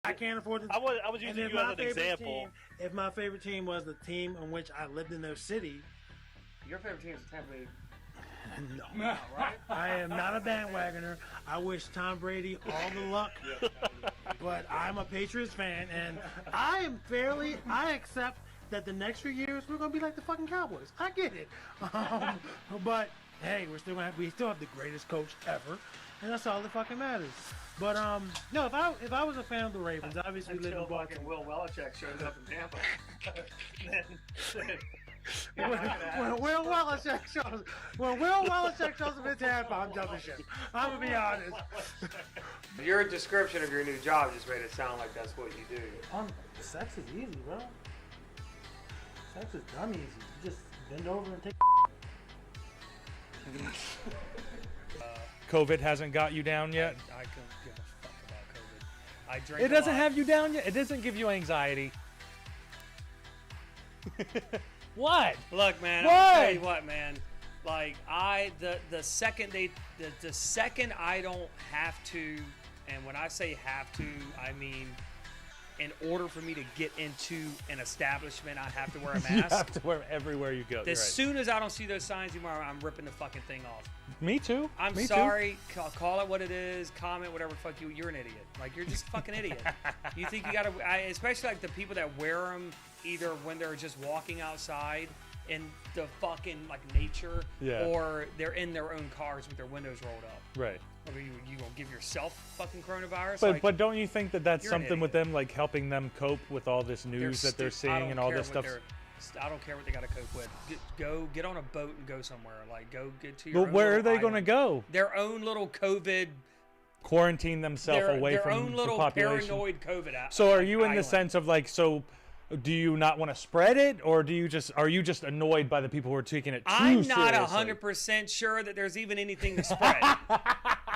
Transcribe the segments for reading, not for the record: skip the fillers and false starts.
I can't afford to. I was using you as an example. If my favorite team was the team in which I lived in their city. Your favorite team is Tampa Bay. No, right? I am not a bandwagoner. I wish Tom Brady all the luck, but I'm a Patriots fan, and I accept that the next few years we're gonna be like the fucking Cowboys. I get it, but hey, we still have the greatest coach ever, and that's all that fucking matters. But no, if I was a fan of the Ravens, obviously live in Baltimore. Will Belichick shows up in Tampa. When Will Belichick shows up in Tampa, I'm jumping ship. I'm gonna be honest. Your description of your new job just made it sound like that's what you do. Sex is easy, bro. Sex is dumb easy. You just bend over and take. COVID hasn't got you down yet? I couldn't give a fuck about COVID. I drink. It doesn't have you down yet? It doesn't give you anxiety. What? Look, man. What? I'll tell you what, man. Like the second the second I don't have to, and when I say have to, I mean in order for me to get into an establishment, I have to wear a mask. You have to wear everywhere you go. As soon as I don't see those signs anymore, I'm ripping the fucking thing off. Me too. I'm sorry. Call it what it is. Comment whatever. Fuck you. You're an idiot. Like you're just a fucking idiot. You think you gotta? Especially like the people that wear them either when they're just walking outside in the fucking like nature, or they're in their own cars with their windows rolled up. Right. I mean, you gonna give yourself fucking coronavirus? But don't you think that's something with them, like helping them cope with all this news that they're seeing and all this stuff? I don't care what they got to cope with. Go get on a boat and go somewhere. Like go get to your. But where are they going to go? Their own little COVID. Quarantine themselves away from the population. Their own little paranoid COVID. So are you in the sense of like so? Do you not want to spread it, or are you just annoyed by the people who are taking it too seriously? I'm not 100% sure that there's even anything to spread.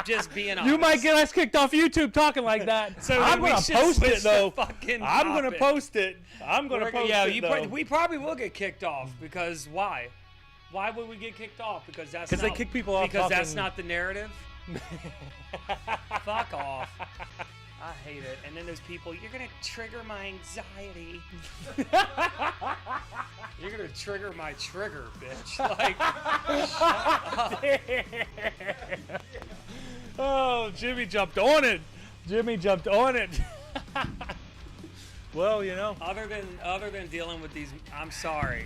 Just being honest. You might get us kicked off YouTube talking like that. So I'm going to post it though. I'm going to post it. I'm going to post it though. We probably will get kicked off because why? Why would we get kicked off? Because they kick people off. Because that's not the narrative. Fuck off. I hate it. And then there's people, you're going to trigger my anxiety. You're going to trigger my trigger, bitch. Like, oh, Jimmy jumped on it. Well, you know. Other than dealing with these, I'm sorry.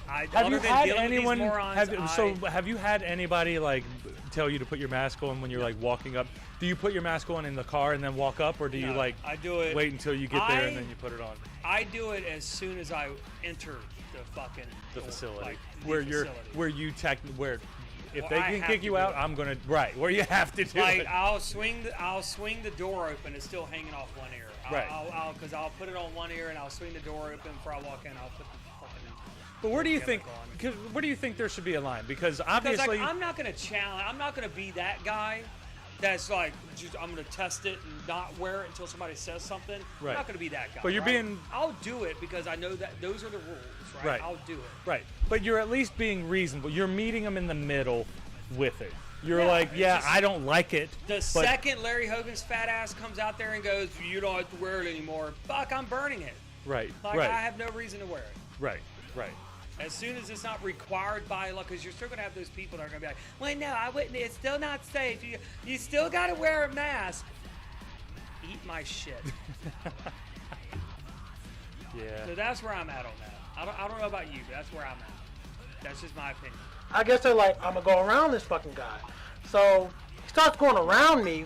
Have you had anyone? Have you had anybody like tell you to put your mask on when you're like walking up? Do you put your mask on in the car and then walk up, or do you like I do it, wait until you get there and then you put it on? I do it as soon as I enter the facility. Like, where if they can kick you out, I'm gonna where you have to do it. Like I'll swing the door open. It's still hanging off one ear. Because I'll put it on one ear and I'll swing the door open before I walk in. I'll put the fucking. But where do you think? Where do you think there should be a line? Because obviously, I'm not gonna challenge. I'm not gonna be that guy. That's like, I'm going to test it and not wear it until somebody says something. Right. I'm not going to be that guy. But you're being... I'll do it because I know that those are the rules, right? I'll do it. Right. But you're at least being reasonable. You're meeting them in the middle with it. You're I don't like it. Second Larry Hogan's fat ass comes out there and goes, you don't have to wear it anymore. Fuck, I'm burning it. Right. I have no reason to wear it. Right. As soon as it's not required by law, because you're still going to have those people that are going to be like, well, no, I wouldn't. It's still not safe. You still got to wear a mask. Eat my shit. Yeah. So that's where I'm at on that. I don't know about you, but that's where I'm at. That's just my opinion. I guess they're like, I'm going to go around this fucking guy. So he starts going around me,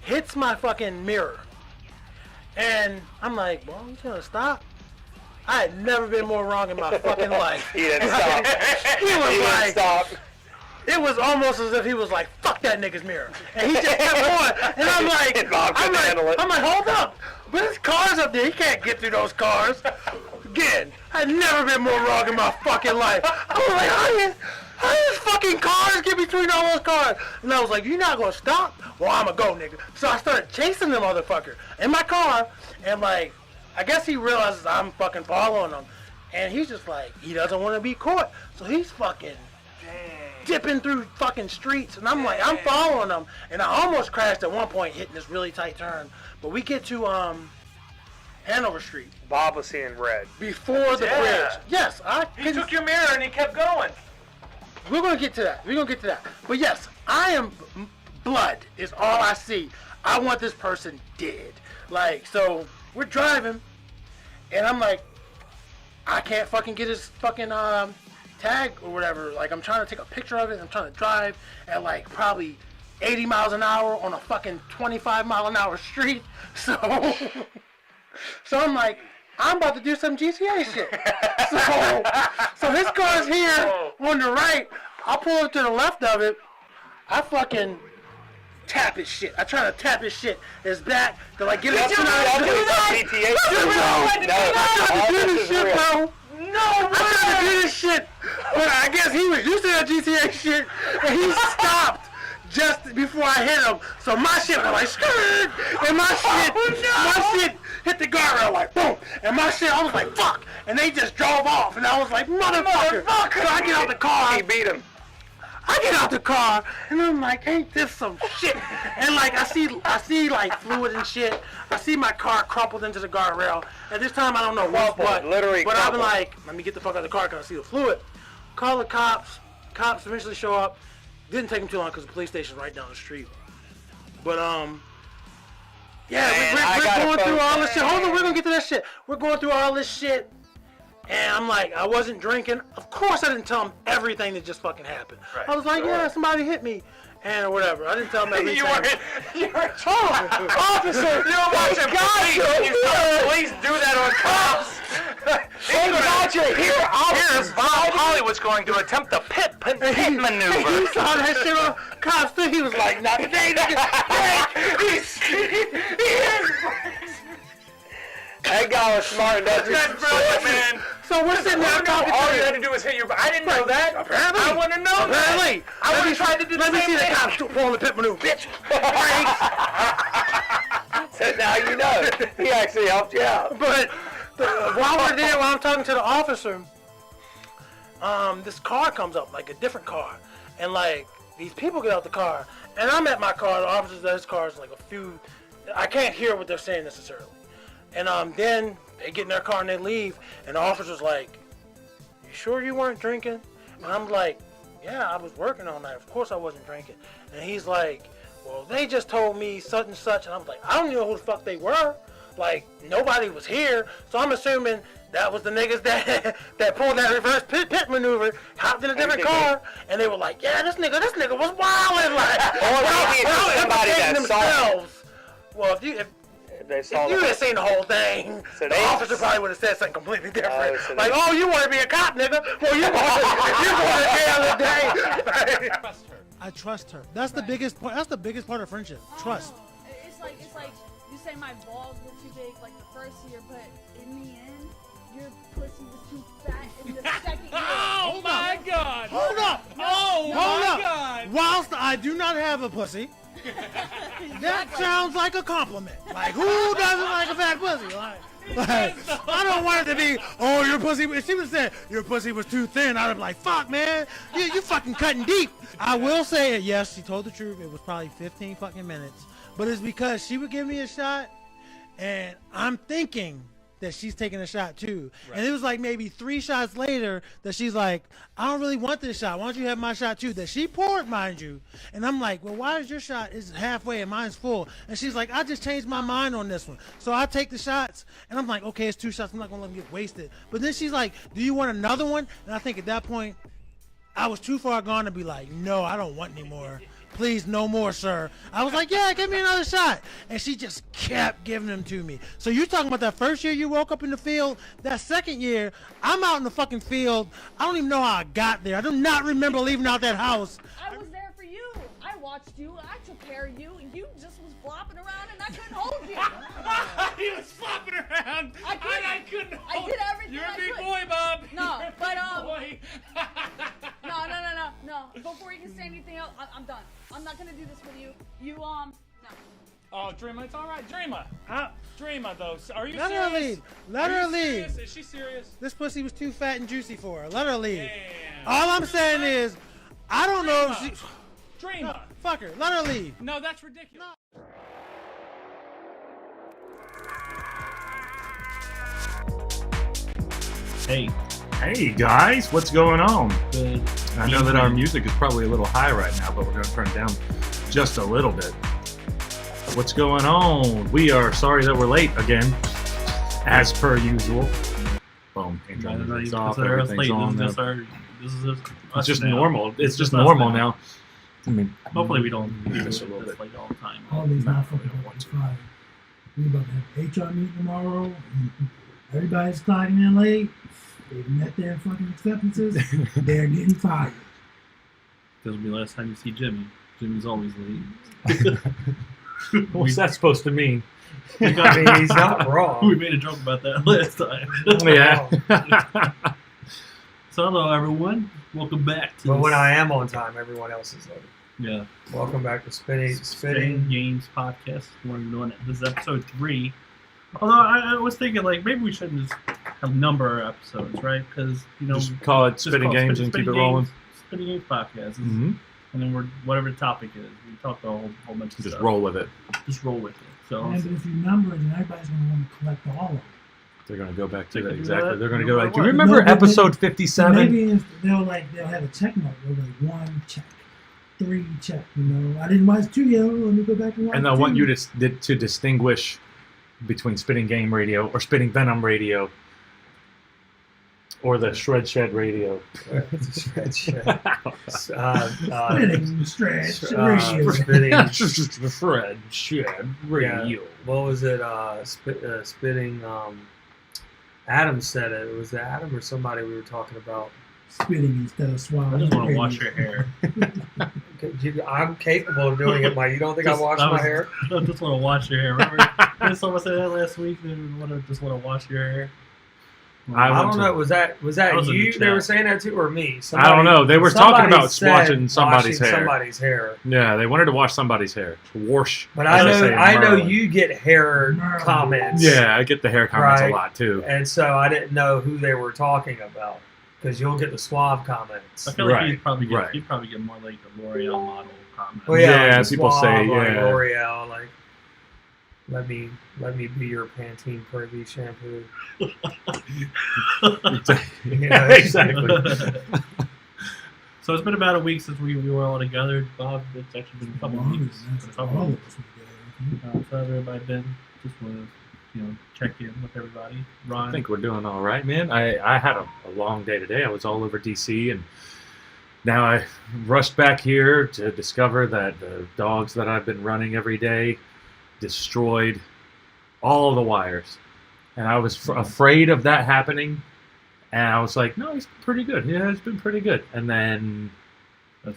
hits my fucking mirror. And I'm like, well, he's going to stop. I had never been more wrong in my fucking life. He didn't stop. Stop. It was almost as if he was like, fuck that nigga's mirror. And he just kept going. And I'm like, hold up. But there's cars up there. He can't get through those cars. Again, I've never been more wrong in my fucking life. I was like, how these fucking cars get between all those cars? And I was like, you're not going to stop? Well, I'm going to go, nigga. So I started chasing the motherfucker in my car. And like, I guess he realizes I'm fucking following him. And he's just like, he doesn't want to be caught. So he's fucking dipping through fucking streets, and I'm like, I'm following them, and I almost crashed at one point, hitting this really tight turn. But we get to Hanover Street. Bob was seeing red. Before the bridge. Yes, He took your mirror and he kept going. We're gonna get to that. But yes, I am blood is all I see. I want this person dead. Like, so we're driving, and I'm like, I can't fucking get his fucking tag or whatever. Like, I'm trying to take a picture of it. I'm trying to drive at like probably 80 miles an hour on a fucking 25 mile an hour street. So I'm like, I'm about to do some GTA shit. So his car's here on the right. I pull it to the left of it. I fucking tap his shit. I try to tap his shit. His back to like get it. GTA. I tried to do this shit, bro. No, I tried to do this shit, but I guess he was used to that GTA shit, and he stopped just before I hit him. So my shit was like skirt, and my shit hit the guardrail like boom, and my shit I was like fuck, and they just drove off, and I was like motherfucker. So I get out the car. He beat him. I get out the car and I'm like, ain't this some shit? And like I see like fluid and shit. I see my car crumpled into the guardrail. At this time I don't know what. Literally but crumpled. I'm like, let me get the fuck out of the car because I see the fluid. Call the cops. Cops eventually show up. Didn't take them too long because the police station's right down the street. But yeah, we're going through all this shit. Hold on, we're gonna get to that shit. We're going through all this shit. And I'm like, I wasn't drinking. Of course I didn't tell him everything that just fucking happened. Right. I was like, yeah, somebody hit me. And whatever. I didn't tell him everything. You were Officer! You were watching police. You saw police do that on cops. Here's Bob Hollywood's going to attempt the pit maneuver. He saw that shit on cops too. He was like, not today, nigga. That guy was smart. That's brilliant, man. So we're sitting there talking to All you him. had to do was hit your. I didn't know that. Apparently. I wouldn't have known Apparently. that. I would have tried to do the Let me same see the thing. cops pulling the pit maneuver, bitch. So now you know. He actually helped you out. But while we're there, while I'm talking to the officer, this car comes up, like a different car. And like, these people get out the car. And I'm at my car, the officer's at his car is like a few, I can't hear what they're saying necessarily. And then they get in their car and they leave. And the officer's like, you sure you weren't drinking? And I'm like, yeah, I was working all night. Of course I wasn't drinking. And he's like, well, they just told me such and such. And I'm like, I don't even know who the fuck they were. Like, nobody was here. So I'm assuming that was the niggas that pulled that reverse pit maneuver, hopped in a different car, and they were like, yeah, this nigga was wilding. Like, Or maybe it's somebody that saw him. Well, if They saw you had seen the whole thing, So the they- officer probably would have said something completely different. So Like, they- oh, you want to be a cop, nigga? Well, you going to jail today. I trust her. That's the biggest part. That's the biggest part of friendship. Trust. It's like you say my balls were too big like the first year, but in the end, your pussy was too fat in the second year. Oh my God! Hold up. Oh Hold my up. God! Whilst I do not have a pussy, that sounds like a compliment. Like, who doesn't like a fat pussy? Like, I don't want it to be, oh, your pussy. If she would have said your pussy was too thin, I'd have been like, fuck, man, you fucking cutting deep. I will say it. Yes, she told the truth. It was probably 15 fucking minutes, but it's because she would give me a shot, and I'm thinking that she's taking a shot too. Right. And it was like maybe 3 shots later that she's like, I don't really want this shot. Why don't you have my shot too? That she poured, mind you. And I'm like, well, why is your shot is halfway and mine's full? And she's like, I just changed my mind on this one. So I take the shots, and I'm like, okay, it's 2 shots. I'm not gonna let them get wasted. But then she's like, do you want another one? And I think at that point, I was too far gone to be like, no, I don't want any more. Please, no more, sir. I was like, yeah, give me another shot. And she just kept giving them to me. So you're talking about that first year you woke up in the field? That second year, I'm out in the fucking field. I don't even know how I got there. I do not remember leaving out that house. I was there for you. I watched you. I took care of you, and you just was flopping around, and I couldn't hold you. He was flopping around. I couldn't. I couldn't. I hold- did everything You're a I big could. boy, Bob. No, You're a but, big boy. No. Before you can say anything else, I'm done. I'm not gonna do this with you. No. Oh, Dreamer, it's all right. Dreamer. Dreamer, though. Are you Let serious? her leave. Let Are her you leave. serious? Is she serious? This pussy was too fat and juicy for her. Let her leave. Damn. All I'm saying is, I don't know if she. Dream. No, fuck her. Let her leave. No, that's ridiculous. Hey guys, what's going on? Good. I know that our music is probably a little high right now, but we're going to turn it down just a little bit. What's going on? We are sorry that we're late again, as per usual. Boom. Intro music's off, everything's on. This is It's just now. normal. It's just us normal now. I mean, Hopefully we don't do Just this a little bit. like all the time. All these motherfuckers on Friday. We about to have HR meeting tomorrow. And everybody's clocking in late. They've met their fucking acceptances. They're getting fired. This will be the last time you see Jimmy. Jimmy's always late. what's that supposed to mean? I mean, he's not wrong. We made a joke about that last time. Yeah. So hello everyone. Welcome back to But when this- I am on time, everyone else is late. Yeah. Welcome back to Spitting Spitting. Games Podcast. We're doing it. This is episode 3. Although I was thinking like maybe we shouldn't just have number our episodes, right? Because Just call it just Spitting call it Games and keep it Spitting rolling. Games- Spitting Games Podcast. Mm-hmm. And then we're whatever the topic is, we talk a whole bunch of Just stuff. roll with it. Just roll with it. So And but if you number it, then everybody's going to want to collect all of them. They're going to go back to They that. can do Exactly. that. They're going to No go matter back. Do you what. remember No, but episode So 57? maybe they'll have a check mark. They'll like 1 check, 3 check. You know, I didn't watch 2 yet. Let me go back and watch. And I want 2. you to distinguish between Spitting Game Radio or Spitting Venom Radio or the Shred Shed Radio. Shred. Spitting stretch Spitting. Shred Shed Radio. What was it? Spitting. Adam said it. Was it Adam or somebody we were talking about? spitting instead of I swallowing. just want to wash your hair. I'm capable of doing it, Mike. You don't think I wash my hair? I just want to wash your hair. Remember someone said that last week? They just want to wash your hair. I don't know. Was that was in the you? chat. They were saying that too, or me? I don't know. They were talking somebody about said washing somebody's hair. Somebody's hair. Yeah, they wanted to wash somebody's hair. Wash. But as I they say know, in I know Maryland. you get hair Maryland. comments. Yeah, I get the hair comments Right. a lot too. And so I didn't know who they were talking about because you'll get the suave comments. I feel like Right, you'd probably get right. more like the L'Oreal model comment. Well, Yeah, like people suave, say, like yeah. L'Oreal, like let me be your Pantene Privy shampoo. You know, Exactly. So it's been about a week since we were all together. Bob, it's actually been a couple of weeks. It's been a couple All of of weeks. us were together. So how's everybody been? Just want to, check in with everybody. Ron, I think we're doing all right, man. I had a long day today. I was all over DC, and now I rushed back here to discover that the dogs that I've been running every day destroyed all the wires. And I was afraid of that happening. And I was like, no, he's pretty good. Yeah, it's been pretty good. And then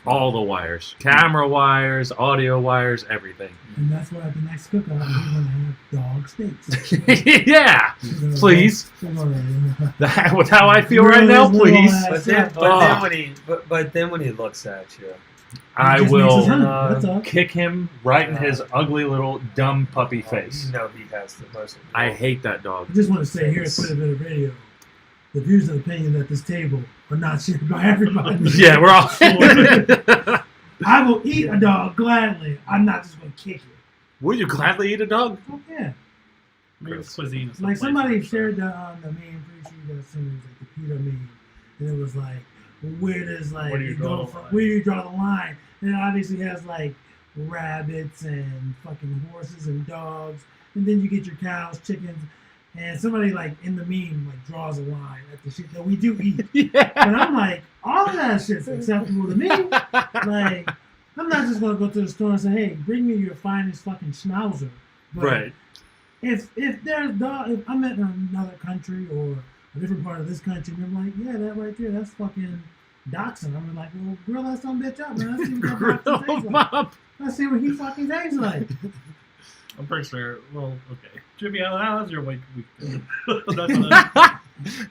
all the wires, camera wires, audio wires, everything. And that's why at the next cookout we're gonna have dog steaks. Yeah, please. We're gonna- With how I feel right now, please. But then when he looks at you, I It just makes us will hungry, that's all. kick him right in his ugly little dumb puppy face. you know he has the most. I hate that dog. I just want to say here at Put It in a Video, the views and opinions at this table are not shared by everybody. Yeah, we're all. I will eat a dog gladly. I'm not just going to kick it. Would you gladly eat a dog? Oh, yeah. maybe it's cuisine. Is Like the somebody place. shared the meme, pretty sure you guys seen it, was like the PETA meme. And it was like, where does like Where do you it draw go the from, line? where do you draw the line? And it obviously has like rabbits and fucking horses and dogs. And then you get your cows, chickens. And somebody like in the meme like draws a line at the shit that we do eat. Yeah. And I'm like, all of that shit's acceptable to me. Like, I'm not just gonna go to the store and say, hey, bring me your finest fucking schnauzer. But Right. if there's dog, if I'm in another country or a different part of this country, and I'm like, yeah, that right there, that's fucking dachshund. I'm like, well, grill that son bitch up, man. Let's see what that dachshund tastes like. Let's see what he fucking tastes like. I'm pretty sure. Well, okay. Jimmy, how's your week been?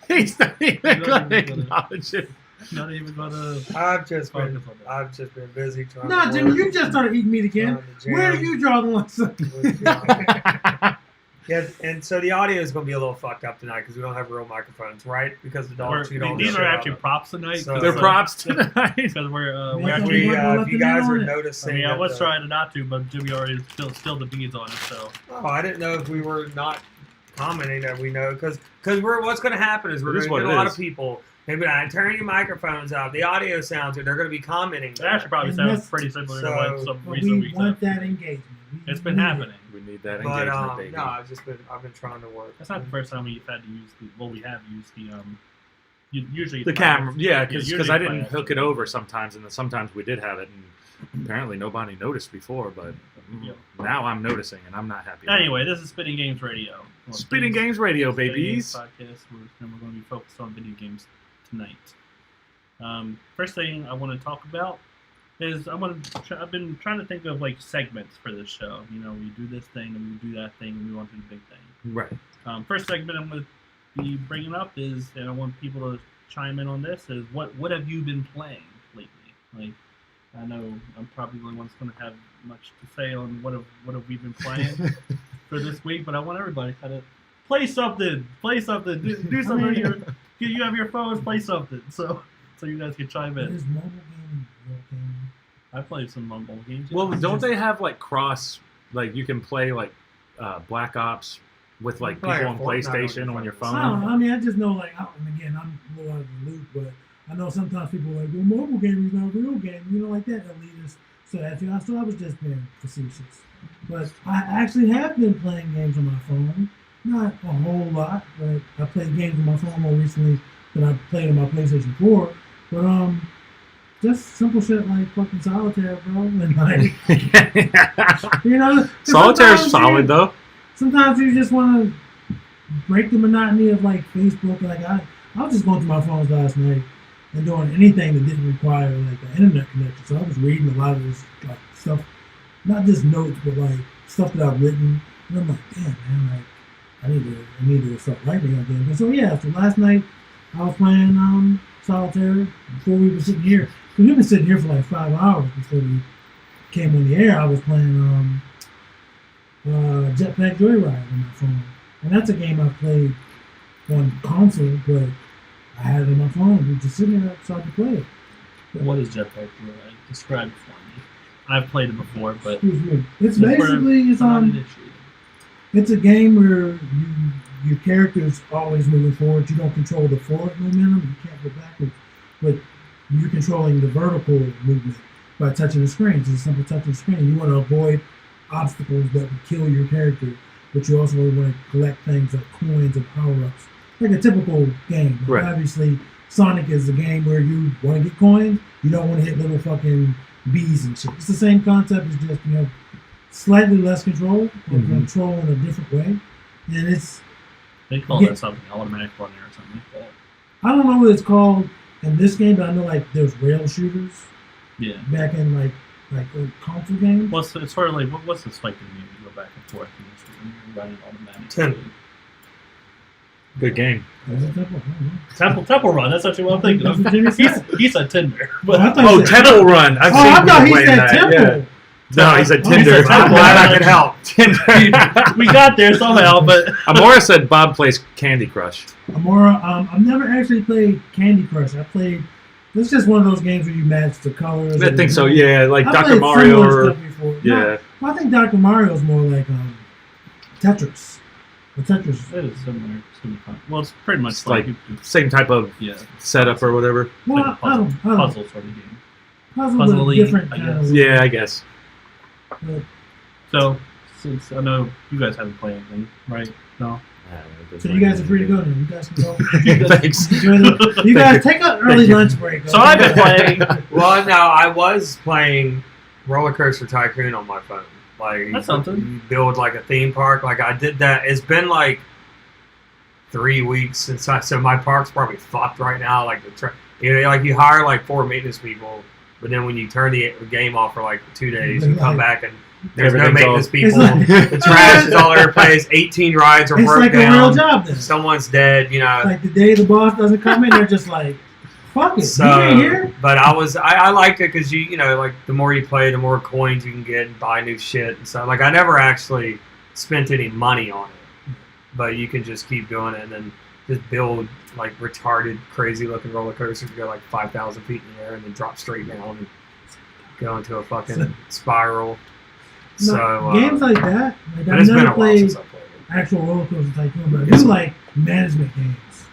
He's not even Not going to even gonna- acknowledge it. Not even gonna. I've just focus been on that. busy trying. No, to Jimmy, work you just started eating meat again. on the jam Where do you draw the line? with, Yeah, and so the audio is going to be a little fucked up tonight because we don't have real microphones, right? Because the dogs shoot all the These shit are out actually of them. props tonight. So- They're props tonight. Because we're If you guys are I noticing, mean, I that was the- trying not to, but Jimmy already still the beads on it. So Oh, I didn't know if we were not commenting that we know because what's going to happen is we're It going is to what get it a lot is. of people. Maybe I turn your microphones off. The audio sounds good. They're going to be commenting. it actually probably And sounds that's- pretty similar to so- what some But recent we weeks want have. that engagement. It's been happening. We need that But engagement, baby. no, I've been trying to work. That's not the first time we've had to use the. Well, we have used the usually The camera, yeah, because usually I didn't by hook it over sometimes, and then sometimes we did have it, and apparently nobody noticed before, but now I'm noticing, and I'm not happy. Anyway, this is Spitting Games Radio. Well, Spitting Games Radio, Spitting Games babies. podcast, and we're going to be focused on video games tonight. First thing I want to talk about is I've been trying to think of like segments for this show. You know, we do this thing and we do that thing and we want to do the big thing. Right. First segment I'm going to be bringing up is, and I want people to chime in on this, is what have you been playing lately? Like, I know I'm probably the only one that's going to have much to say on what have we been playing for this week, but I want everybody to kind of play something, do something. You have your phones, play something, so you guys can chime in. Is mobile gaming real gaming? I played some mobile games. Well, don't they have like like you can play like Black Ops with like Play people on Fortnite PlayStation on your phone? I don't know. I mean, I just know, like, and again, I'm a little out of the loop, but I know sometimes people are like, well, mobile gaming is not real gaming, you know, like that elitist. So I was just being facetious. But I actually have been playing games on my phone. Not a whole lot, but I played games on my phone more recently than I played on my PlayStation 4. But just simple shit like fucking Solitaire, bro. And like, you know, Solitaire's solid though. Sometimes you just want to break the monotony of like Facebook. Like I was just going through my phones last night and doing anything that didn't require like an internet connection. So I was reading a lot of this like stuff, not just notes, but like stuff that I've written. And I'm like, damn, man, like I need to start writing again. And so yeah, so last night I was playing Solitaire before we were sitting here. Because we've been sitting here for like 5 hours before we came on the air. I was playing Jetpack Joyride on my phone. And that's a game I played on console, but I had it on my phone. We just sitting there so I could play it. What is Jetpack Joyride? Describe it for me. I've played it before, but Excuse me. It's basically it's a game where your character's always moving forward. You don't control the forward momentum. You can't go backwards, but you're controlling the vertical movement by touching the screen. It's a simple touching the screen. You want to avoid obstacles that would kill your character, but you also want to collect things like coins and power-ups, like a typical game. Right. Obviously, Sonic is a game where you want to get coins. You don't want to hit little fucking bees and shit. It's the same concept. It's just slightly less control, or control in a different way, and it's. They call that something automatic runner or something like that. I don't know what it's called in this game, but I know like there's rail shooters. Yeah. Back in like old console games. It's sort of like what's the spike game you go back and forth and you're running automatic. Good game. Is it Temple? I don't know. Temple Run. That's actually what I'm thinking of. That's what Jimmy said. He said Tinder. Oh, I thought he said- Temple Run. I've seen I thought people he play said that. Temple. Yeah. No, he said Oh, he Tinder. said I'm Temple. glad I could help. Tinder. We got there somehow, but Amora said Bob plays Candy Crush. Amora, I've never actually played Candy Crush. I played. It's just one of those games where you match the colors. I think so. Yeah, like I Dr. played Mario similar or stuff before. yeah. No, I think Dr. Mario's more like Tetris. But Tetris. it is similar. Well, it's pretty much It's like same type of setup or whatever. Well, like a I don't. puzzle sort of game. Puzzle Puzzle with League, different I kind of. guess. Yeah, I guess. But So, since I know you guys haven't played anything, right? No. So you guys are free to go now. You guys can go. Thanks. You guys take an early lunch break. So I've been playing. Well, no, I was playing Roller Coaster Tycoon on my phone. Like That's something. You build like a theme park. Like I did that. It's been like 3 weeks since so my park's probably fucked right now. Like you hire like 4 maintenance people, but then when you turn the game off for like 2 days, you come back and there's no maintenance people. The trash is all over the place. 18 rides are It's broke like down. a real job then. Someone's dead. You know. Like the day the boss doesn't come in, they're just like, fuck it. So, you ain't here. but I liked it because you know, like the more you play, the more coins you can get and buy new shit and stuff. Like I never actually spent any money on it. but you can just keep doing it and then just build like retarded, crazy looking roller coasters to go like 5,000 feet in the air and then drop straight down and go into a fucking spiral. So games like that, like but I've it's been never a while played since I played it. actual roller coaster tycoon, but I do like management games,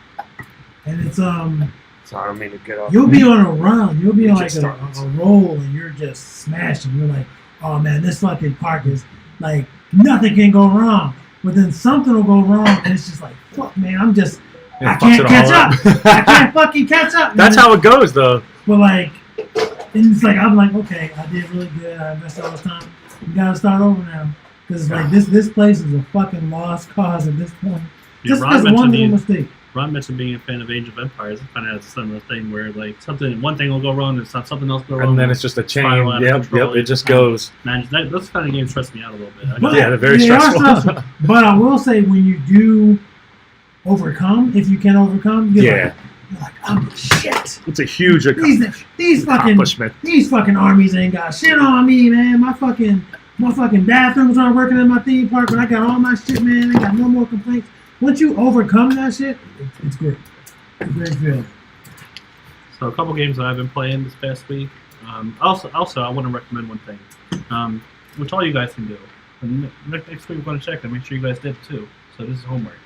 and it's So I don't mean to get off. you'll be on a run, you'll be on like just a started. roll, and you're just smashing. You're like, oh man, this fucking park is like nothing can go wrong, but then something will go wrong, and it's just like, fuck, man, I It fucks can't it catch all up. I can't fucking catch up. That's man. how it goes, though. But like, and it's like I'm like, okay, I did really good. I invested all this time. We gotta start over now because like this place is a fucking lost cause at this point. Yeah, Just Ron because mentioned one little the- mistake. Ron mentioned being a fan of Age of Empires. It kind of has a similar thing where like one thing will go wrong, and something else will go wrong. And then it's just a chain. Spiral out of Yep, control. it just goes. Those kind of games stress me out a little bit. But Yeah, they're very they are stressful. But I will say, when you do overcome, if you can overcome, you're like, I'm the shit. It's a huge These fucking accomplishment. armies ain't got shit on me, man. My fucking bathrooms aren't working in my theme park, but I got all my shit, man. I got no more complaints. Once you overcome that shit, it's great. It's a great feeling. So a couple games that I've been playing this past week. Also, I want to recommend one thing, which all you guys can do. And next week we're going to check and make sure you guys did too. So this is homework.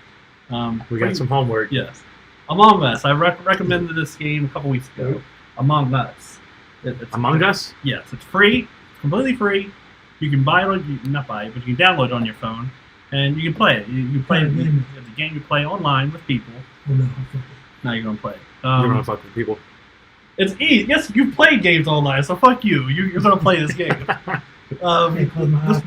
We got some homework. Yes. Among Us. I recommended this game a couple weeks ago. Among Us. It's Among Us? Yes, it's free, completely free. You can buy it, not buy it, but you can download it on your phone, and you can play it. You play it. The game you play online with people. Oh, no. Now you're gonna play it. You're gonna fuck with people. It's easy. Yes, you play games online, so fuck you. You're gonna play this game. Hey, close my eyes,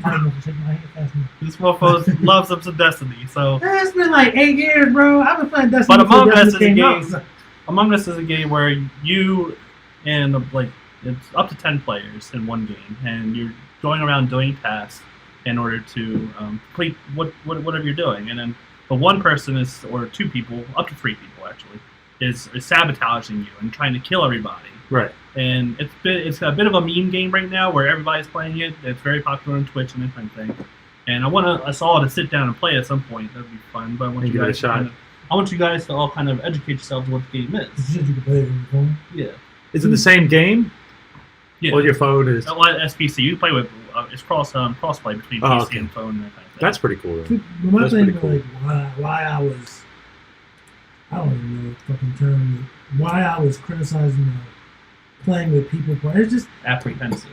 shake my hand fast enough. This mofo loves some Destiny, so. It's been like 8 years, bro. I've been playing Destiny. But Among Us is a came game. out. Among Us is a game where you and like it's up to 10 players in one game, and you're going around doing tasks in order to complete whatever you're doing, and then the one person is, or two people, up to 3 people actually, is sabotaging you and trying to kill everybody. Right. And it's a bit of a meme game right now where everybody's playing it. It's very popular on Twitch and that kind of thing. And I want us all to sit down and play at some point. That'd be fun. But I want you give it a guys to shot. I want you guys to all kind of educate yourselves on what the game is. You can play it on your phone. Yeah. Is it the same game? Yeah. Well, your phone is. Well, SPC. You play with it's crossplay between PC and phone and that kind of thing. That's pretty cool. Though. See, my That's thing pretty cool. like why I was, I don't even know the fucking term. Why I was criticizing playing with people. It's just apprehensive.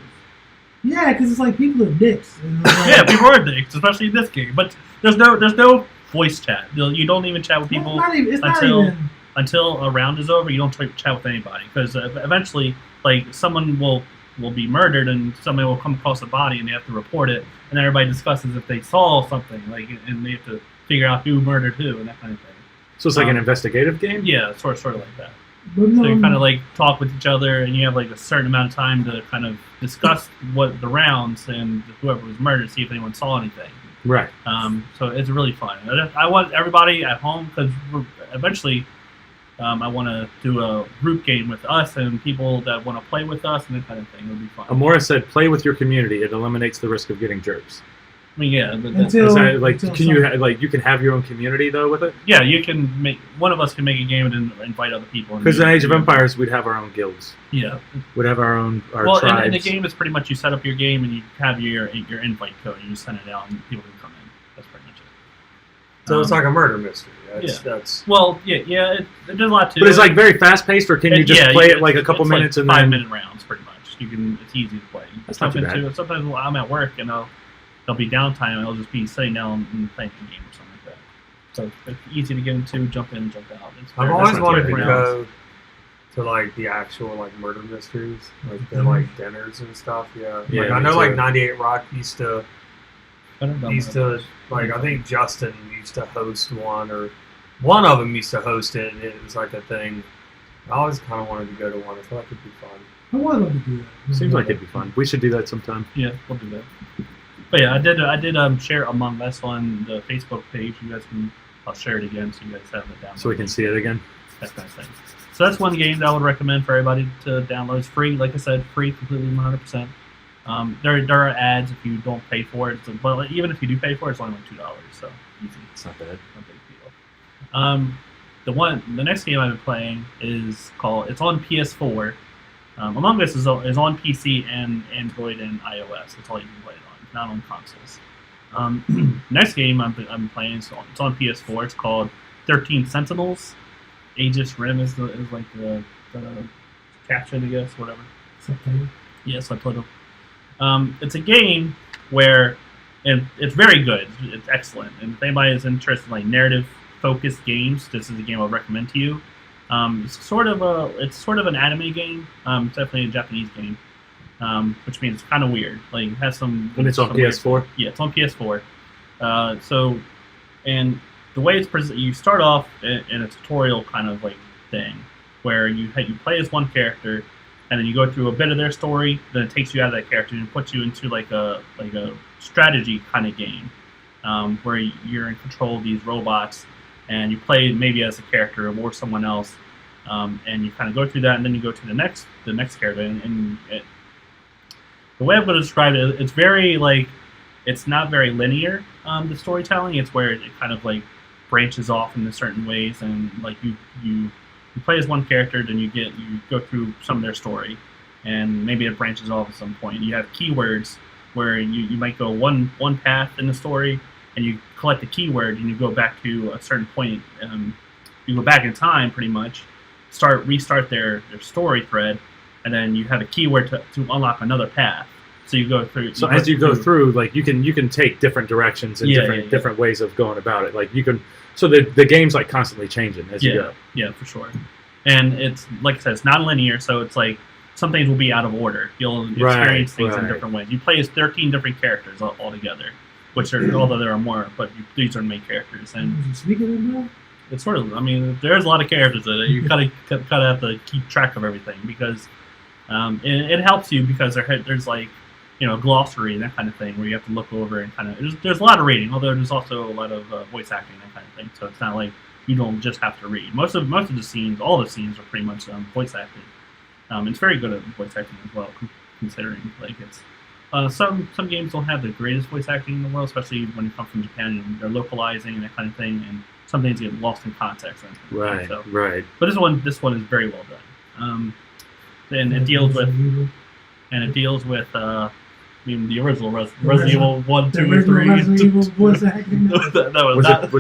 Yeah, because it's like people are dicks. And like, Yeah, people are dicks, especially in this game. But there's no voice chat. You don't even chat with people it's not even. until a round is over. You don't chat with anybody because eventually, like someone will be murdered and somebody will come across the body and they have to report it, and everybody discusses if they saw something, like, and they have to figure out who murdered who and that kind of thing. So it's like an investigative game? Yeah, sort of like that. But So you kind of like talk with each other, and you have like a certain amount of time to kind of discuss what the rounds and whoever was murdered, see if anyone saw anything. Right. So it's really fun. I want everybody at home because eventually I want to do a group game with us and people that want to play with us and that kind of thing. It'll be fun. Amora said, "Play with your community. It eliminates the risk of getting jerks." I mean, yeah. But Until- Is that, like, until can you some- you can have your own community though with it? yeah, you can make one of us can make a game and invite other people. Because in Age of Empires, we'd have our own guilds. Yeah. We'd have our Well, tribes. in the game, it's pretty much you set up your game and you have your invite code and you send it out and people can come in. That's pretty much it. So it's like a murder mystery. Yeah. That's Well, yeah. There's a lot to it. But it's like very fast paced, or can you just play it like a couple it's minutes like and then? 5-minute rounds, pretty much. It's easy to play. That's not too bad. Sometimes I'm at work and there'll be downtime and I'll just be sitting down and playing the game or something like that. So it's easy to get into, jump in, jump out. I've always not wanted too to bad. go to like the actual like murder mysteries, like the like dinners and stuff. Yeah, Yeah, like I me know like too. 98 Rock used to to. like I think Justin used to host one, or one of them used to host it, and it was like a thing. I always kind of wanted to go to one. I feel like it'd be fun. I would love to do that. Seems like it'd be fun. We should do that sometime. Yeah, we'll do that. But yeah, I did share Among Us on the Facebook page. You guys can. I'll share it again so you guys have it down. So we can see it again. That kind of thing. So that's one game that I would recommend for everybody to download. It's free, like I said, free, completely 100%. There are ads if you don't pay for it, but like, even if you do pay for it, it's only like $2, so easy. It's not bad. No big deal. The next game I've been playing is called. It's on PS4. Among Us is on PC and Android and iOS. That's all you can play it on, not on consoles. Next game I'm playing is on PS4. It's called 13 Sentinels. Aegis Rim is like the caption, I guess, whatever. Subtitle. Yeah, subtitle. It's a game where it's very good. It's excellent. And if anybody is interested in like narrative-focused games, this is a game I'll recommend to you. It's sort of an anime game. It's definitely a Japanese game, which means it's kind of weird. Like it has some. And it's on PS4. Yeah, it's on PS4. And the way it's presented, you start off in a tutorial kind of like thing, where you play as one character, and then you go through a bit of their story. Then it takes you out of that character and puts you into like a strategy kind of game, where you're in control of these robots, and you play maybe as a character or someone else, and you kind of go through that, and then you go to the next character. And the way I'm going to describe it, it's very like it's not very linear. The storytelling, it's where it kind of like branches off in certain ways, and like you play as one character, then you go through some of their story, and maybe it branches off at some point. You have keywords where you might go one path in the story, and you collect the keyword, and you go back to a certain point. You go back in time, pretty much, restart their story thread, and then you have a keyword to unlock another path. So you go through. So as you go through, like you can take different directions and different ways of going about it. Like you can. So the game's like constantly changing as you go. Yeah, for sure. And it's like I said, it's non-linear, so it's like some things will be out of order. You'll experience things in different ways. You play as 13 different characters altogether, which are although there are more, but these are the main characters. And it's sort of, I mean, there's a lot of characters in it. You kind of have to keep track of everything because it helps you because there's like glossary and that kind of thing where you have to look over and kind of there's a lot of reading, although there's also a lot of voice acting and that kind of thing. So it's not like you don't just have to read. Most of the scenes, all the scenes are pretty much voice acted. It's very good at voice acting as well, considering like it's some games don't have the greatest voice acting in the world, especially when you come from Japan and they're localizing and that kind of thing, and some things get lost in context. Right. But this one is very well done. And it deals with the original Resident Evil 1, 2, 3. Resident Evil voice acting. Was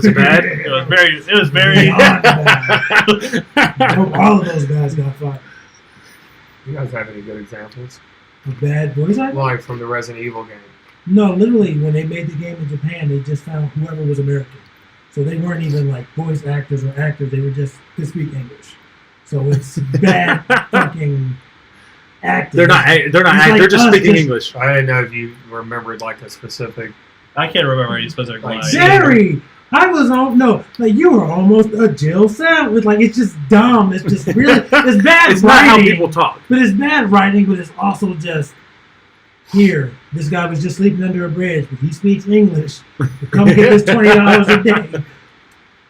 it bad? It was very. I hope all of those guys got fired. You guys have any good examples? Of bad voice acting? Like from the Resident Evil game. No, literally, when they made the game in Japan, they just found whoever was American. So they weren't even like voice actors or actors. They were just could speak English. So it's bad fucking. Acting. They're not. They're just speaking English. I didn't know if you remembered like a specific. I can't remember any specific line. Jerry, I was on like you were almost a Jill sandwich. Like it's just dumb. It's just really it's bad. It's writing, not how people talk. But it's bad writing. But it's also just here. This guy was just sleeping under a bridge, but he speaks English. Come get this $20 a day.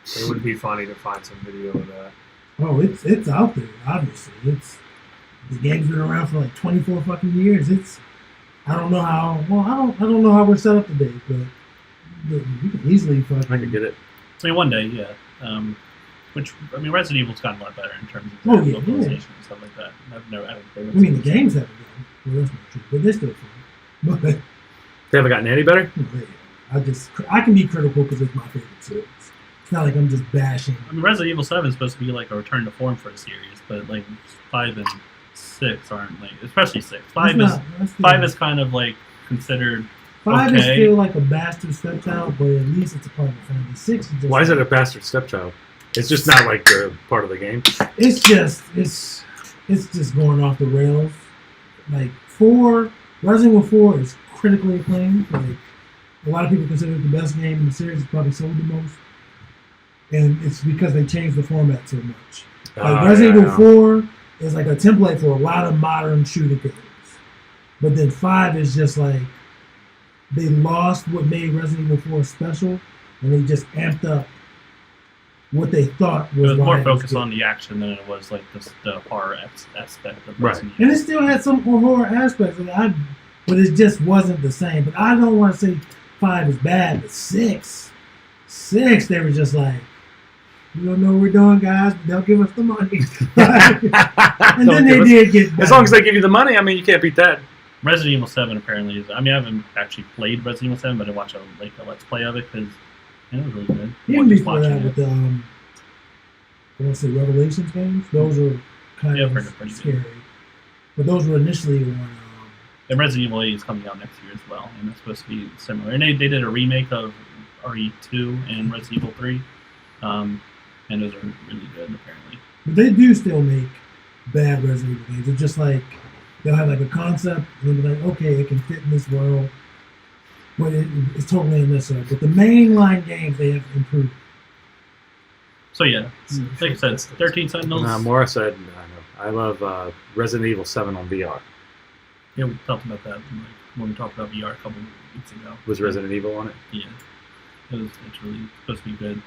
It would be funny to find some video of that. Oh, it's out there. Obviously, the game's been around for like 24 fucking years. I don't know how. Well, I don't know how we're set up today, but you could easily fucking. I can get it. I mean, one day, yeah. Resident Evil's gotten a lot better in terms of localization and stuff like that. I mean, the games haven't gotten. Well, that's not true, but they're still fun. But they haven't gotten any better. I can be critical because it's my favorite series. It's not like I'm just bashing. I mean, Resident Evil 7 is supposed to be like a return to form for the series, but like 5 and 6 aren't like, especially 6. 5 is kind of like considered. 5 is still like a bastard stepchild, but at least it's a part of the family. 6 is just. Why is it a bastard stepchild? It's just not like the part of the game. It's just going off the rails. Like Resident Evil 4 is critically acclaimed. Like a lot of people consider it the best game in the series. It's probably sold the most, and it's because they changed the format so much. Like Resident Evil 4 is like a template for a lot of modern shooting games, but then 5 is just like they lost what made Resident Evil 4 special, and they just amped up what they thought was. It was more focused on the action than it was like the horror aspect of Resident Evil. And it still had some horror aspects. Like but it just wasn't the same. But I don't want to say 5 is bad, but 6, they were just like, we don't know what we're doing, guys. But they'll give us the money. And then they did get better. As long as they give you the money, I mean, you can't beat that. Resident Evil 7 apparently is. I mean, I haven't actually played Resident Evil 7, but I watched a let's play of it because it was really good. Even before that, with the I want to say Revelations games, those were kind of pretty scary. good. But those were initially on. And Resident Evil 8 is coming out next year as well, and it's supposed to be similar. And they did a remake of RE2 and Resident Evil 3, and those are really good apparently. But they do still make bad Resident Evil games. It's just like they'll have like a concept, and they'll be like, okay, it can fit in this world, but it's totally unnecessary. But the mainline games, they have improved. So yeah, like I said, 13 Sentinels. Mora said, I love Resident Evil 7 on VR. Yeah, we talked about that when we talked about VR a couple weeks ago. Was Resident Evil on it? Yeah, it's really supposed to be good.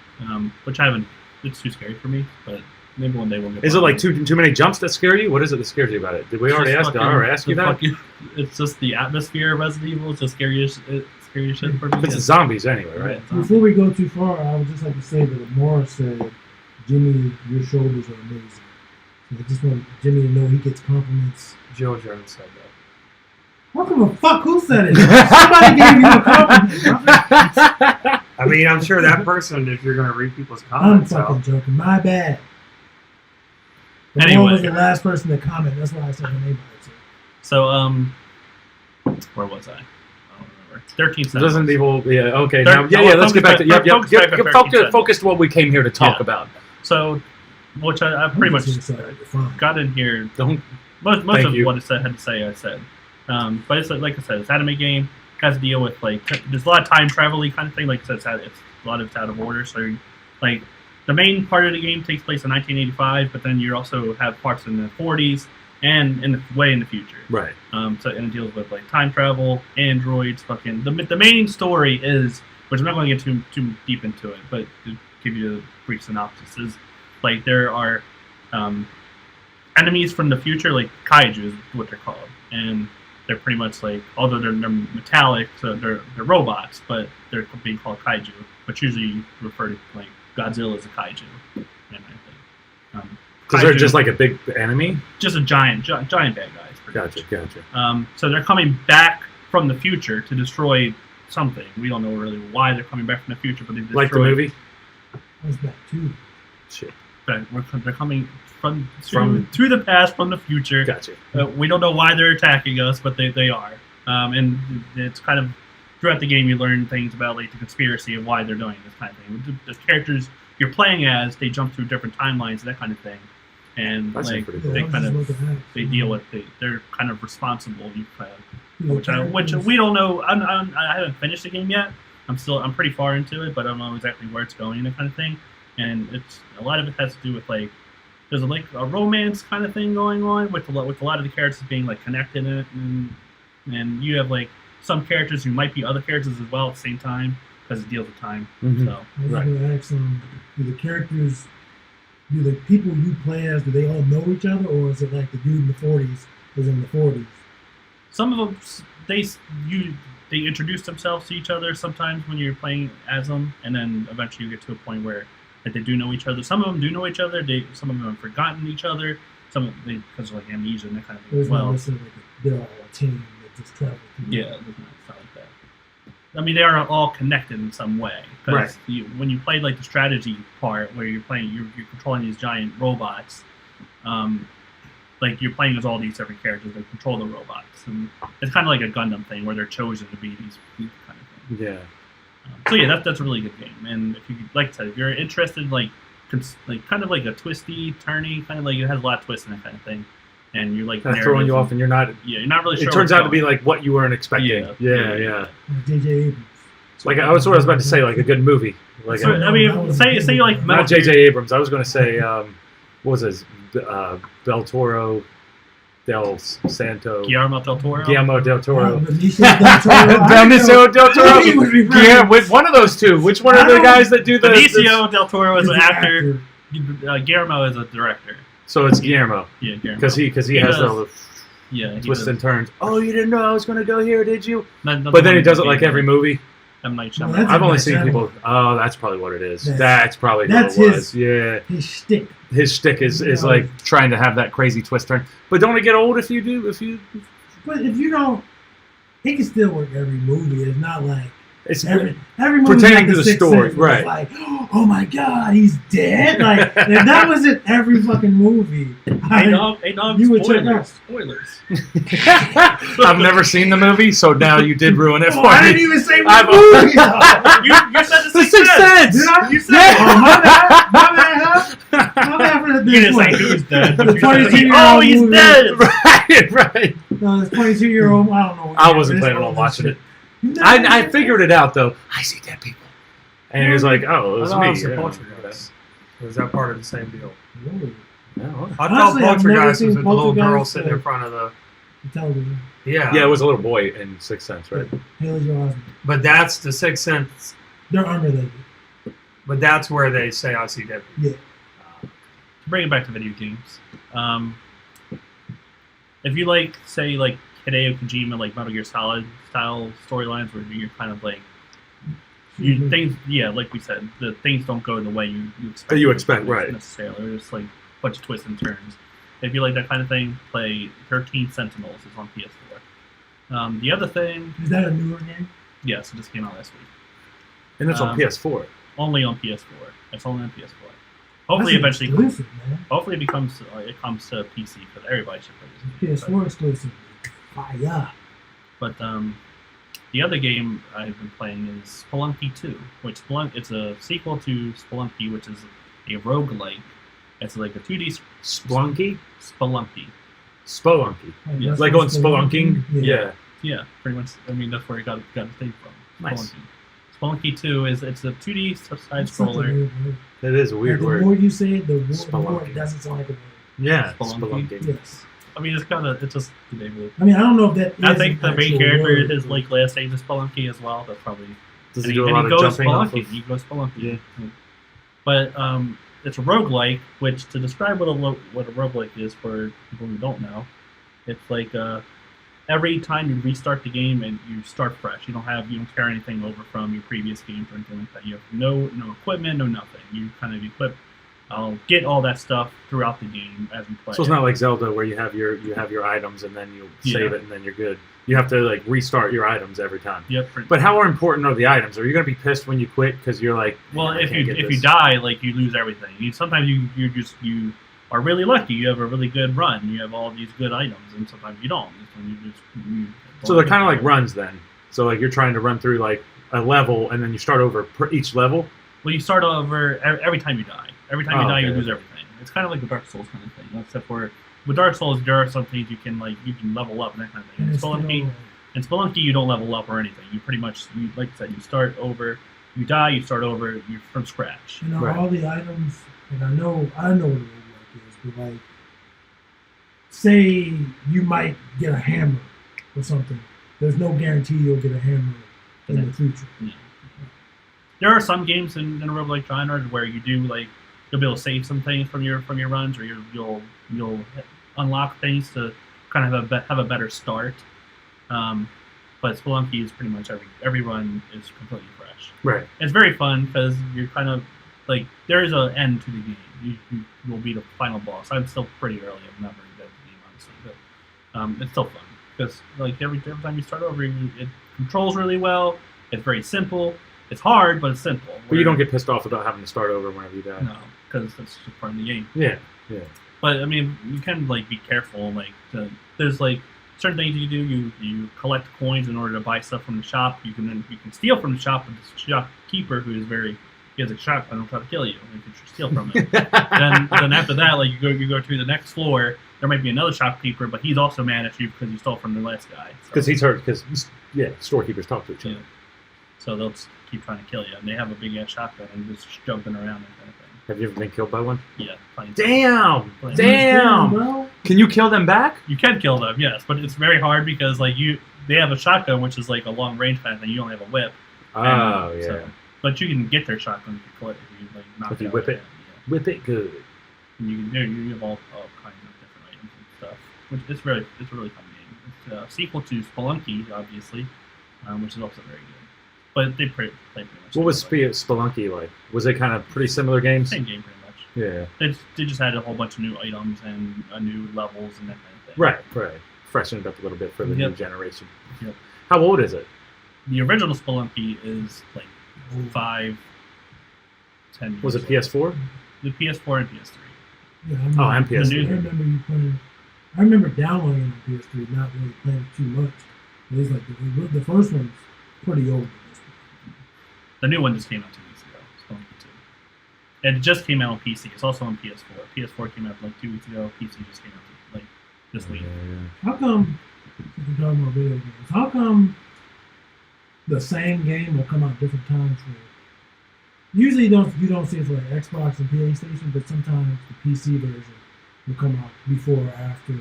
Which I haven't. It's too scary for me, but maybe one day we'll get. Is it like too many jumps that scare you? What is it that scares you about it? Did we already ask? Did I already ask you that? It's just the atmosphere of Resident Evil. It's just scary shit for me. It's zombies anyway, right? Yeah, before we go too far, I would just like to say that Mora said, "Jimmy, your shoulders are amazing." So I just want Jimmy to know he gets compliments. Joe Jones said that. I don't give a fuck who said it. Somebody gave you a compliment. I mean, I'm sure that person, if you're going to read people's I'm comments, fucking joking. My bad. But Anyway. Mora was the last person to comment. That's why I said her name. So, where was I? I don't remember. 13 Sentinels. Resident Evil, yeah, okay. Third- Now, let's get back to focus back on 13 focus to what we came here to talk Yeah. about. So, which I pretty much Fine. got in here. Don't. Most Thank of you. what I had to say, I said. But it's like I said, it's an anime game. Has to deal with like there's a lot of time travel-y kind of thing. Like I said, it's a lot of it's out of order. So like the main part of the game takes place in 1985, but then you also have parts in the 40s and in the future. Right. So and it deals with like time travel, androids, fucking. The main story is, which I'm not going to get too deep into it, but to give you a brief synopsis, is like there are enemies from the future, like kaiju is what they're called, and they're pretty much like, although they're metallic, so they're robots, but they're being called kaiju, but usually refer to like Godzilla as a kaiju. Because they're just like a big enemy? Just a giant bad guys. Gotcha. So they're coming back from the future to destroy something. We don't know really why they're coming back from the future, but they destroy. Like the movie? That's back too. Shit. They're coming to the past from the future. Gotcha. We don't know why they're attacking us, but they are. And it's kind of throughout the game you learn things about like the conspiracy of why they're doing this kind of thing. The characters you're playing as, they jump through different timelines and that kind of thing. And That's like pretty cool. they kind of they deal with they're kind of responsible. Which we don't know. I haven't finished the game yet. I'm pretty far into it, but I don't know exactly where it's going and that kind of thing. And it's a lot of it has to do with like there's like a romance kind of thing going on with a lot of the characters being like connected in it, and you have like some characters who might be other characters as well at the same time because it deals with time. Mm-hmm. So I was going to ask, do the characters, do the people you play as, do they all know each other, or is it like the dude in the 40s was in the 40s? some of them they introduce themselves to each other sometimes when you're playing as them, and then eventually you get to a point where that they do know each other. Some of them do know each other. Some of them have forgotten each other. Some of them, because of like amnesia and that kind of thing as well. They're all a team that just travel. Yeah, it's not like that. I mean, they are all connected in some way. Right. When you play like the strategy part, where you're playing, you're controlling these giant robots. Like you're playing as all these different characters that control the robots, and it's kind of like a Gundam thing where they're chosen to be these kind of things. Yeah. So yeah, that's a really good game. And if you like I said, if you're interested, like kind of like a twisty, turny, kind of like it has a lot of twists in that kind of thing, and you're like Kind of throwing you off, and you're not. Yeah, you're not really sure. It turns out to be like what you weren't expecting. Yeah. J.J. Abrams. Like I was about to say, like a good movie. Like So, I mean, say you like not J.J. Abrams. I was going to say, what was his Del Toro, Del Santo, Guillermo del Toro. Guillermo del Toro. Benicio del Toro. Yeah, with one of those two. Which one are the guys that do the? Benicio del Toro is an actor. Guillermo is a director. So it's Guillermo. Yeah, Guillermo. Because he has does. twists and turns. Oh, you didn't know I was going to go here, did you? Not But then he does it like every movie. M. Night Well, Shyamalan. that's I've a only nice seen animal. people. Oh, that's probably what it is. That's- That's probably that's what it his- was. Yeah, His shtick. his shtick is like trying to have that crazy twist turn. But don't it get old if you do? But if you don't, it can still work every movie. It's not like It's every movie pertaining got to the Sixth story, Sense where it's right. Like, oh my God, he's dead. Like if that was in every fucking movie. Hey dog, You would check out. spoilers. I've never seen the movie, so now you did ruin it for I me. didn't even say I've- what movie. though. You said the The Sixth Sixth Sense. Sense. Did I? You said Yeah. it. Oh, my bad. My bad, huh? My bad for the You didn't say he was dead. The but you said, 22-year-old oh, he's movie. dead. right. No, this 22-year-old. I don't know. I wasn't This planning on old watching shit. it. You never I did? figured it out though. I see dead people, and he was like, "Oh, it was I me." thought it was the Yeah. Poltergeist. Was that part of the same deal? Ooh. Yeah, well. I Honestly, thought I've never Poltergeist seen was with the little girl Poltergeist, sitting in front of the. Television. Yeah. Yeah, it was a little boy in Sixth Sense, right? Haley Joel Osment. But that's the Sixth Sense. They're unrelated. But that's where they say I see dead people. Yeah. To bring it back to video games, if you like, say, like Hideo Kojima, like Metal Gear Solid style storylines, where you're kind of like, things, like we said, the things don't go the way you expect. You expect, right? Necessarily, they're just like a bunch of twists and turns. If you like that kind of thing, play 13 Sentinels. It's on PS4. The other thing, Is that a newer game? yes, it just came out last week. And it's on PS4. Only on PS4. It's only on PS4. Hopefully, That's eventually, exclusive, man. hopefully it comes to PC because everybody should play this. PS4 exclusive. Fire. But the other game I've been playing is Spelunky 2, which it's a sequel to Spelunky, which is a roguelike. It's like a 2D Splunky? Spelunky. Spelunky. Yeah. that's Like what on spelunking? Yeah. Yeah, pretty much. I mean, that's where it got the thing from. Nice. Spelunky 2 it's a 2D side It's such a scroller. weird word. It is a Like, weird the word. more you say it, the more Spelunky. it doesn't sound like a word. Yeah, Spelunky. Spelunky. Yes. I mean, it's just the name of it. I mean, I don't know if that I is think an the main actual character, word. his like last name is Spelunky as well. That's probably. Does and he do a lot of goes jumping off Spelunky. of... He goes Spelunky. Yeah. But it's a roguelike, which to describe what a roguelike is for people who don't know, it's like every time you restart the game and you start fresh. You don't carry anything over from your previous games or anything like that. You have no equipment, no nothing. You kind of equip. Get all that stuff throughout the game as you play. So it's not like Zelda where you have your items and then you save it and then you're good. You have to like restart your items every time. Yep. But how important are the items? Are you gonna be pissed when you quit because you're like, Well, "Man, I if can't get you this." die, like you lose everything. Sometimes you are really lucky. You have a really good run. You have all these good items, and sometimes you don't. So they're kind of like runs then. So like you're trying to run through like a level and then you start over per each level. Well, you start over every time you die. Every time you die, you lose okay. everything. It's kind of like the Dark Souls kind of thing, except for with Dark Souls, there are some things you can level up and that kind of thing. And In it's Spelunky, you don't level up or anything. You pretty much, like I said, you start over. You die, you start over. You're from scratch. You know, Right. all the items, and I know what a roguelike is, but like, say you might get a hammer or something. There's no guarantee you'll get a hammer in the future. Yeah. There are some games in the roguelike genre where you do you'll be able to save some things from your runs, or you'll unlock things to kind of have a better start. But Spelunky is pretty much every run is completely fresh. Right. It's very fun because you're kind of like there is an end to the game. You will be the final boss. I'm still pretty early. I'm not very good at the game, honestly, but it's still fun because like every time you start over, it controls really well. It's very simple. It's hard, but it's simple. But you don't get pissed off about having to start over whenever you die. No, because that's just part of the game. Yeah. But I mean, you can be careful. There's certain things you do. You collect coins in order to buy stuff from the shop. You can steal from the shop, but the shopkeeper, who is he has a shotgun, will try to kill you if you steal from him. then after that, you go to the next floor. There might be another shopkeeper, but he's also mad at you because you stole from the last guy. Because he's hurt. Because storekeepers talk to each other. Yeah. So they'll just keep trying to kill you, and they have a big ass shotgun and just jumping around and kind of thing. Have you ever been killed by one? Yeah. Damn! Playing. Damn! Bro. Can you kill them back? You can kill them, yes, but it's very hard because they have a shotgun, which is like a long range kind of thing. You only have a whip. Oh, yeah. So, but you can get their shotgun if you knock Whip it. Yeah. Whip it good. And you have all kinds of different items and stuff. It's a really fun game. It's a sequel to Spelunky, obviously, which is also very good. But they play pretty much. What was Spelunky like? Was it kind of pretty similar games? Same game, pretty much. Yeah. They just had a whole bunch of new items and new levels and that kind of thing. Right. Freshened it up a little bit for the new generation. Yep. How old is it? The original Spelunky is like 5, 10 years Was it old. PS4? The PS4 and PS3. Yeah, And PS3. I remember you playing. I remember downloading on PS3, not really playing it too much. It was like the first one's pretty old. The new one just came out 2 weeks ago. Spelunky 2. And it just came out on PC. It's also on PS4. PS4 came out like 2 weeks ago. PC just came out like this week. How come? If we're talking about video games, how come the same game will come out different times for? Usually, you don't see it for like Xbox and PlayStation, but sometimes the PC version will come out before or after.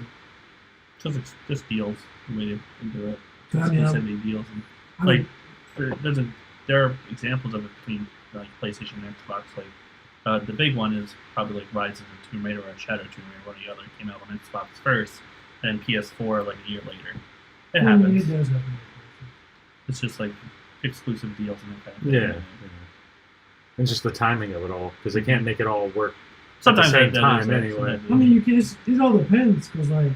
So it's just deals the way to do it. I mean, Exclusivity deals and like there are examples of it between like PlayStation and Xbox. Like the big one is probably like Rise of the Tomb Raider or Shadow Tomb Raider, one or the other came out on Xbox first, and PS4 like a year later. It happens. It does happen. It's just like exclusive deals and that kind of thing. Yeah. And just the timing of it all, because they can't make it all work Sometimes at the same that time is, anyway. I mean, it all depends because like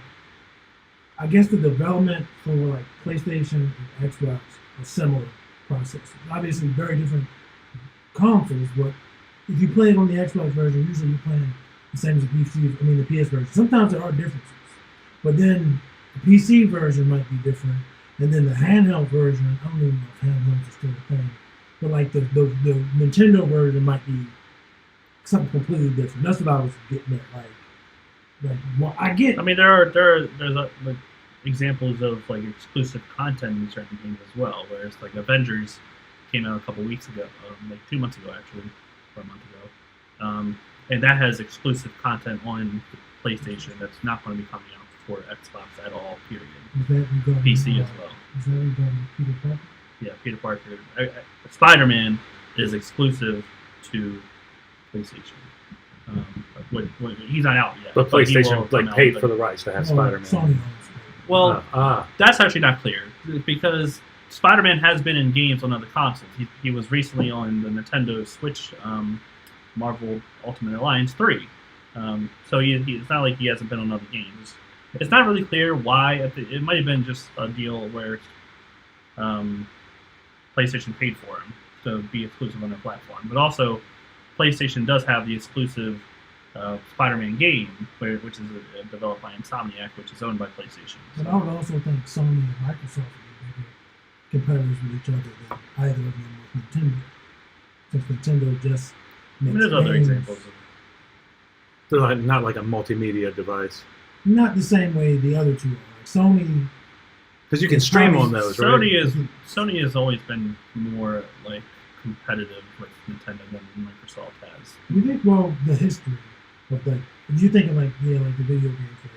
I guess the development for like PlayStation and Xbox are similar processes. Obviously, very different consoles, but if you play it on the Xbox version, usually you're playing the same as the PC. I mean, the PS version. Sometimes there are differences, but then the PC version might be different, and then the handheld version. I don't even know if handhelds are still a thing, but like the Nintendo version might be something completely different. That's what I was getting at. Well, I get. I mean, there's like examples of like exclusive content in certain games as well. Whereas like Avengers came out a couple weeks ago, like 2 months ago actually, or a month ago, and that has exclusive content on PlayStation that's not going to be coming out for Xbox at all. Period. PC as well. Is that regarding Peter Parker? Yeah, Peter Parker. Spider-Man is exclusive to PlayStation. He's not out yet. But he will PlayStation come like out, paid but- for the rights to have Sony Spider-Man. owns it. Well, that's actually not clear because Spider-Man has been in games on other consoles. He was recently on the Nintendo Switch, Marvel Ultimate Alliance 3. So it's not like he hasn't been on other games. It's not really clear why. It might have been just a deal where PlayStation paid for him to be exclusive on their platform. But also, PlayStation does have the exclusive Spider-Man game, which is developed by Insomniac, which is owned by PlayStation. But I would also think Sony and Microsoft would be bigger competitors with each other than either of them with Nintendo. Since Nintendo just makes There's other games, examples. They're not like a multimedia device. not the same way the other two are. Like Sony, Because you can stream on those, right? Sony has always been more like competitive with Nintendo than Microsoft has. you think, well, the history of like, if you think of like, yeah, like the video games, like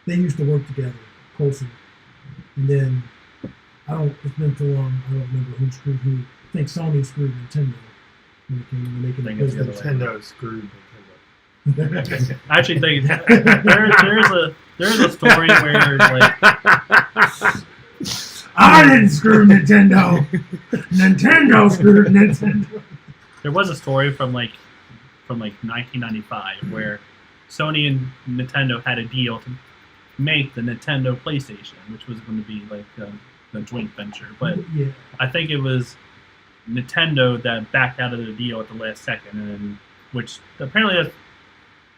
they used to work together closely, and then it's been so long, I don't remember who screwed who. I think Sony screwed Nintendo when it came to making the business. Nintendo screwed Nintendo. I actually think there's a story where like I didn't screw Nintendo. Nintendo screwed Nintendo. there was a story from 1995 where Sony and Nintendo had a deal to make the Nintendo PlayStation, which was going to be like a joint venture. But Yeah. I think it was Nintendo that backed out of the deal at the last second, and which apparently has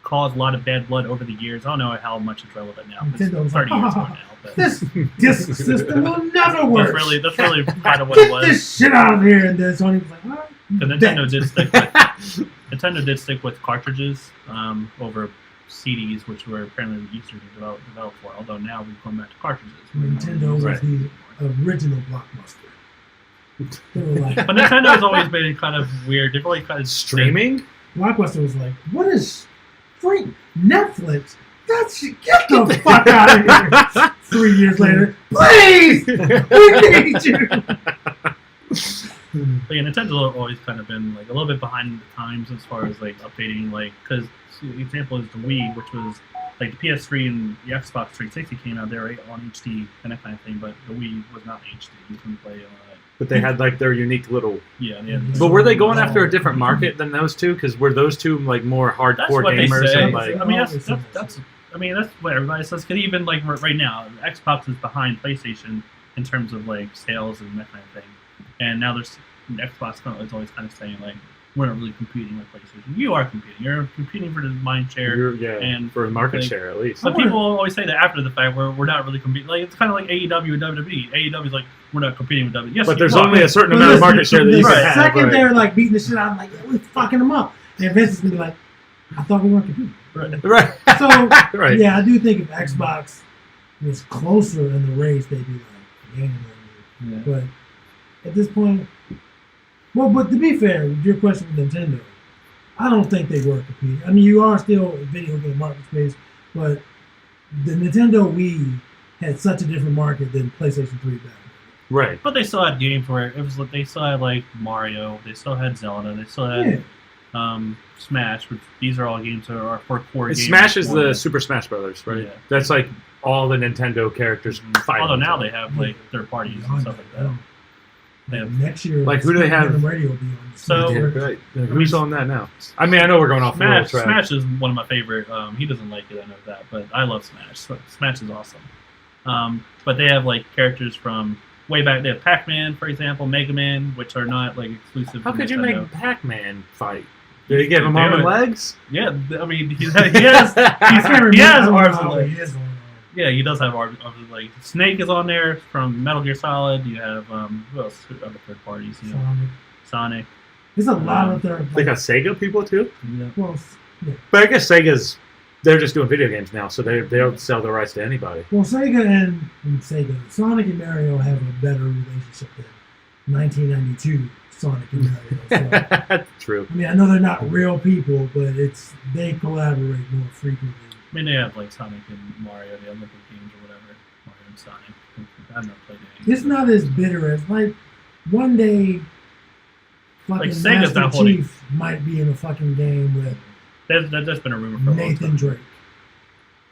caused a lot of bad blood over the years. I don't know how much it's relevant now. It's Nintendo's 30 like, years ago now. But This disc system will never work. that's really kind of what it Get was. this shit out of here. And then Sony was like, all right. Because Nintendo did stick with cartridges over CDs, which were apparently easier to develop for. Although now we've gone back to cartridges. Nintendo was Right. the original blockbuster. They were like, But Nintendo's always been kind of weird. They've always kind of Streaming? Blockbuster was like, what is free Netflix? That shit, get the fuck out of here. 3 years later, please, we need you. But yeah, Nintendo's always kind of been like a little bit behind the times as far as like updating, like because the example is the Wii, which was like the PS3 and the Xbox 360 came out, they were on HD and that kind of thing, but the Wii was not HD. You couldn't play on it. But they had like their unique little. Yeah. They had But were they going after a different market than those two? Because were those two like more hardcore that's what gamers? they say. And, like, I mean, that's what everybody says. Because even like right now, Xbox is behind PlayStation in terms of like sales and that kind of thing. And now there's Xbox is always kind of saying like, we're not really competing with PlayStation. You are competing. You're competing for the mind share and for market like, share at least. But people always say that after the fact, we're not really competing. Like it's kind of like AEW and WWE. AEW's like, we're not competing with WWE. Yes, but there's only a certain amount of market share that you can have. The second they're like beating the shit out, I'm like, yeah, we're fucking them up. And Vince is gonna be like, I thought we weren't competing. Right. So right. Yeah, I do think if Xbox was closer in the race, they'd be like, yeah. But at this point, well, but to be fair, your question with Nintendo, I don't think they were competing. I mean, you are still a video game market space, but the Nintendo Wii had such a different market than PlayStation 3 back then. Right. But they still had games where it was. They still had like Mario. They still had Zelda. They still had Smash. Which these are all games that are for core games. Smash is the Super Smash Brothers, right? Yeah. That's like all the Nintendo characters fighting. Although now they have like third parties and stuff like that. They have, next year, like who do they have? Radio will be on so right. Who's on that now? I mean, I know we're going off Smash. the track. Smash is one of my favorite. He doesn't like it, I know that, but I love Smash. So Smash is awesome. But they have like characters from way back. They have Pac-Man, for example, Mega Man, which are not like exclusive. How to could you Nintendo. make Pac-Man fight? Did he give him arm and legs? Yeah, I mean he has arms and legs. Yeah, he does have arms and legs. Snake is on there from Metal Gear Solid. You have who else? Other third parties? You know, Sonic. There's a lot of third. They got Sega people too. Yeah. Well, yeah. But I guess they're just doing video games now, so they'll sell the rights to anybody. Well, Sega and Sonic and Mario have a better relationship than 1992 Sonic and Mario. So, True. I mean, I know they're not real people, but they collaborate more frequently. I mean, they have like Sonic and Mario, the Olympic games or whatever. Mario and Sonic. I've never played any. It's not as bitter as like one day. Fucking Like Master Sega's not Chief might be in a fucking game with That's been a rumor for a long Nathan time. Drake.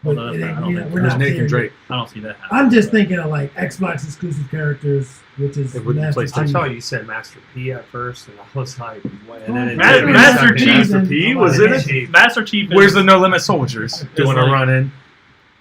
But Although it I ain't, don't you know, think we're There's not Nathan there Drake. I don't see that happening. I'm just thinking of like Xbox exclusive characters, which is It wouldn't Master PlayStation. I Chief. thought you said Master P at first, and I was like, what? And then it Master- did. Master It's Chief. Master P was in it. Master Chief. Where's the No Limit Soldiers doing a like- run in?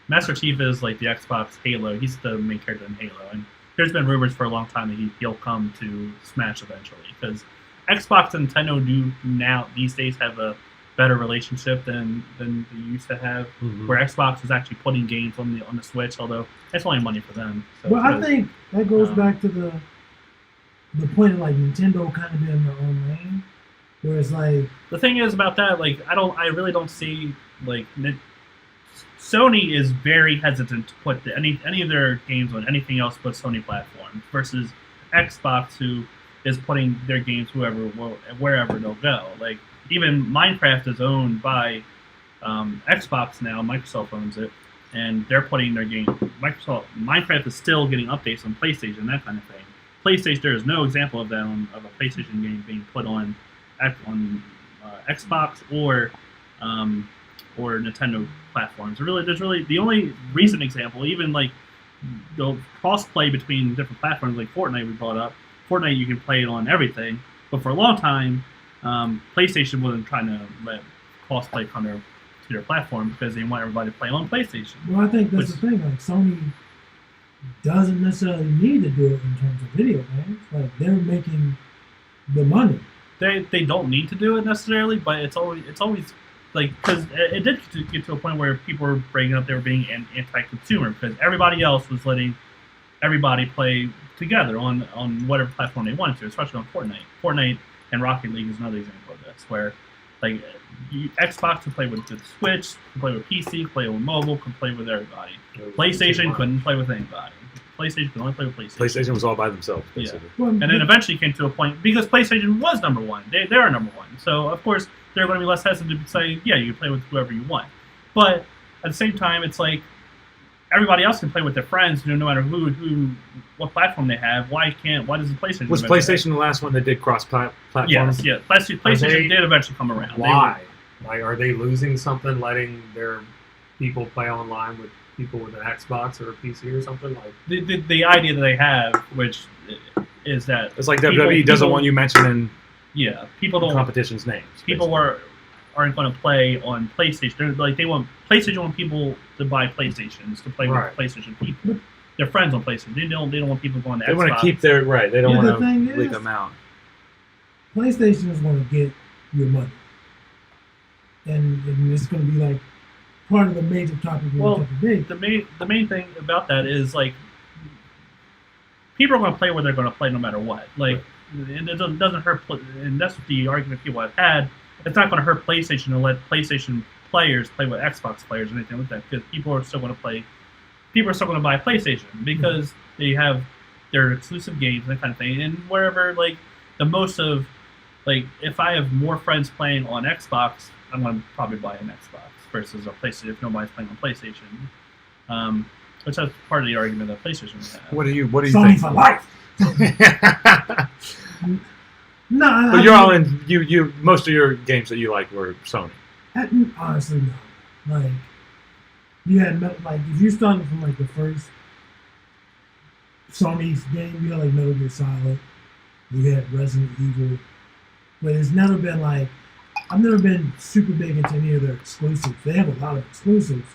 Master Chief is like the Xbox Halo. He's the main character in Halo, and there's been rumors for a long time that he'll come to Smash eventually because Xbox and Nintendo do now these days have a better relationship than they used to have. Where Xbox is actually putting games on the Switch, although it's only money for them. So Well, I think that goes back to the point of like Nintendo kind of being in their own lane, where it's like the thing is about that, like I really don't see like Sony is very hesitant to put any of their games on anything else but Sony platforms versus Xbox, who is putting their games wherever they'll go. Like even Minecraft is owned by Xbox now. Microsoft owns it, and they're putting their game. Minecraft is still getting updates on PlayStation, that kind of thing. PlayStation, there is no example of that of a PlayStation game being put on Xbox or Nintendo platforms. There's really the only recent example, even like the cross-play between different platforms, like Fortnite we brought up. Fortnite, you can play it on everything, but for a long time, PlayStation wasn't trying to let cross-play come to their platform because they want everybody to play on PlayStation. Well, I think that's the thing. Like Sony doesn't necessarily need to do it in terms of video games. Like they're making the money. They don't need to do it necessarily, but it's always like because it did get to a point where people were bringing up they were being anti-consumer because everybody else was letting everybody play together on whatever platform they wanted to, especially on Fortnite. Fortnite and Rocket League is another example of this, where like Xbox can play with the Switch, can play with PC, can play with mobile, can play with everybody. PlayStation couldn't play with anybody. PlayStation could only play with PlayStation. PlayStation was all by themselves, basically. Well, And then eventually came to a point, because PlayStation was number one. They are number one. So, of course, they're going to be less hesitant to say, yeah, you can play with whoever you want. But at the same time, it's like everybody else can play with their friends, no matter what platform they have. Why does the PlayStation? Was PlayStation the last one that did cross-platform? Yes. PlayStation did eventually come around. Why? Like, are they losing something letting their people play online with people with an Xbox or a PC or something like. The idea that they have, which is that it's like WWE doesn't want you mentioning people don't competition's names. People aren't going to play on PlayStation. They want PlayStation want people to buy PlayStations to play with PlayStation people. They're friends on PlayStation. They don't want people going to Xbox. They want to keep their They don't want to leak them out. PlayStation is going to get your money, and it's going to be like part of the major topic today. The main thing about that is like people are going to play where they're going to play no matter what. Like, and it doesn't hurt. And that's the argument people have had. It's not going to hurt PlayStation to let PlayStation players play with Xbox players or anything like that, because people are still going to play. People are still going to buy PlayStation because they have their exclusive games and that kind of thing. And wherever, like, the most of, like, if I have more friends playing on Xbox, I'm going to probably buy an Xbox versus a PlayStation if nobody's playing on PlayStation. Which that's part of the argument that PlayStation would have. What do you Sony think? for life. No, but you're all in. You most of your games that you like were Sony. Honestly, no. Like, you had if you started from like the first Sony's game, you had like Metal Gear Solid, you had Resident Evil, but it's never been like I've never been super big into any of their exclusives. They have a lot of exclusives,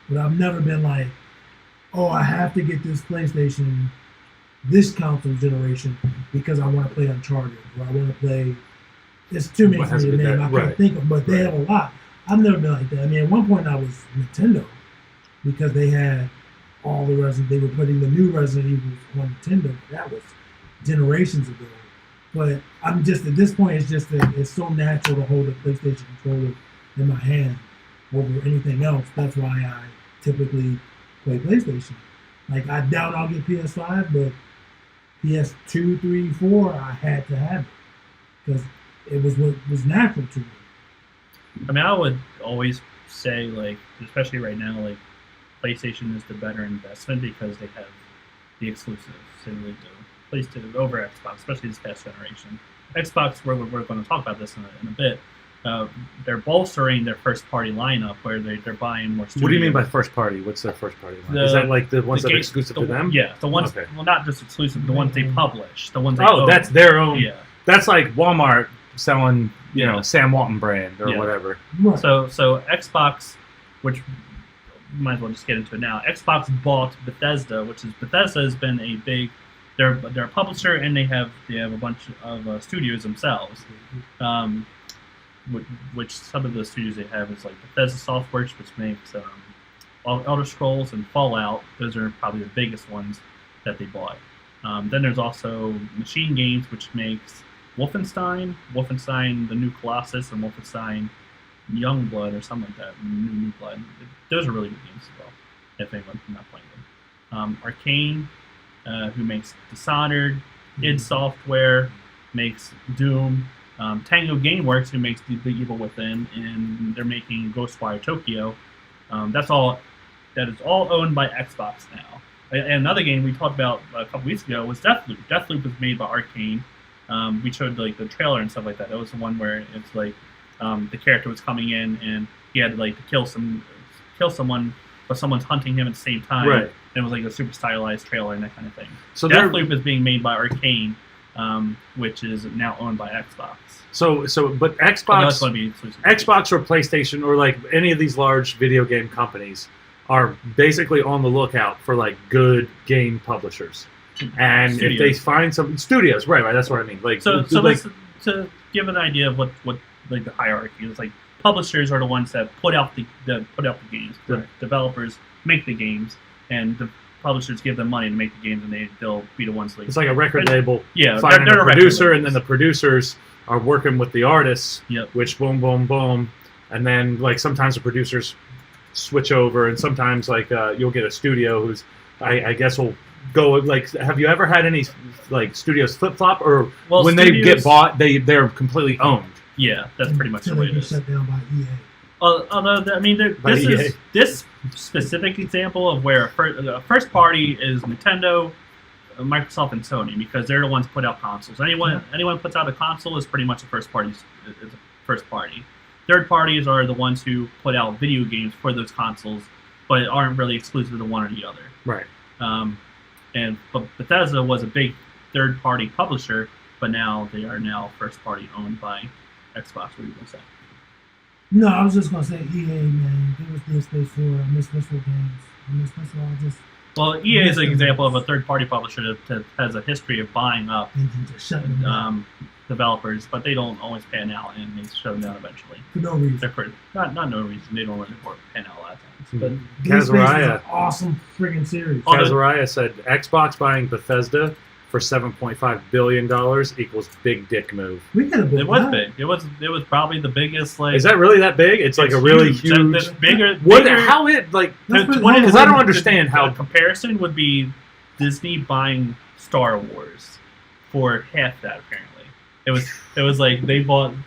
but I've never been like, oh, I have to get this PlayStation, this console generation because I want to play Uncharted or I want to play. It's too many for me to name. I can't think of, but they have a lot. I've never been like that. I mean, at one point I was Nintendo because they had all the Resident. They were putting the new Resident Evils on Nintendo. That was generations ago. But I'm just at this point. It's just that it's so natural to hold a PlayStation controller in my hand over anything else. That's why I typically play PlayStation. Like, I doubt I'll get PS5, but PS2, 3, 4, I had to have it because it was what was natural to me. I mean, I would always say, like, especially right now, like, PlayStation is the better investment because they have the exclusives and they do PlayStation over Xbox, especially this past generation. Xbox, we're going to talk about this in a bit. They're bolstering their first-party lineup where they're buying more studios. What do you mean by first-party? What's their first-party lineup? Is that like the ones that are exclusive to them? Yeah, the ones. Okay. Well, not just exclusive, but the ones they publish. The ones. They own. That's their own. Yeah. That's like Walmart selling, Sam Walton brand or whatever. Right. So Xbox, which might as well just get into it now. Xbox bought Bethesda, which is Bethesda has been a big. They're a publisher and they have a bunch of studios themselves. Which some of the studios they have is like Bethesda Softworks, which makes Elder Scrolls and Fallout. Those are probably the biggest ones that they bought. Then there's also Machine Games, which makes Wolfenstein, The New Colossus, and Wolfenstein Youngblood or something like that. New Blood. Those are really good games as well, if anyone's not playing them. Arcane, who makes Dishonored, id Software makes Doom. Tango Gameworks, who makes The Evil Within, and they're making Ghostwire Tokyo. That is all owned by Xbox now. And another game we talked about a couple weeks ago was Deathloop. Deathloop was made by Arcane. We showed like the trailer and stuff like that. That was the one where it's like the character was coming in and he had to kill someone, but someone's hunting him at the same time. Right. And it was like a super stylized trailer and that kind of thing. So Deathloop is being made by Arcane, which is now owned by Xbox. But Xbox or PlayStation or like any of these large video game companies are basically on the lookout for like good game publishers, and studios. If they find some studios, right, that's what I mean. Like, so to give an idea of what like the hierarchy is, like publishers are the ones that put out the games, the developers make the games, and the publishers give them money to make the games, and they'll be the ones. Like, it's like a record label, yeah, finding a producer, and then the producers are working with the artists, which boom, boom, boom, and then like sometimes the producers switch over, and sometimes like you'll get a studio who's, I guess will go like. Have you ever had any like studios flip flop, or when they get bought, they're completely owned? Yeah, that's pretty much the way it is. Shut down by EA. Although I mean, this specific example of where a first party is Nintendo, Microsoft, and Sony, because they're the ones who put out consoles. Anyone puts out a console is pretty much a first party. third parties are the ones who put out video games for those consoles, but aren't really exclusive to one or the other. Right. But Bethesda was a big third-party publisher, but now they are first-party owned by Xbox. What are you gonna say? No, I was just gonna say EA, man. Give us this space for Missile games. Well, EA is an example of a third-party publisher that has a history of buying up developers, but they don't always pan out, and they shut them down eventually. For no reason. They're pretty, not no reason. They don't really pan out a lot of times. But Kazariah, awesome friggin' series. Kazariah said Xbox buying Bethesda for $7.5 billion equals big dick move. We could have been. It was big. It was probably the biggest. Like, is that really that big? It's like a really huge. It's bigger. What? How it like? Because I don't understand how. The comparison would be Disney buying Star Wars for half that. Apparently, it was like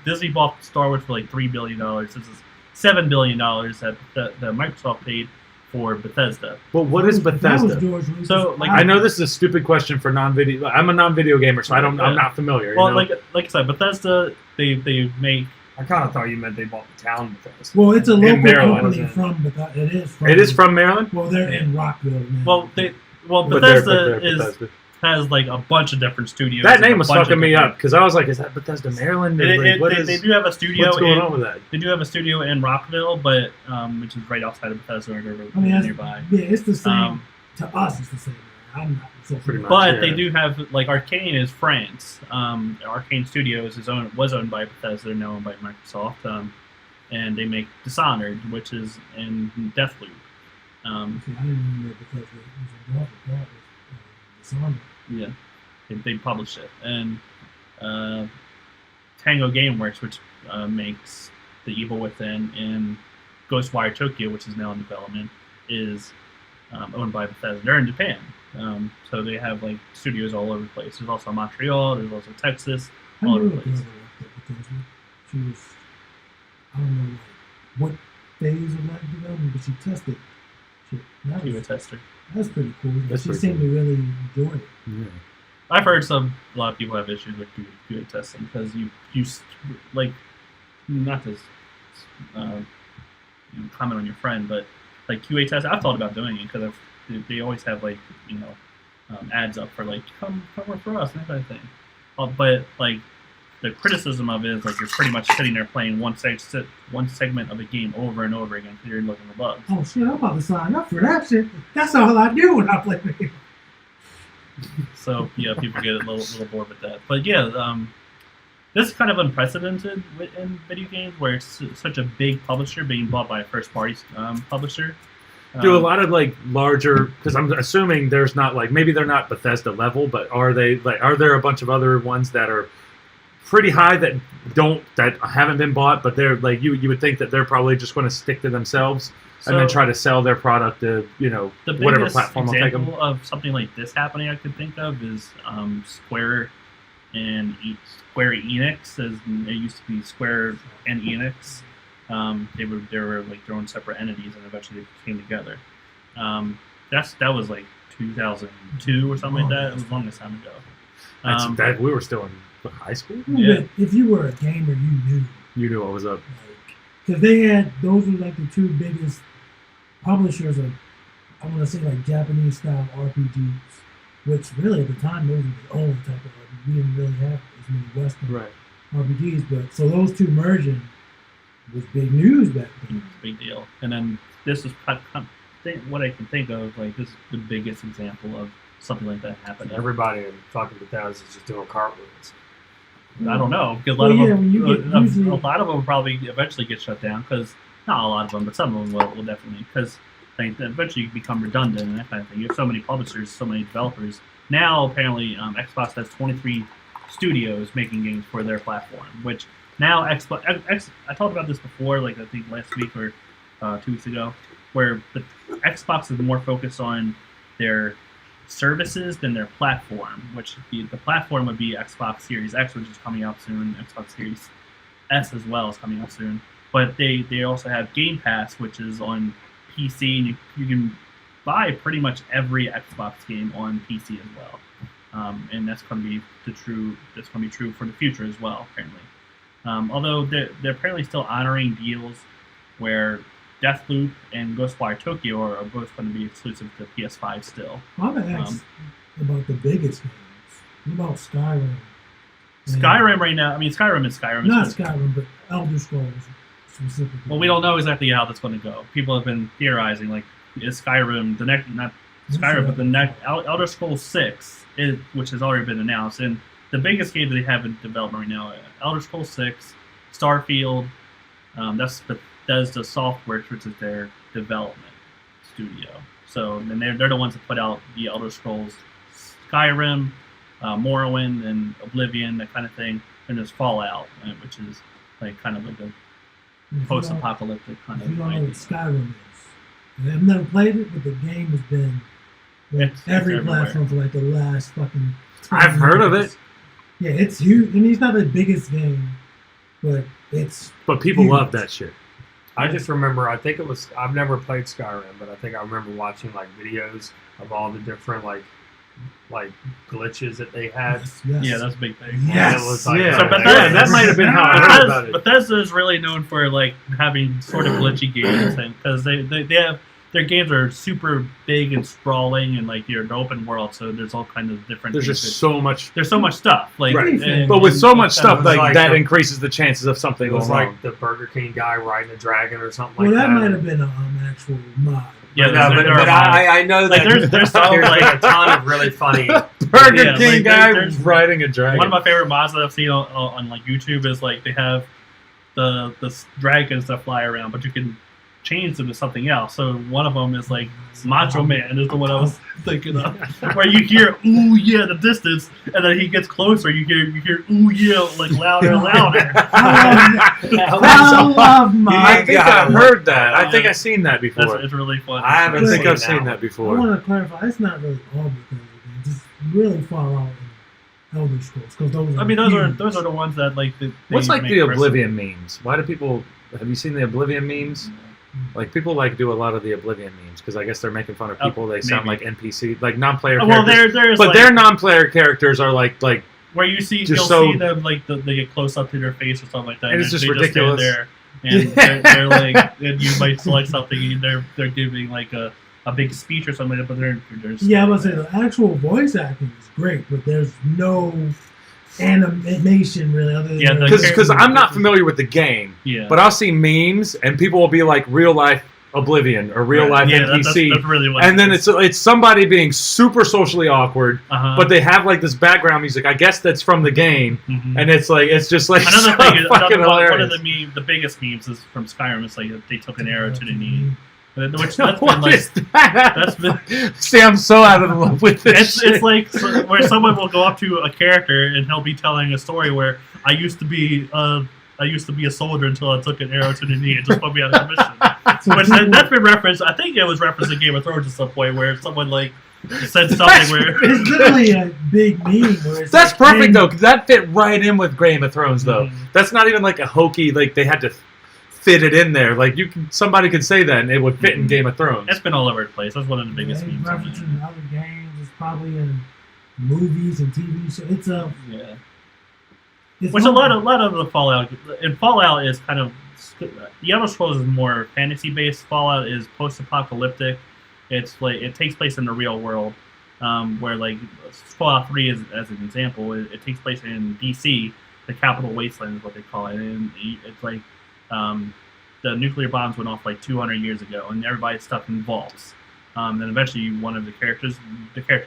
Disney bought Star Wars for like $3 billion. This is $7 billion that Microsoft paid for Bethesda. Well, what is Bethesda? So, like, I know this is a stupid question for non-video. I'm a non-video gamer, so I'm not familiar. Well, you know? like I said, Bethesda they make. I kind of thought you meant they bought the town Bethesda. Well, it's a local Maryland, company from Bethesda. It is from Maryland. Well, they're in Rockville. Man. Well, Bethesda has like a bunch of different studios. That name was fucking me up because I was like, "Is that Bethesda, Maryland?" They do have a studio. What's going on with that? They do have a studio in Rockville, but which is right outside of Bethesda, or nearby. Yeah, it's the same. To us, it's the same. I'm not so pretty much. But they do have like Arcane is France. Arcane Studios was owned by Bethesda, now owned by Microsoft, and they make Dishonored, which is in Deathloop. I didn't know Bethesda was involved with that. Dishonored. Yeah, they publish it, and Tango Gameworks, which makes The Evil Within, and Ghostwire Tokyo, which is now in development, is owned by Bethesda. They're in Japan, so they have like studios all over the place. There's also Montreal, there's also Texas, all over the place. She was, I don't know what phase of that development, but she tested. She was a tester. That's pretty cool. That's she seemed to really enjoy it. Yeah. I've heard a lot of people have issues with QA testing because you like, not to comment on your friend, but like QA test, I've thought about doing it because they always have like ads up for like come work for us and that kind of thing. But like the criticism of it is like you're pretty much sitting there playing one segment of a game over and over again because you're looking for bugs. Oh shit! I'm about to sign up for that shit. That's all I do when I play video. So yeah, people get a little bored with that. But yeah, this is kind of unprecedented in video games where it's such a big publisher being bought by a first-party publisher. Do a lot of like larger? Because I'm assuming there's not like maybe they're not Bethesda level, but are there a bunch of other ones that are pretty high that haven't been bought, but they're like you would think that they're probably just going to stick to themselves and then try to sell their product to whatever platform will take them. The example of something like this happening I could think of is Square and Square Enix, as it used to be Square and Enix. They were like their own separate entities, and eventually they came together. That was like 2002 or something like that. It was a long time ago. We were still in high school. Yeah. If you were a gamer, you knew what was up. Because those were like the two biggest publishers of, I want to say like Japanese style RPGs, which really at the time those were the only type of RPG. We didn't really have as many Western RPGs, but so those two merging was big news back then. Big deal. And then this is what I can think of, like this is the biggest example of something like that happening. Everybody in fucking Bethesda is just doing cartwheels. I don't know, because a lot of them will probably eventually get shut down, because not a lot of them, but some of them will definitely, because eventually you become redundant and that kind of thing. You have so many publishers, so many developers. Now apparently Xbox has 23 studios making games for their platform, which now Xbox. I talked about this before, like I think last week or 2 weeks ago, where the Xbox is more focused on their services than their platform, which the platform would be Xbox Series X, which is coming out soon, Xbox Series S as well is coming out soon. But they also have Game Pass, which is on PC, and you can buy pretty much every Xbox game on PC as well. And that's going to be true. That's going to be true for the future as well, apparently. Although they're apparently still honoring deals where Deathloop and Ghostwire Tokyo are both going to be exclusive to PS5 still. I'm going to ask about the biggest games. What about Skyrim? Skyrim right now, I mean, Skyrim is Skyrim. Not Skyrim, but Elder Scrolls specifically. Well, we don't know exactly how that's going to go. People have been theorizing, like, is Skyrim the next, not Skyrim, but the next, Elder Scrolls 6, which has already been announced. And the biggest game that they have in development right now, Elder Scrolls 6, Starfield, that's Bethesda Software, which is their development studio. So, and they're the ones that put out the Elder Scrolls Skyrim, Morrowind and Oblivion, that kind of thing, and there's Fallout, which is like kind of like a post-apocalyptic kind of idea. You don't know idea. what Skyrim is. I've never played it, but the game has been like every platform for like the last fucking 20 I've heard of years. it. Yeah, it's huge. I mean, it's not the biggest game, but it's. But people huge. love that shit. I just remember, I think it was, I've never played Skyrim, but I think I remember watching like videos of all the different like glitches that they had. Yes. Yeah, that's a big thing. Yes. It was like, Yeah. So Bethesda, that might have been how I heard about it. Bethesda is really known for like having sort of glitchy games, because they have their games are super big and sprawling, and like you're an open world, so there's all kinds of different. There's things just so much. There's so much stuff, like Right. But with so much stuff, was like like that the- increases the chances of something It was going like wrong. the Burger King guy riding a dragon or something Well, like that that. might have been an actual mod. Yeah, No, there but are I know like that there's some there's like a ton of really funny. Burger Yeah, King like, guy there's- riding a dragon. one of my favorite mods that I've seen on like YouTube is like they have the dragons that fly around, but you can change them to something else. So one of them is like Macho Man is the one I was thinking of, where you hear "ooh yeah" in the distance, and then he gets closer, you hear "ooh yeah" like louder and louder. I love my. I think I've heard that. I think I've seen that before. It's really fun. I haven't I think seen I've that seen one. that I before. want to clarify. It's not really all Bethesda games. Just really far out in Elder Scrolls, because those. I mean, those are the ones that like. What's like make the versus- Oblivion memes? Why do people? Have you seen the Oblivion memes? Like people like do a lot of the Oblivion memes because I guess they're making fun of people. They sound like maybe. NPC, like non-player Oh, well, characters. there's But like, their non-player characters are like where you see just you'll so- see them like they get close up to their face or something like that, And it's just they ridiculous. stand there, and they're like, and you might select something, and they're giving like a big speech or something, but they're Yeah, I was saying the actual voice acting is great, but there's no animation really other than Yeah, their because I'm not characters. familiar with the game, yeah. but I'll see memes and people will be like real life Oblivion or real life yeah, NPC, that's really what and it then is. it's somebody being super socially awkward, Uh-huh. but they have like this background music. I guess that's from the game, Mhm. and it's just like Another so thing, fucking one hilarious. of the biggest memes is from Skyrim. It's like they took an arrow to the knee, which that's What been like is that? that's been. See, I'm so out of love with this. It's like where someone will go up to a character and he'll be telling a story where I used to be a soldier until I took an arrow to the knee and just put me out of commission. Which that's been referenced. I think it was referenced in Game of Thrones at some point where someone like said something where It's literally a big meme. Where it's That's like, perfect though, 'cause that fit right in with Game of Thrones though. Mhm. That's not even like a hokey, like they had to fit it in there. Like somebody could say that and it would fit in Game of Thrones. it's been all over the place. That's one of the biggest Yeah, memes. on there. referencing other games. It's probably in movies and TV shows. It's a. Yeah. It's Which a lot of the Fallout is kind of the Elder Scrolls is more fantasy based. Fallout is post apocalyptic. It's like it takes place in the real world, where like Fallout 3 is as an example. It takes place in DC, the capital wasteland is what they call it, and it's like the nuclear bombs went off like 200 years ago, and everybody's stuck in vaults. Then eventually, one of the character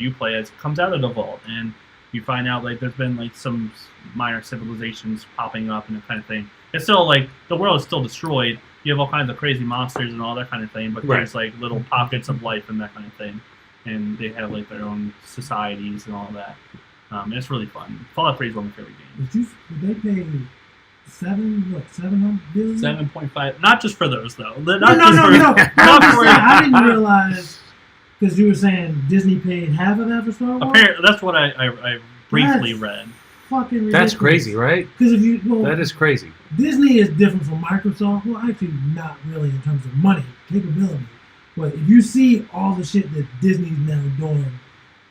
you play as, comes out of the vault, and you find out like there's been like some minor civilizations popping up and that kind of thing. It's still like the world is still destroyed. You have all kinds of crazy monsters and all that kind of thing, but Right. there's like little pockets of life and that kind of thing, and they have like their own societies and all that. And it's really fun. Fallout 3 is one of my favorite games. Did they pay $700 billion? 7.5, not just for those though. No. I didn't realize because you were saying Disney paid half of that for Star Wars. Apparently, that's what I briefly read. Fucking ridiculous. That's crazy, right? Because if you That is crazy. Disney is different from Microsoft. Well, actually, not really in terms of money capability. But if you see all the shit that Disney's now doing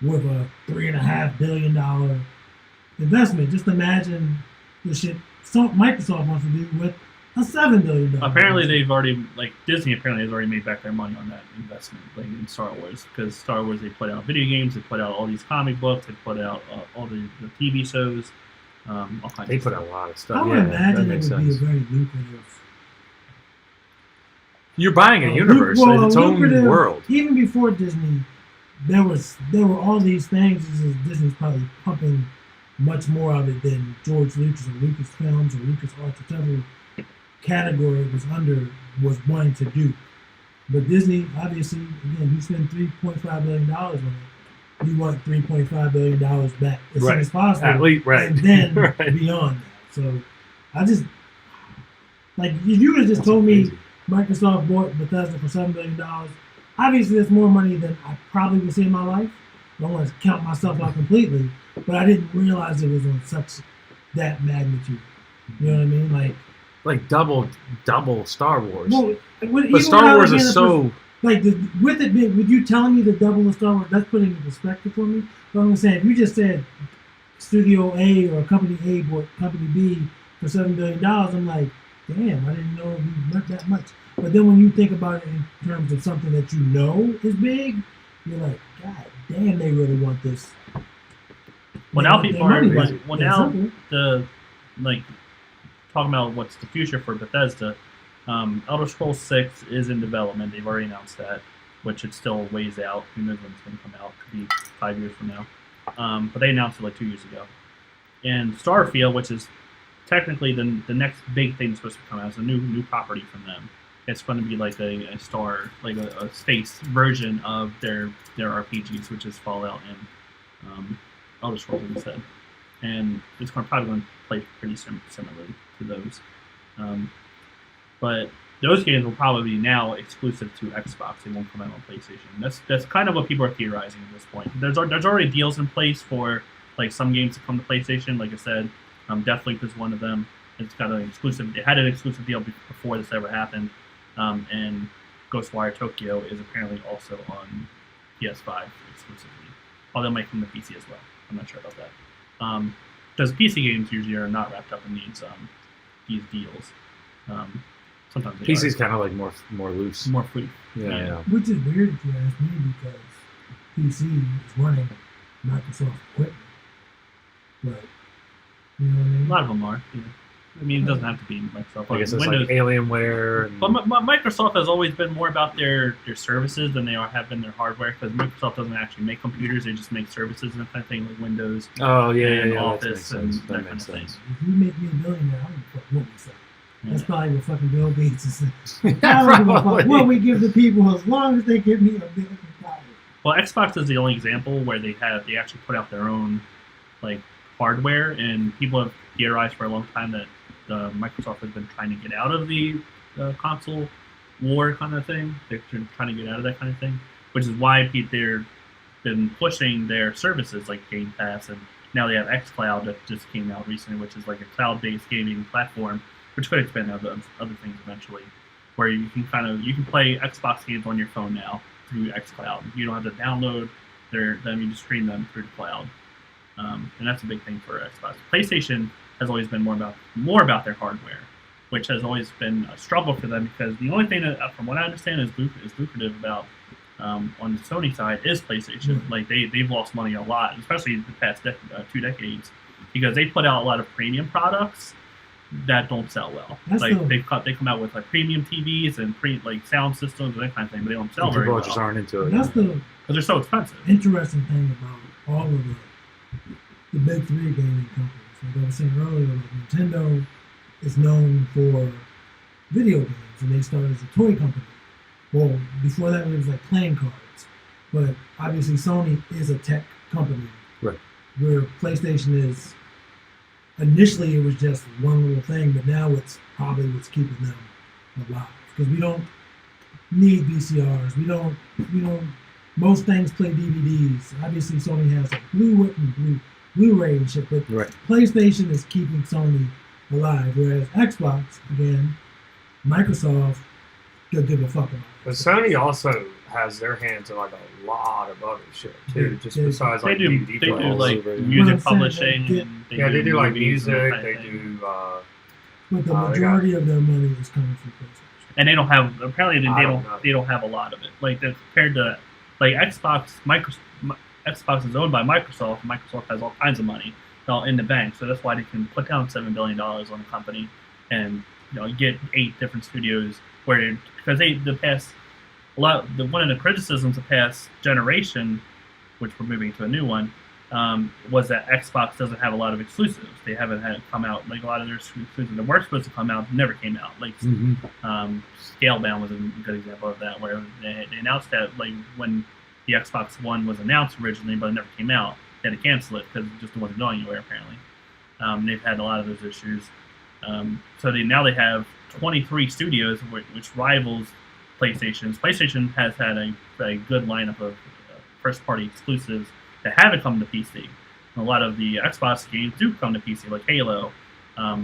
with a $3.5 billion investment, just imagine the shit Microsoft wants to do with a $7 billion. Apparently, they've already Disney apparently has already made back their money on that investment, in Star Wars, because Star Wars, they put out video games, they put out all these comic books, they put out all the TV shows, all kinds. They of put stuff. out a lot of I stuff. would Yeah, imagine that it makes would be a sense. very lucrative. You're buying a universe, Well, its own lucrative- world. Even before Disney, there were all these things. Disney's probably pumping much more of it than George Lucas or Lucasfilms or LucasArts, whichever category it was wanting to do. But Disney, obviously, again, you spend $3.5 billion on it. You want $3.5 billion back as soon as possible. At least, right. And then Right. beyond that. So I just, if you would have just That's told crazy. me Microsoft bought Bethesda for $7 billion, obviously that's more money than I probably would see in my life. I don't want to count myself out completely, but I didn't realize it was on that magnitude. You know what I mean? Like double Star Wars. Well, but Star Wars is so. With it being, with you telling me the double of Star Wars, that's putting in perspective for me. But I'm saying, if you just said Studio A or Company A bought Company B for $7 billion, I'm like, damn, I didn't know it was worth that much. But then when you think about it in terms of something that you know is big, you're like, God damn, they really want this. Well, now people are money talking about what's the future for Bethesda. Elder Scrolls 6 is in development. They've already announced that, which it's still ways out. Who knows when it's going to come out? Could be 5 years from now. But they announced it 2 years ago. And Starfield, which is technically the next big thing that's supposed to come out, is a new property from them. It's going to be a star, a space version of their RPGs, which is Fallout and Elder Scrolls instead. And it's probably going to play pretty similarly to those. But those games will probably be now exclusive to Xbox. They won't come out on PlayStation. That's kind of what people are theorizing at this point. There's already deals in place for some games to come to PlayStation. Like I said, Deathloop is one of them. It's got an exclusive. It had an exclusive deal before this ever happened. And Ghostwire Tokyo is apparently also on PS5 exclusively. Although it might come to PC as well. I'm not sure about that. Because PC games usually are not wrapped up in these deals. Sometimes they PC's are. kind of more loose. More free. Yeah. Which is weird if you ask me, because PC is running Microsoft equipment. But, you know what I mean? A lot of them are. Yeah. I mean, it doesn't have to be Microsoft. I guess it's Windows, Alienware. And... But Microsoft has always been more about their services than they have been their hardware, because Microsoft doesn't actually make computers; they just make services and that kind of thing, like Windows. Oh and yeah, Office and that kind of makes thing. sense. If you make me a billionaire, I don't give a fuck what we say. That's Yeah. probably what fucking Bill Gates is saying. Yeah, I don't give a fuck probably. what we give the people as long as they give me a billion dollars. Well, Xbox is the only example where they actually put out their own hardware, and people have theorized for a long time that Microsoft has been trying to get out of the console war kind of thing. They're trying to get out of that kind of thing, which is why they've been pushing their services like Game Pass, and now they have xCloud that just came out recently, which is like a cloud-based gaming platform, which could expand to other things eventually, where you can play Xbox games on your phone now through xCloud. You don't have to download them; you just stream them through the cloud, and that's a big thing for Xbox. PlayStation has always been more about their hardware, which has always been a struggle for them, because the only thing that, from what I understand, is lucrative about on the Sony side is PlayStation. They've lost money a lot, especially the past 2 decades, because they put out a lot of premium products that don't sell well. They come out with premium TVs and sound systems and that kind of thing, but they don't sell very People well just aren't into it. That's the because they're so expensive. interesting thing about all of the big three gaming companies. Like I was saying earlier, Nintendo is known for video games, and they started as a toy company. Well, before that, it was playing cards. But obviously, Sony is a tech company. Right. Where PlayStation is, initially it was just one little thing, but now it's probably what's keeping them alive. Because we don't need VCRs. We don't, most things play DVDs. Obviously, Sony has Blu-ray and shit, but Right. PlayStation is keeping Sony alive, whereas Xbox, again, Microsoft, don't give a fuck about it. But Sony also has their hands in a lot of other shit too, just besides They do DVD players. like Well, music I'm saying, publishing. they and Yeah, they do like movies and music. that They kind of thing. do But the majority of their money is coming from PlayStation. And they don't have they don't have a lot of it. Like compared to like Xbox, Xbox is owned by Microsoft. Microsoft has all kinds of money all in the bank, so that's why they can put down $7 billion on the company and get 8 different studios because one of the criticisms of past generation, which we're moving to a new one, was that Xbox doesn't have a lot of exclusives. They haven't had it come out. Like a lot of their exclusives that were supposed to come out never came out. Like Scalebound was a good example of that, where they announced that like when the Xbox One was announced originally, but it never came out. They had to cancel it because it just wasn't going anywhere apparently. They've had a lot of those issues. So now they have 23 studios, which rivals PlayStation's. PlayStation has had a good lineup of first-party exclusives that haven't come to PC. And a lot of the Xbox games do come to PC, like Halo,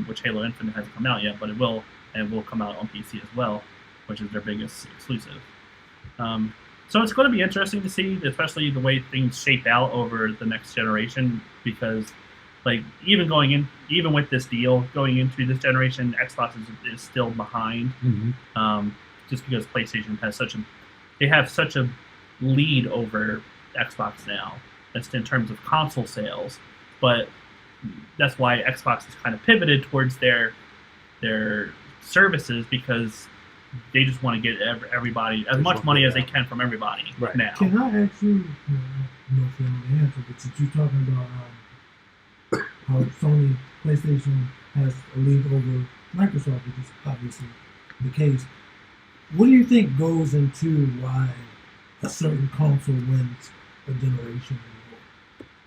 which Halo Infinite hasn't come out yet, but it will come out on PC as well, which is their biggest exclusive. So it's going to be interesting to see, especially the way things shape out over the next generation, because like even with this deal going into this generation, Xbox is still behind, just because PlayStation has such a lead over Xbox now. That's in terms of console sales, but that's why Xbox has kind of pivoted towards their services, because they just want to get everybody as much money as they can from everybody now. Can I ask you, I don't know if you know the answer, but since you're talking about how Sony PlayStation has a lead over Microsoft, which is obviously the case, what do you think goes into why a certain console wins a generation?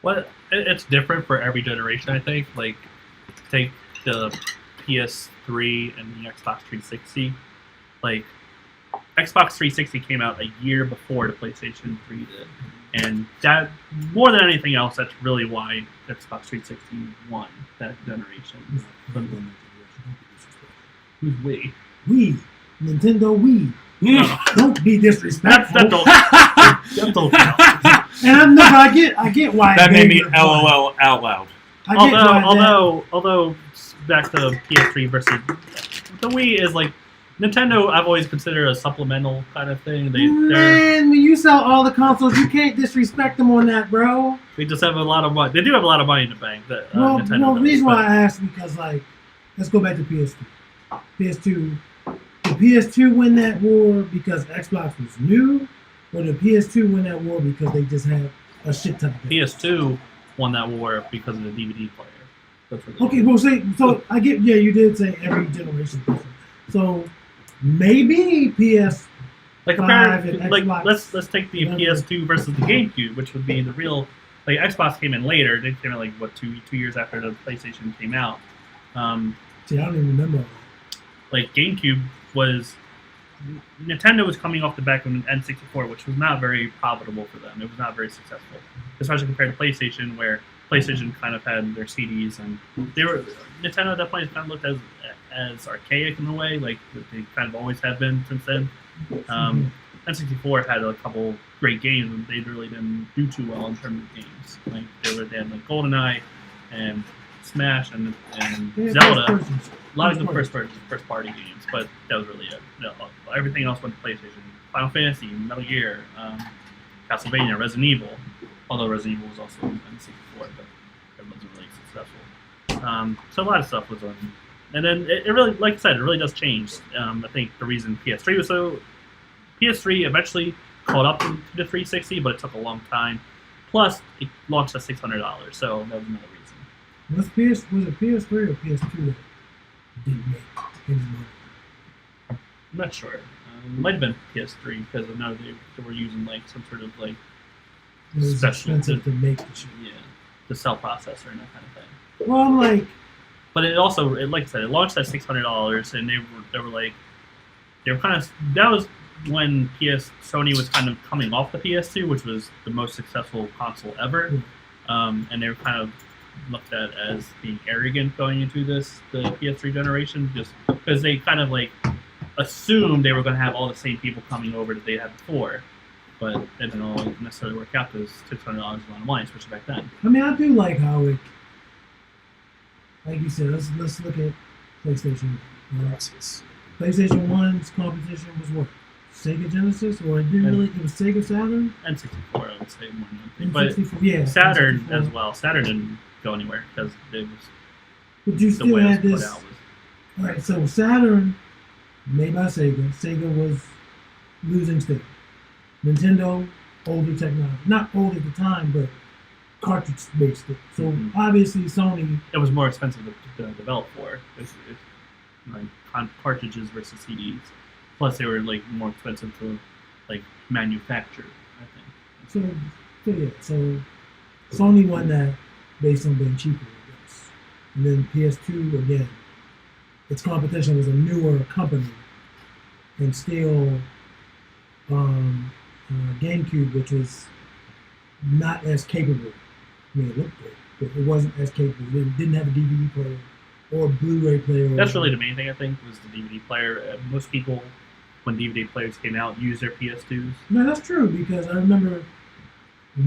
Well, it's different for every generation, I think. Like, take the PS3 and the Xbox 360. Like, Xbox 360 came out a year before the PlayStation 3 did. And that, more than anything else, that's really why Xbox 360 won that generation. Who's we? We. Nintendo Wii. Don't be disrespectful. That don't count. And I get why. That made me LOL out loud. Although back to PS3 versus the Wii is like Nintendo. I've always considered a supplemental kind of thing. Man, when you sell all the consoles, you can't disrespect them on that, bro. We just have a lot of money. They do have a lot of money in the bank. The reason why I asked because let's go back to PS2. PS2. Did PS2 win that war because Xbox was new, or did PS2 win that war because they just had a shit ton of games? PS2 won that war because of the DVD player. That's what okay, well, so I get, you did say every generation different. So maybe PS. Let's take the PS2 versus the GameCube, which would be the real. Like Xbox came in later. They came in like what two years after the PlayStation came out. See, I don't even remember that. Like GameCube was Nintendo was coming off the back of an N64, which was not very profitable for them. It was not very successful, especially compared to PlayStation, where PlayStation kind of had their CDs, and Nintendo at that point kind of looked as archaic in a way, like they kind of always have been since then. N64 had a couple great games, and they really didn't do too well in terms of games. Like they had like GoldenEye and Smash and Zelda. A lot of good first party games, but that was really it. Everything else went to PlayStation. Final Fantasy, Metal Gear, Castlevania, Resident Evil. Although Resident Evil was also on N64, but it wasn't really successful. So a lot of stuff was on. And then it really, like I said, it really does change. I think the reason PS3 eventually caught up to the 360, but it took a long time. Plus, it launched at $600, so that was another reason. Was it PS3 or PS2 that didn't make any money? I'm not sure. It might have been PS3 because I know they were using like some sort of like it was special expensive to make the shit. Yeah, the cell processor and that kind of thing. Well, I'm like, but it also, like I said, it launched at $600, and they were kind of that was when Sony was kind of coming off the PS2, which was the most successful console ever, and they were kind of looked at as being arrogant going into the PS3 generation, just because they kind of like assumed they were going to have all the same people coming over that they had before, but it didn't always necessarily work out because $600 was a lot of money, especially back then. I mean, I do like how it, like you said, let's look at PlayStation. PlayStation 1's competition was what? Sega Genesis, or it didn't really. It was Sega Saturn. N64, I would say more than But yeah, Saturn N64. as well. Saturn didn't go anywhere because it was. But you the still way it had was this. put out was- All right, so Saturn, made by Sega. Sega was losing steam. Nintendo, older technology, not old at the time, but cartridge-based. So obviously Sony. It was more expensive to develop for. It's like cartridges versus CDs. Plus, they were like more expensive to like manufacture. I think. So Sony won that based on being cheaper, I guess. And then PS2 again. Its competition was a newer company, and still GameCube, which was not as capable. I mean, it looked good, but it wasn't as capable. It didn't have a DVD player or Blu-ray player. That's really the main thing, I think, was the DVD player. Most people, when DVD players came out, used their PS2s. No, that's true, because I remember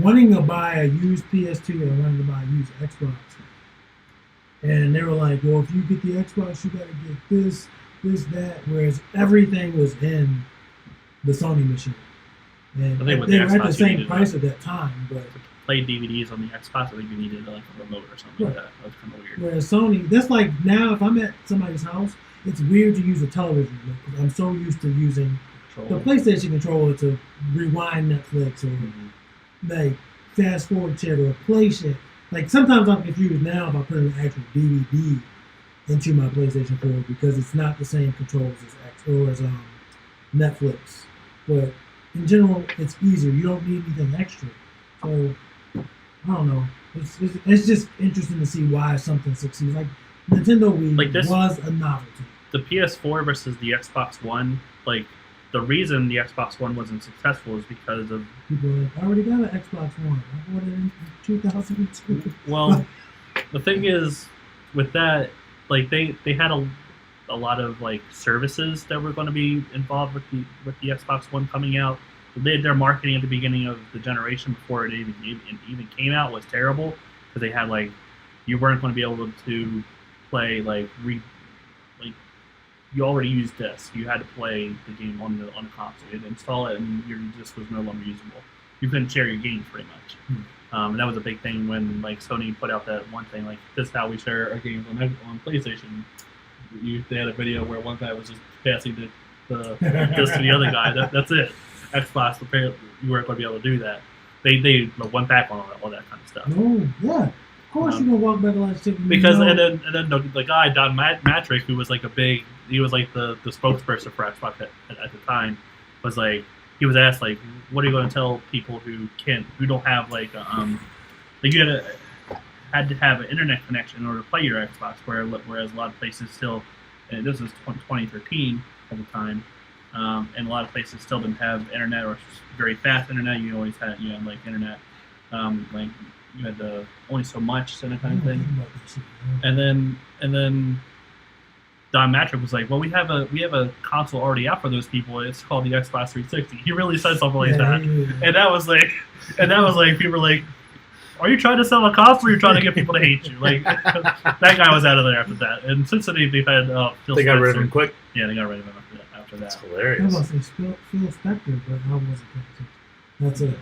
wanting to buy a used PS2 and wanting to buy a used Xbox. And they were like, well, if you get the Xbox, you got to get this, that. Whereas everything was in the Sony machine. And I think they the were at the Xbox, you same needed price at that time. But to play DVDs on the Xbox, I think you needed like a remote or something like that. That was kind of weird. whereas Sony, that's like now if I'm at somebody's house, it's weird to use a television remote because I'm so used to using the PlayStation controller to rewind Netflix or like fast forward shit or play shit. Like sometimes I'm confused now if I put an actual DVD into my PlayStation 4 because it's not the same controls as Netflix. But in general, it's easier. You don't need anything extra. So I don't know. It's just interesting to see why something succeeds. Like Nintendo Wii Like this- was a novelty. The PS4 versus the Xbox One, like the reason the Xbox One wasn't successful is because of People are like, I already got an Xbox One. I bought it in 2002. well, the thing is with that, like they had a lot of like services that were going to be involved with the Xbox One coming out. They did their marketing at the beginning of the generation before it even came out was terrible because they had like you weren't going to be able to play you already used disc. You had to play the game on the console. You'd install it, and your disc was no longer usable. You couldn't share your games pretty much. And that was a big thing when like Sony put out that one thing like this is how we share our games on PlayStation. They had a video where one guy was just passing the disc to the other guy. That's it. Xbox, you weren't going to be able to do that. They went back on all that kind of stuff. Oh yeah, of course you're gonna walk back a lot of shit. Because and then the guy Don Matrick, who was like he was like the spokesperson for Xbox at the time, was like he was asked like, what are you going to tell people who don't have like you had to have an internet connection in order to play your Xbox, whereas a lot of places still, and this was 2013 at the time, and a lot of places still didn't have internet or very fast internet. You always had like internet, like you had only so much and that kind of thing. And then Don Matrick was like, well, we have a console already out for those people. It's called the Xbox 360. He really said something like that, and that was like people were like, are you trying to sell a console or are you trying to get people to hate you? Like that guy was out of there after that. And since then they've had Phil They got rid of Spencer. him quick. Yeah, they got rid of him after that. That's I hilarious. was say Phil Spector, but I wasn't thinking. That's it.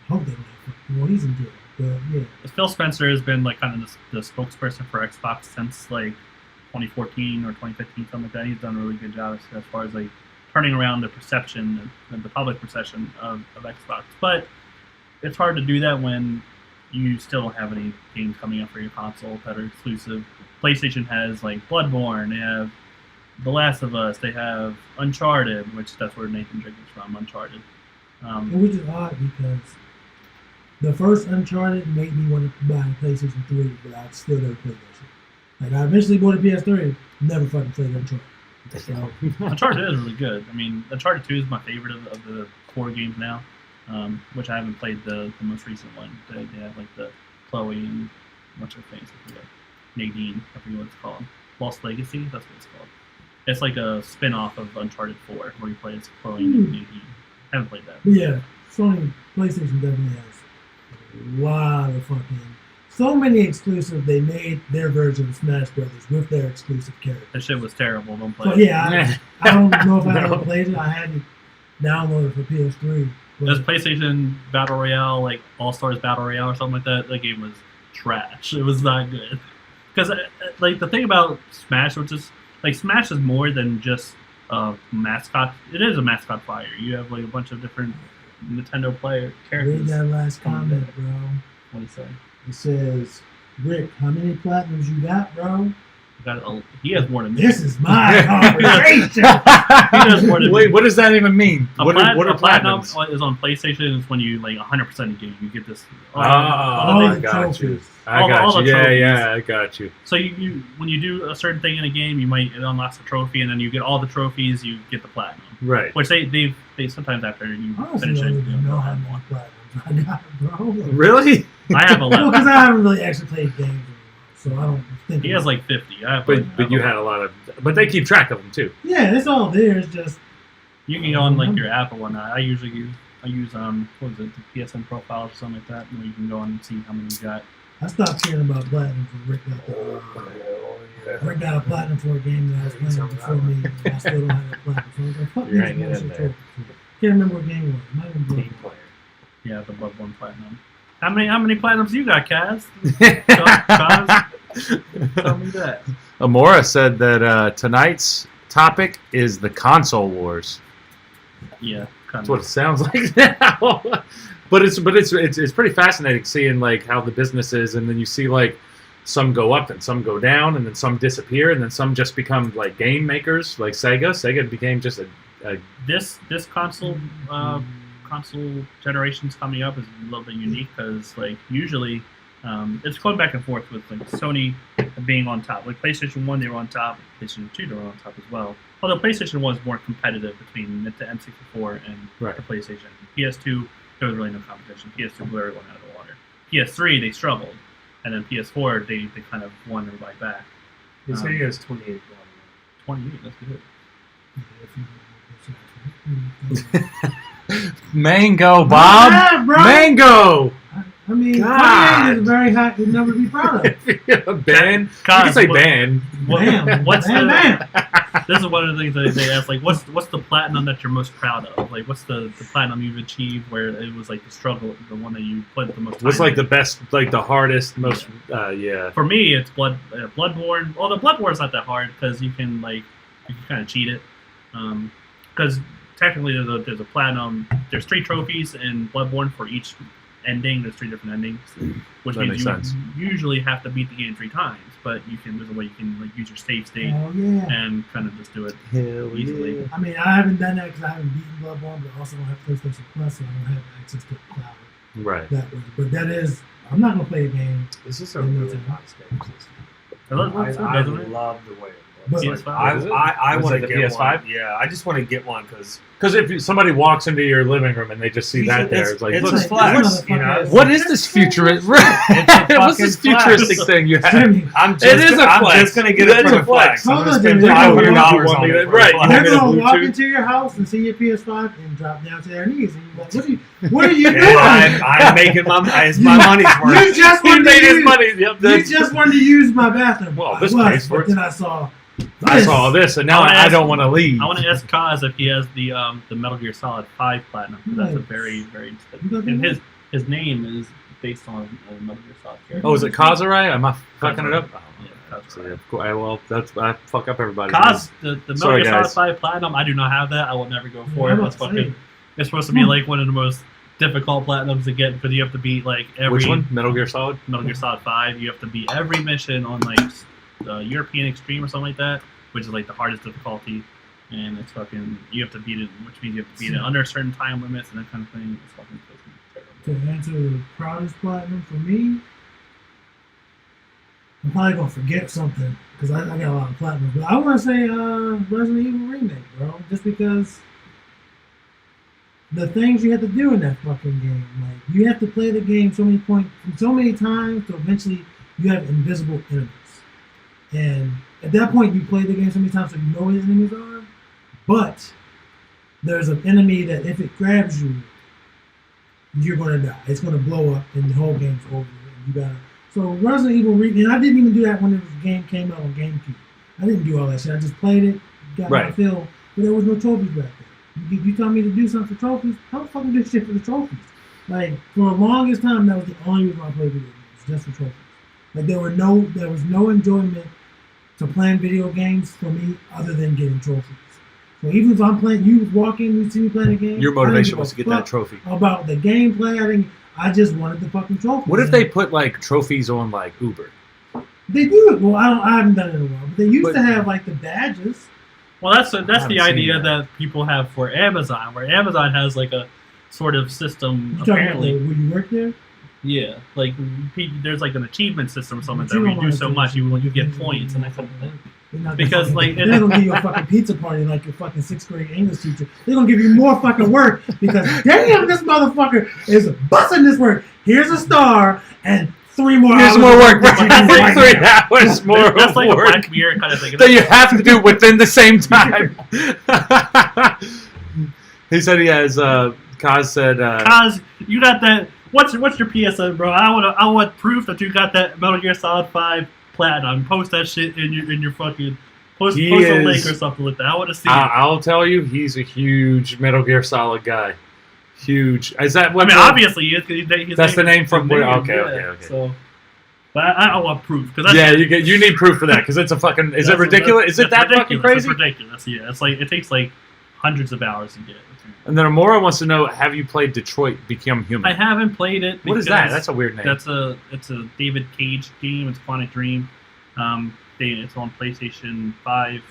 Hope they like. Well, he's in jail, but yeah. Phil Spencer has been like kind of the spokesperson for Xbox since like 2014 or 2015, something like that. He's done a really good job as far as like turning around the perception and the public perception of Xbox. But it's hard to do that when you still don't have any games coming out for your console that are exclusive. PlayStation has like Bloodborne, they have The Last of Us, they have Uncharted, which that's where Nathan Drake is from, Uncharted. Which is odd because the first Uncharted made me want to buy a PlayStation 3, but I still never played that shit. Like I eventually bought a PS3, never fucking played Uncharted. So, Uncharted is really good. I mean, Uncharted 2 is my favorite of the core games now, which I haven't played the most recent one. They have like the Chloe and what's her face? I forget. Nadine, I forget what it's called. Lost Legacy, that's what it's called. It's like a spin-off of Uncharted 4, where you play as Chloe and Nadine. Haven't played that. but yeah, Sony PlayStation definitely has a lot of fucking so many exclusives. They made their version of Smash Brothers with their exclusive characters. That shit was terrible. Don't play So it. yeah, I don't know if I ever played it. I had it downloaded for PS3. This PlayStation Battle Royale, like All Stars Battle Royale or something like that, that game was trash. It was not good. Because like the thing about Smash, which is like Smash is more than just a mascot. It is a mascot fire. You have like a bunch of different Nintendo player characters. Read that last comment, bro. What do you say? It says, Rick, how many platinums you got, bro? He has more than me. This is my conversation. He has more than Wait, me. what does that even mean? What are platinum platinums? is on PlayStation. It's when you like 100% a game. You get this. I got you. Yeah, I got you. So you when you do a certain thing in a game, it unlocks a trophy, and then you get all the trophies. You get the platinum. Right. Which they sometimes after you finish it. I don't even know how many platinums I got, bro. Really? I have 11. Well, because I haven't really actually played games anymore, so I don't think. He has like 50. But you had a lot of. But they keep track of them too. Yeah, it's all there. It's just you can go on like your app or whatnot. I use what was it, the PSN profile or something like that, where you can go on and see how many you got. I stopped caring about platinum when Rick got Rick got a platinum for a game that I was playing before me. And I still don't have a platinum. So I was like, fuck this bullshit trophy. Can't remember what game it was. Might have been Bloodborne. Yeah, the Bloodborne platinum. How many platinums you got, Kaz? Tell me that. Amora said that tonight's topic is the console wars. Yeah, that's what it sounds like now. But it's pretty fascinating seeing like how the business is, and then you see like some go up and some go down, and then some disappear, and then some just become like game makers, like Sega. Sega became just a this console generations coming up is a little bit unique because like usually it's going back and forth with like Sony being on top. Like PlayStation 1 they were on top, PlayStation 2 they were on top as well. Although PlayStation 1 was more competitive between the N64 and the PlayStation. PS2 there was really no competition. PS2 blew everyone out of the water. PS3 they struggled, and then PS4 they kind of won everybody back. He said he has 28. 28, that's good. Mango, Bob. Yeah, bro. Mango. I mean, God. 28 is a very high number to be proud of. Ben. You can say Ben. This is one of the things that they ask, like, what's the platinum that you're most proud of? Like, what's the platinum you've achieved where it was like the struggle, the one that you put the most time What's like in? the best, like the hardest, most, yeah. For me, it's Bloodborne. Well, the Bloodborne's not that hard because you can kind of cheat it. Because technically there's a platinum. There's 3 trophies in Bloodborne for each ending. There's 3 different endings, which That means makes sense. you usually have to beat the game 3 times. But there's a way you can like use your save state Hell yeah. and kind of just do it easily. I mean, I haven't done that because I haven't beaten Bloodborne, but also don't have PlayStation Plus, so I don't have access to the cloud. Right. That way. But that is, I'm not going to play a game. This is a really nice game system. I love the way it But looks. I Was want it to the get PS5? one. Yeah, I just want to get one because if somebody walks into your living room and they just see that there, it's like, it's look, a flex, you know. what is this futuristic? What's this futuristic thing you have? I'm It is a I'm flex. just gonna get it It's for a the flex. Hold I'm on, gonna spend dude. $500 on it. Right. They're You're going to walk Bluetooth? into your house and see your PS5 and drop down to their knees. And you're like, what are you doing? I'm making my money's worth. You just He wanted made to his use, money. Yep, you just wanted to use my bathroom. Well, I this was, pays for but it. then I saw this, and now I don't want to leave. I want to ask Kaz if he has the Metal Gear Solid 5 platinum. 'Cause that's a very, very. And his name is based on a Metal Gear Solid character. Oh, is it Kazurai? Am I fucking it up? Yeah, Kazurai. Well, I fuck up everybody. Kaz, the Metal Sorry, Gear Solid guys. 5 platinum. I do not have that. I will never go for Yeah, it. I'm It's about to fucking. say. It's supposed to be like one of the most difficult platinums to get because you have to beat like every. Which one? Metal Gear Solid? Metal Gear Solid 5. You have to beat every mission on like European Extreme or something like that, which is like the hardest difficulty. And it's fucking, you have to beat it, which means you have to beat it under certain time limits and that kind of thing. It's fucking terrible. To answer the proudest platinum for me, I'm probably going to forget something because I got a lot of platinum. But I want to say Resident Evil Remake, bro. Just because the things you have to do in that fucking game. Like, you have to play the game so many times to eventually you have invisible enemies. And at that point, you play the game so many times so you know where the enemies are. But there's an enemy that if it grabs you, you're going to die. It's going to blow up and the whole game's over. And you got to So Resident Evil and I didn't even do that when the game came out on GameCube. I didn't do all that shit. I just played it, got my fill, but there was no trophies back then. You tell me to do something for trophies, I don't fucking do shit for the trophies. Like, for the longest time, that was the only reason I played video games, just for trophies. Like, there was no enjoyment to playing video games for me other than getting trophies. So even if I'm playing, you walking, you see me playing a game. Your motivation was to get that trophy. About the gameplay, I just wanted the fucking trophy. What if they put like trophies on like Uber? They do it. Well, I haven't done it in a while, but they used to have like the badges. Well, that's the idea that people have for Amazon, where Amazon has like a sort of system. You apparently, will you work there? Yeah, like there's like an achievement system or something that when you do so much, you get points and that kind of thing. Because like they're gonna give you a fucking pizza party like your fucking 6th grade English teacher. They're gonna give you more fucking work because damn, this motherfucker is busting this work. Here's a star and 3 more hours. Here's more work. 3 hours more. That's like work a Black Mirror kind of thing. That you have to do within the same time. He said he has. Kaz said. Kaz, you got that. What's your PSN, bro? I want proof that you got that Metal Gear Solid 5 platinum. Post that shit in your fucking post a link or something like that. I want to see. I'll tell you, he's a huge Metal Gear Solid guy. Huge. Is that what? I mean, obviously, his that's the name from. Okay. So, but I want proof because you need proof for that because it's a fucking. Is it ridiculous? Is it that fucking crazy? It's ridiculous. Yeah, it's like it takes like hundreds of hours to get. And then Amora wants to know: have you played Detroit Become Human? I haven't played it. What is that? That's a weird name. It's a David Cage game. It's Quantic Dream. It's on PlayStation 5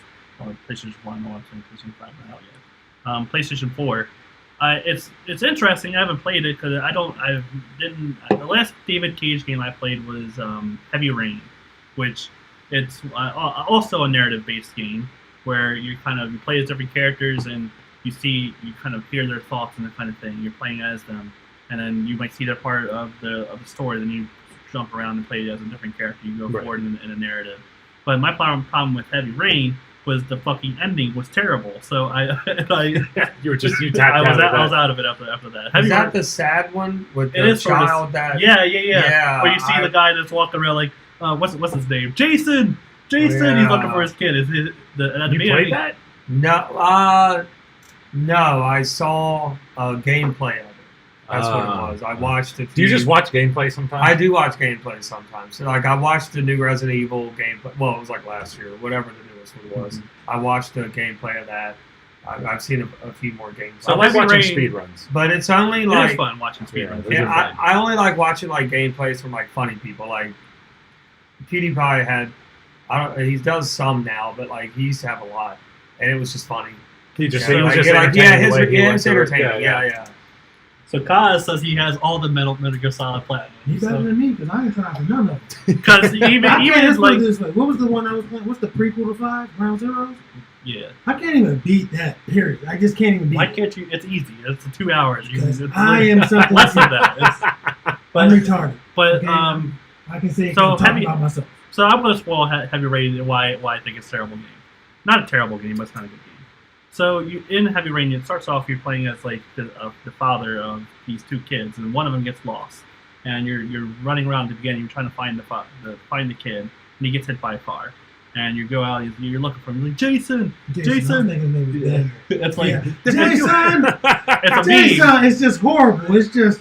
or PlayStation 1. No, it's on PlayStation 5 not out yet. PlayStation 4. It's interesting. I haven't played it because the last David Cage game I played was Heavy Rain, which it's also a narrative-based game where you play as different characters and you kind of hear their thoughts and that kind of thing. You're playing as them, and then you might see that part of the story. Then you jump around and play as a different character. You go forward in a narrative. But my problem with Heavy Rain was the fucking ending was terrible. So I tapped I was out of it after that. Is that the sad one with the child that? Yeah. Where you see the guy that's walking around like what's his name? Jason. He's looking for his kid. You played that? No, I saw gameplay of it. That's what it was. I watched it. Do you just watch gameplay sometimes? I do watch gameplay sometimes. So, like I watched the new Resident Evil gameplay. Well, it was like last year, whatever the newest one was. Mm-hmm. I watched the gameplay of that. I've seen a few more games. So I like watching speedruns. But it's only like... It is fun watching speedruns. Yeah, I only like watching like gameplays from like funny people. Like PewDiePie had... he does some now, but like he used to have a lot. And it was just funny. His entertaining. Yeah. So Kaz says he has all the Metal Gear Solid platinum. He's better than me because I ain't trying for none of them. Because even like this way. What was the one I was playing? What's the prequel to 5? Ground Zeroes? Yeah. I can't even beat that. Period. I just can't even beat. Why can't you? It's easy. It's 2 hours. I am something less than that. I'm retarded. But okay? I can say so talk about myself. So I'm gonna spoil Heavy Rain why I think it's a terrible game. Not a terrible game, but it's not a good game. So in Heavy Rain, it starts off you're playing as like the father of these 2 kids, and one of them gets lost, and you're running around at the beginning, you're trying to find the kid, and he gets hit by a car, and you go out, you're looking for him, you're like Jason. It's like Jason. It's a Jason. It's just horrible. It's just.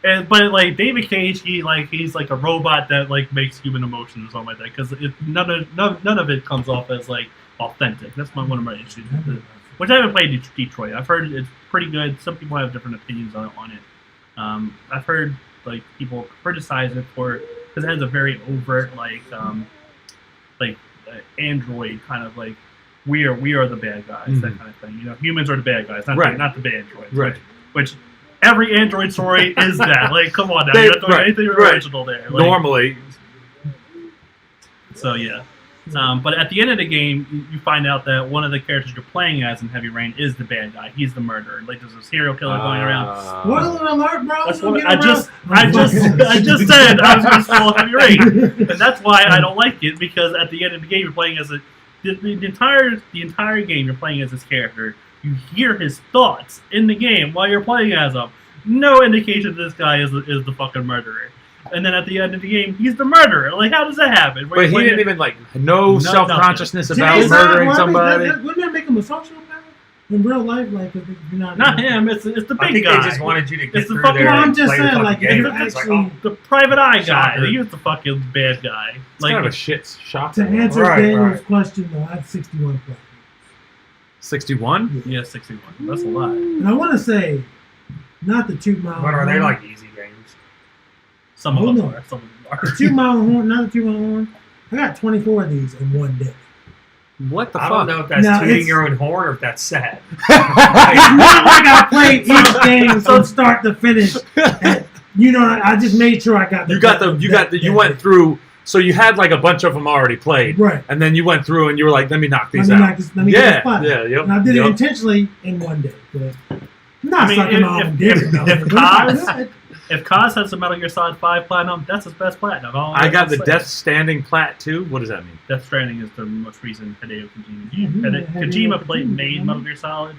But like David Cage, he's like a robot that like makes human emotions or something like that because none of it comes off as like authentic. That's one of my issues. Which I haven't played Detroit. I've heard it's pretty good. Some people have different opinions on it. I've heard like people criticize it because it has a very overt android kind of like we are the bad guys, that kind of thing. Humans are the bad guys, not the bad androids. Right. Which every android story is that. Like, come on now, you don't do anything original there. Like, normally. So yeah. But at the end of the game, you find out that one of the characters you're playing as in Heavy Rain is the bad guy. He's the murderer. Like there's a serial killer going around. Spoiler alert, bro! That's what I just said. I was going to spoil Heavy Rain, and that's why I don't like it because at the end of the game, you're playing as the entire game. You're playing as this character. You hear his thoughts in the game while you're playing as him. No indication this guy is the fucking murderer. and then at the end of the game, he's the murderer. Like, how does that happen? But he didn't even no self-consciousness about murdering somebody. Wouldn't that make him a sociopath in real life? Like, if you're not him. It's the big guy. I think they just wanted you to get through fucking, there. I'm just saying, like, the private eye guy. He was the fucking bad guy. It's kind of a shit shock. To answer Daniel's question, though, I have 61 platinum. 61? Yeah, 61. That's a lot. And I want to say, not the 2 mile. But are they like easy games? Some of them are. Some of them are. The 2 mile horn, not the 2 mile horn. I got 24 of these in one day. What the fuck? I don't know if that's tooting your own horn or if that's sad. It's not like I played each game from start to finish. And, I just made sure I got you went through. So you had like a bunch of them already played, right? And then you went through and you were like, "Let me knock these out." Let me get this spot. Yep. And I did it intentionally in one day. But not sucking on if Kaz has the Metal Gear Solid 5 platinum, that's his best platinum. I got the Death Stranding plat too. What does that mean? Death Stranding is the most recent Hideo Kojima. Kojima made Metal Gear Solid,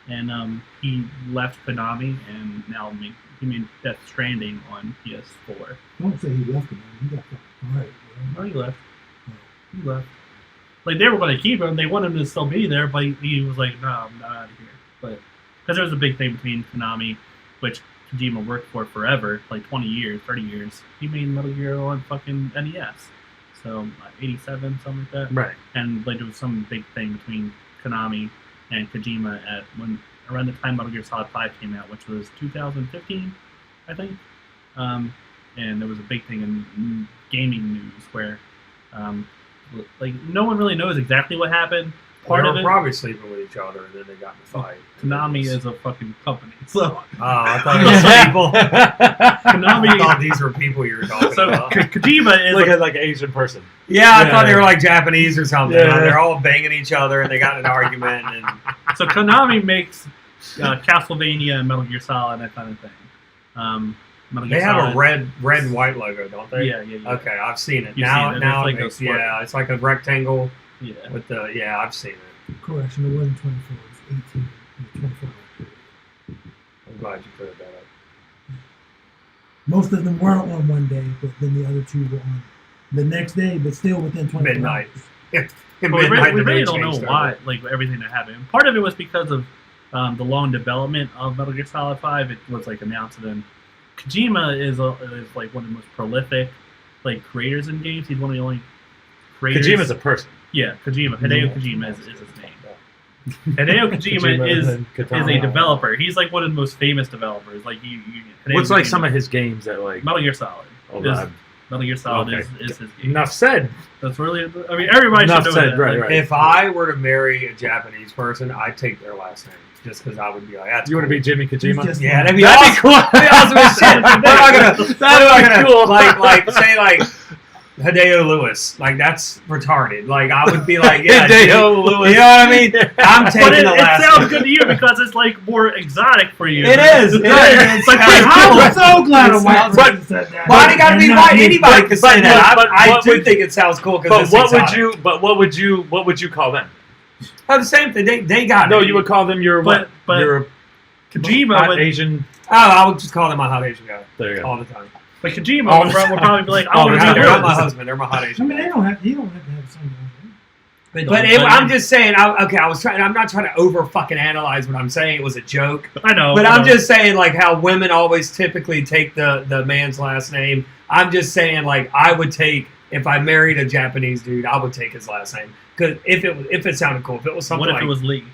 and he left Konami, and now he made Death Stranding on PS4. Don't say he left Konami. He got fired. No, he left. He left. Like, they were going to keep him. They wanted him to still be there, but he was like, "No, I'm not out of here." But because there was a big thing between Konami, which Kojima worked for forever, like 20 years, 30 years. He made Metal Gear on fucking NES. So, 87, something like that. Right. And like there was some big thing between Konami and Kojima around the time Metal Gear Solid 5 came out, which was 2015, I think. And there was a big thing in gaming news where, like, no one really knows exactly what happened. They were probably sleeping with each other, and then they got in a fight. Konami is a fucking company, so. I thought it was people. Konami. I thought these were people you were talking about. Kojima is like an Asian person. Yeah, I thought they were like Japanese or something. Yeah. They're all banging each other, and they got in an argument. And so Konami makes Castlevania and Metal Gear Solid, that kind of thing. They have a red and white logo, don't they? Yeah. Okay, I've seen it. You've now seen it. It makes, it's like a rectangle. Yeah. With the I've seen it. Correction, it wasn't 24. It was 18. It was 24. I'm glad you cleared that up. Most of them were on one day, but then the other 2 were on the next day, but still within 24 midnight. hours. We really don't know why, like, everything that happened. Part of it was because of the long development of Metal Gear Solid 5. It was like announced, and then Kojima is like one of the most prolific like creators in games. He's one of the only creators. Kojima's a person. Yeah, Kojima. Hideo Kojima is his name. Hideo Kojima is a developer. He's like one of the most famous developers. Like what's like some of his games that like Metal Gear Solid? Metal Gear Solid is his game. Enough said. That's really. I mean, everybody should know that. Right. If I were to marry a Japanese person, I'd take their last name. Just because I would be like, that's you want to be Jimmy Kojima? Yeah, that'd be awesome. That'd be awesome as shit. They're not gonna like say like Hideo Lewis. Like, that's retarded. Like, I would be like, yeah, Hideo Lewis. You know what I mean? I'm taking the last. It sounds good to you because it's like more exotic for you. It is. It's like, I'm so glad a white person said that. Why do you gotta be white? Anybody can say that. I do think it sounds cool because what would you call them? Oh, the same thing. They got it. No, you would call them your but your Kojima hot Asian. Oh, I would just call them my hot Asian guy. There you go. All the time. But Kojima would probably be like, they're not my husband. They're my hot Asian. I mean, you don't have to have something. I'm just saying. I'm not trying to over fucking analyze what I'm saying. It was a joke. I know. But I'm just saying, like, how women always typically take the man's last name. I'm just saying, like, I would take, if I married a Japanese dude, I would take his last name. Because if it sounded cool, if it was something what if like, it was Lee?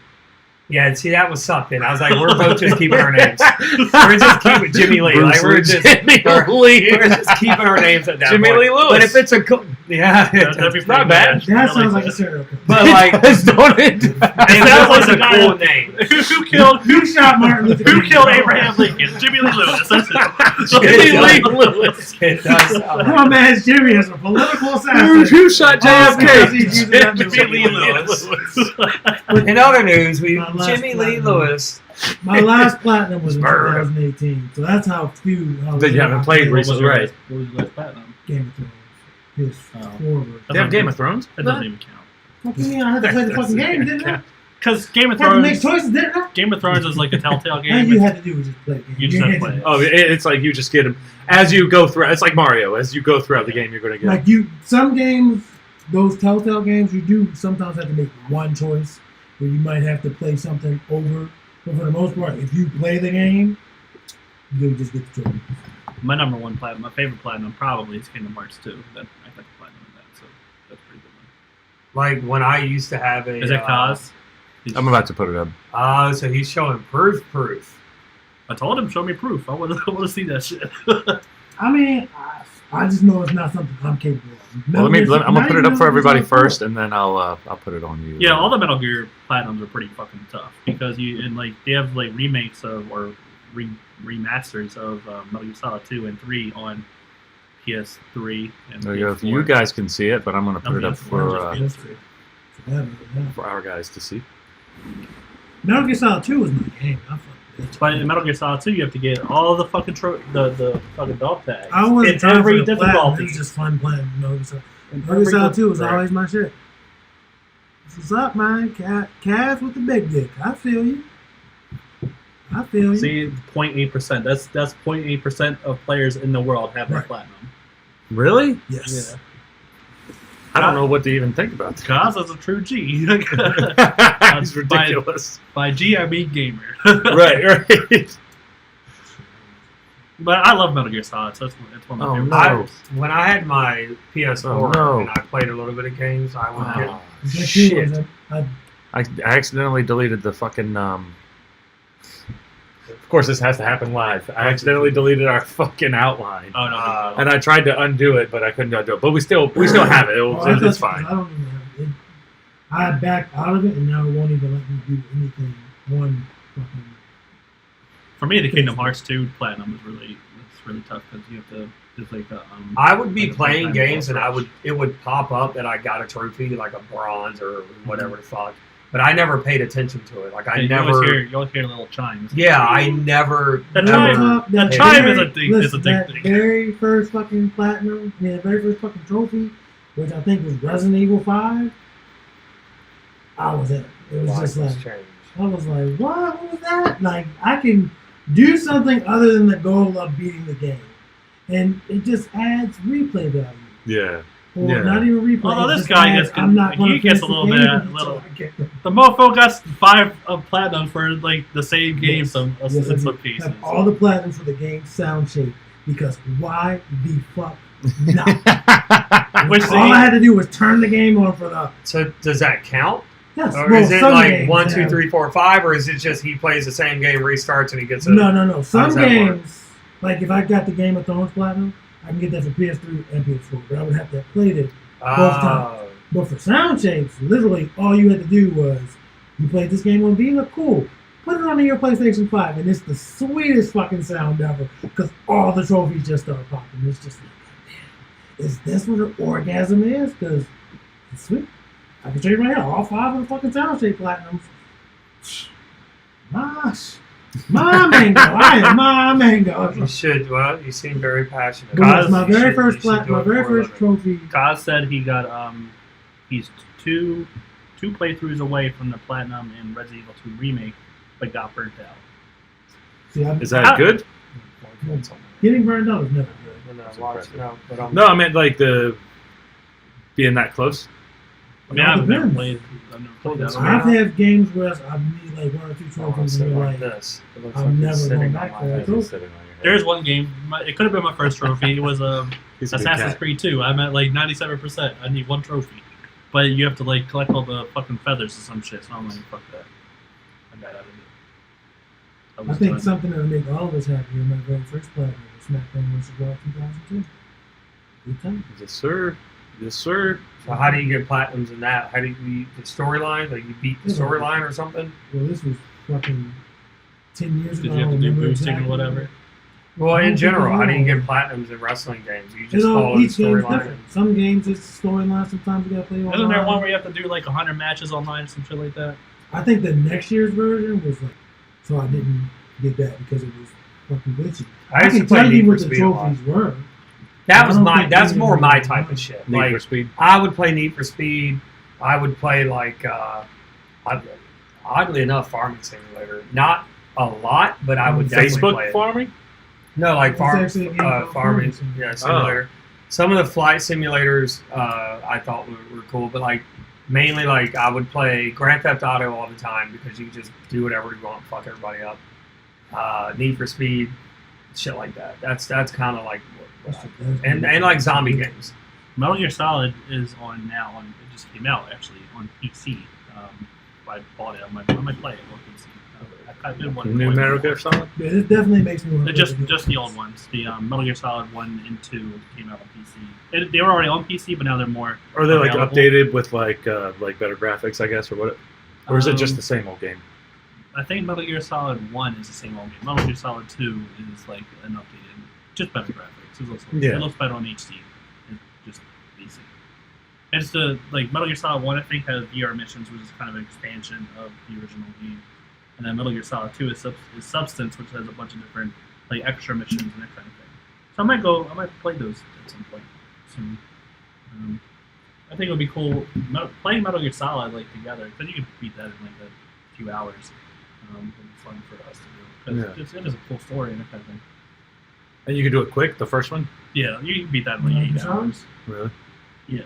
Yeah, see, that was something. I was like, we're both just keeping our names. We're just keeping Jimmy Lee. Like, we're just keeping our names at that Jimmy point. Lee Lewis. But if it's a cool, that'd be not bad. That sounds like a serial killer. But like, it sounds like a cool name. Who shot Martin Luther King? Who killed Abraham Lincoln? Jimmy Lee Lewis. That's it. Jimmy Lee Lewis. It does. My man Jimmy is a political assassin. Who shot JFK? Jimmy Lee Lewis. In other news, Jimmy Lee Lewis. My last platinum was in 2018, so that's how few. That you haven't played recently, right? What was your last platinum? Game of Thrones. PS4. You have Game of Thrones? That doesn't even count. What do you mean? I had to play the fucking game, didn't I? Because Game of Had to make Thrones. choices, didn't I? Game of Thrones is like a Telltale All game. you had to do was just play the game. You just have to play it. Oh, it's like you just get them as you go through. It's like Mario. As you go throughout the game, you're going to get. Some games, those Telltale games, you do sometimes have to make one choice where you might have to play something over. But for the most part, if you play the game, you'll just get the choice. My number one platinum, my favorite platinum, probably is Kingdom Hearts 2. I got the platinum in that, so that's pretty good one. Like when I used to have a. Is that Kaz? I'm about to put it up. So he's showing proof. I told him, show me proof. I want to see that shit. I mean, I just know it's not something I'm capable of. Well, I'm gonna put it up for everybody first, and then I'll put it on you. Yeah, all the Metal Gear platinums are pretty fucking tough because they have like remakes of or remasters of Metal Gear Solid 2 and 3 on PS3 and There you go. PS4. You guys can see it, but I'm gonna put it up PS4. for our guys to see. Metal Gear Solid 2 was my game. But in Metal Gear Solid 2, you have to get all the fucking the fucking dog tags. I wasn't It's trying every for the platinum. difficulty. It was just fun playing Metal Gear Solid. Metal Gear Solid 2 was always my shit. What's up, man? Cavs with the big dick. I feel you. See, 0.8%. That's 0.8% of players in the world have that platinum. Really? Yes. Yeah. I don't know what to even think about. Kaz is a true G. It's ridiculous. By G, I mean gamer. right. But I love Metal Gear Solid, so it's one of my favorite No. games. When I had my PS4 no. and I played a little bit of games, I would get Shit. I accidentally deleted the fucking. Of course, this has to happen live. I accidentally deleted our fucking outline. Oh no. And I tried to undo it, but I couldn't undo it. But we still have it. It's fine. I don't even have it. I backed out of it, and now it won't even let me do anything. For me, the Kingdom Hearts 2 platinum is really tough because you have to just like I would be playing games and it would pop up that I got a trophy like a bronze or whatever the fuck, but I never paid attention to it. Like you always hear little chimes. Yeah, I never. The chime is a thing. Listen, that very first fucking platinum, the very first fucking trophy, which I think was Resident Evil 5. I was in it. It was just like I was like, what? What was that? Like I can do something other than the goal of beating the game. And it just adds replay value. Yeah. Or not even replay. Although this guy gets, he gets a little bit. The mofo got 5 platinum for like the same game, some pieces. Have all the platinum for the game sound shape because why the fuck not? All I had to do was turn the game on for the. So does that count? Yes. Or is it like 1, 2, 3, 4, 5, or is it just he plays the same game, restarts, and he gets a? No. Some games, like if I got the Game of Thrones platinum, I can get that for PS3 and PS4, but I would have to have played it both times. But for sound shapes, literally all you had to do was you played this game on Vita, cool. Put it on your PlayStation 5, and it's the sweetest fucking sound ever because all the trophies just start popping. It's just like, damn, is this what an orgasm is? Because it's sweet. I can show you right here, all 5 of the fucking sound shape platinums. My mango. I am my mango. You should. Well, you seem very passionate. My very first trophy. Kaz said he got he's two playthroughs away from the platinum in Resident Evil 2 remake, but got burnt out. See, is that good? Getting burned out is never good. No, I meant like the being that close. I mean, I've never played that. I've had games where I need like 1 or 2 trophies and you're like, I'm never going back for that. There's one game, it could have been my first trophy. It was Assassin's Creed 2. I'm at like 97%. I need 1 trophy. But you have to like collect all the fucking feathers or some shit, so I'm like, fuck that. I got out of it. I think something that would make all of us happy in my very first platinum was SmackDown vs. Raw 2002. Good time. Yes, sir. Yes, sir. So how do you get platinums in that? How do you beat the storyline? Like you beat the storyline or something? Well, this was fucking 10 years ago. Did you have to do boosting or whatever? Well, in general, how do you get platinums in wrestling games? You just follow the storyline. Some games it's storyline. Sometimes you gotta play online. Isn't there one where you have to do like 100 matches online or some shit like that? I think the next year's version was like, so I didn't get that because it was fucking glitchy. I can tell you what the trophies were. That's more my type of shit. Need for Speed. I would play Need for Speed. I would play like I oddly enough, Farming Simulator. Not a lot, but I would definitely play Facebook it. farming? No, like It's actually a game called farming Farming simulator. Some of the flight simulators I thought were cool, but like mainly like I would play Grand Theft Auto all the time because you just do whatever you want, fuck everybody up. Need for Speed, shit like that. That's kind of like and like zombie games. Metal Gear Solid is on now. It just came out actually on PC. I bought it. I might play it on PC. I did want to New play Metal it. Gear Solid? Yeah, it definitely makes me want to Just the old ones. The Metal Gear Solid 1 and 2 came out on PC. They were already on PC, but now they're more. Are they like available. updated with like better graphics, I guess, or what? Or is it just the same old game? I think Metal Gear Solid 1 is the same old game. Metal Gear Solid 2 is like an updated, just better graphics. It looks better on HD. It's just basic. And it's like Metal Gear Solid 1, I think, has VR missions, which is kind of an expansion of the original game. And then Metal Gear Solid 2 is Substance, which has a bunch of different like extra missions and that kind of thing. So I might play those at some point soon. I think it would be cool playing Metal Gear Solid like together, because you can beat that in like a few hours. It would be fun for us to do, because it is a cool story and that kind of thing. And you can do it quick, the first one? Yeah, you can beat that in like 8 hours. Really? Yeah.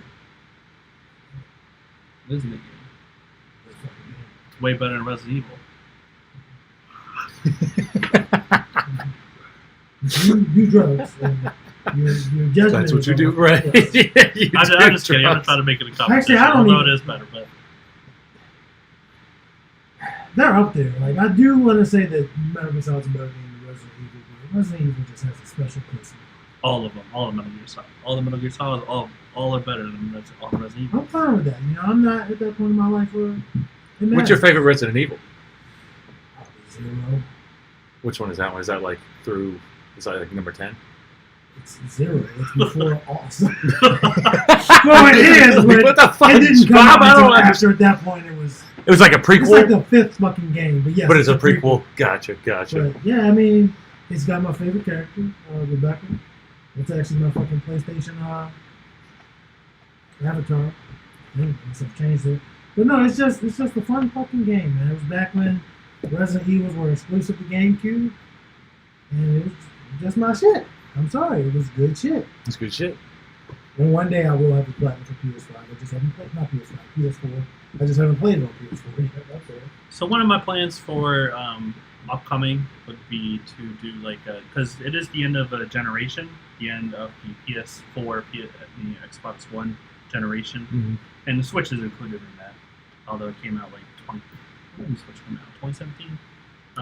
It is a good game. It's way better than Resident Evil. You drugs. And your judgment. That's what is you do, on- right? yes. I'm just kidding. I'm not trying to make it a competition. Actually, I don't although even- it is better, but They're up there. Like, I do want to say that Metal Gear Solid's a better game than Resident Evil, but Resident Evil just has a special place. all of them, all of Metal Gear Solid, all the Metal Gear Solid, all are better than all Resident Evil. I'm fine with that. You know, I'm not at that point in my life where it What's matters. your favorite Resident Evil? Zero. Which one is that one? Is that like through? Is that like number 10? It's zero. It's before awesome. Well, it is, but What the fuck? it didn't come Bob, I out don't until understand. after. At that point, it was. It was like a It's like prequel, the fifth fucking game, but yes. but it's a prequel. Gotcha. But yeah, I mean, it's got my favorite character, Rebecca. It's actually my fucking PlayStation avatar. Unless I've changed it. But no, it's just a fun fucking game, man. It was back when Resident Evil were exclusive to GameCube, and it was just my shit. I'm sorry, it was good shit. It's good shit. And one day I will have the platinum for PS5. I just haven't played, not PS5, PS4. I just haven't played it on PS4 yet. That's all. So one of my plans for upcoming would be to do like because it is the end of a generation, the end of the PS4, the Xbox One generation, and the Switch is included in that. Although it came out like when did the Switch come out? 2017.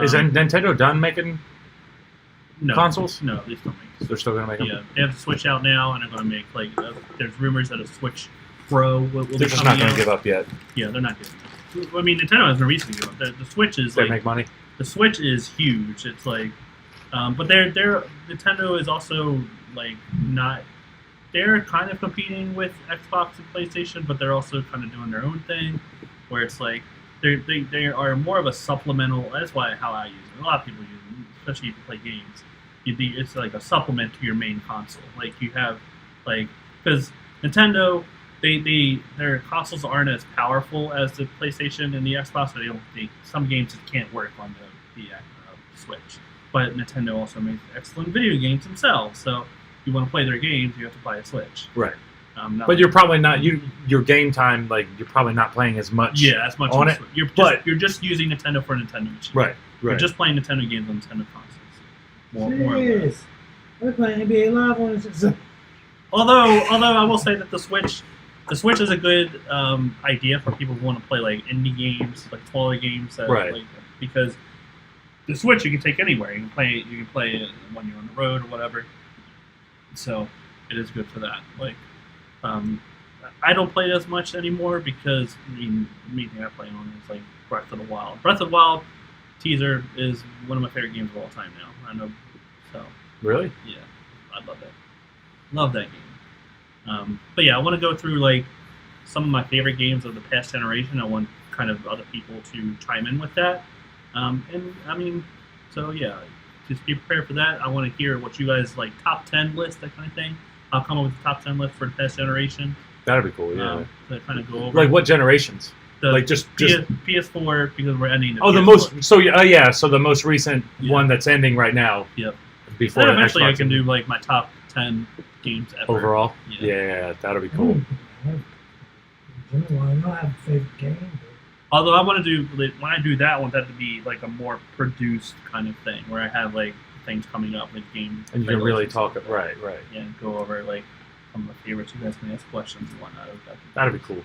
Is Nintendo done making consoles? No, they still make. They're still gonna make them. Yeah, they have the Switch out now, and they're going to make like there's rumors that a Switch Pro will be They're just coming not gonna out. give up yet. Yeah, they're not giving up. I mean, Nintendo has no reason to give up. The Switch is They like make money. the Switch is huge. It's like, but Nintendo is also like not. They're kind of competing with Xbox and PlayStation, but they're also kind of doing their own thing, where it's like they are more of a supplemental. That's how I use it. A lot of people use it, especially if you play games. It's like a supplement to your main console. Like you have, like, because Nintendo, their consoles aren't as powerful as the PlayStation and the Xbox. So some games just can't work on the Switch. But Nintendo also makes excellent video games themselves. So if you want to play their games, you have to buy a Switch. Right. Not But you're probably not your game time, like you're probably not playing as much. Yeah, as much on as it. You're just using Nintendo for Nintendo machines. Right. You're Right. just playing Nintendo games on Nintendo consoles. More or less. Yes. We're playing NBA Live on it. Although I will say that the Switch is a good idea for people who want to play like indie games, like smaller games, Right. like, because the Switch you can take anywhere. You can play it when you're on the road or whatever. So it is good for that. Like, I don't play it as much anymore because the main thing I play on is like Breath of the Wild. Breath of the Wild teaser is one of my favorite games of all time now. I know. So Really? yeah, I love that. Love that game. But yeah, I want to go through like some of my favorite games of the past generation. I want kind of other people to chime in with that. And I mean, so yeah, just be prepared for that. I want to hear what you guys like, top 10 list, that kind of thing. I'll come up with a top 10 list for the past generation. That'd be cool. Yeah. To kind of go over. Like what generations? Like just PS4 because we're ending. The PS4. So the most recent one that's ending right now. Yep. Before then eventually Xbox I can do like my top 10 games ever. overall. Yeah. Yeah, that'll be cool. I don't have a favorite game. Although I want to do, when I do that, I want that to be like a more produced kind of thing, where I have like things coming up, like games. And you can really talk it. Right. Yeah, and go over like some of my favorites. You guys can ask questions and whatnot. That'd be cool.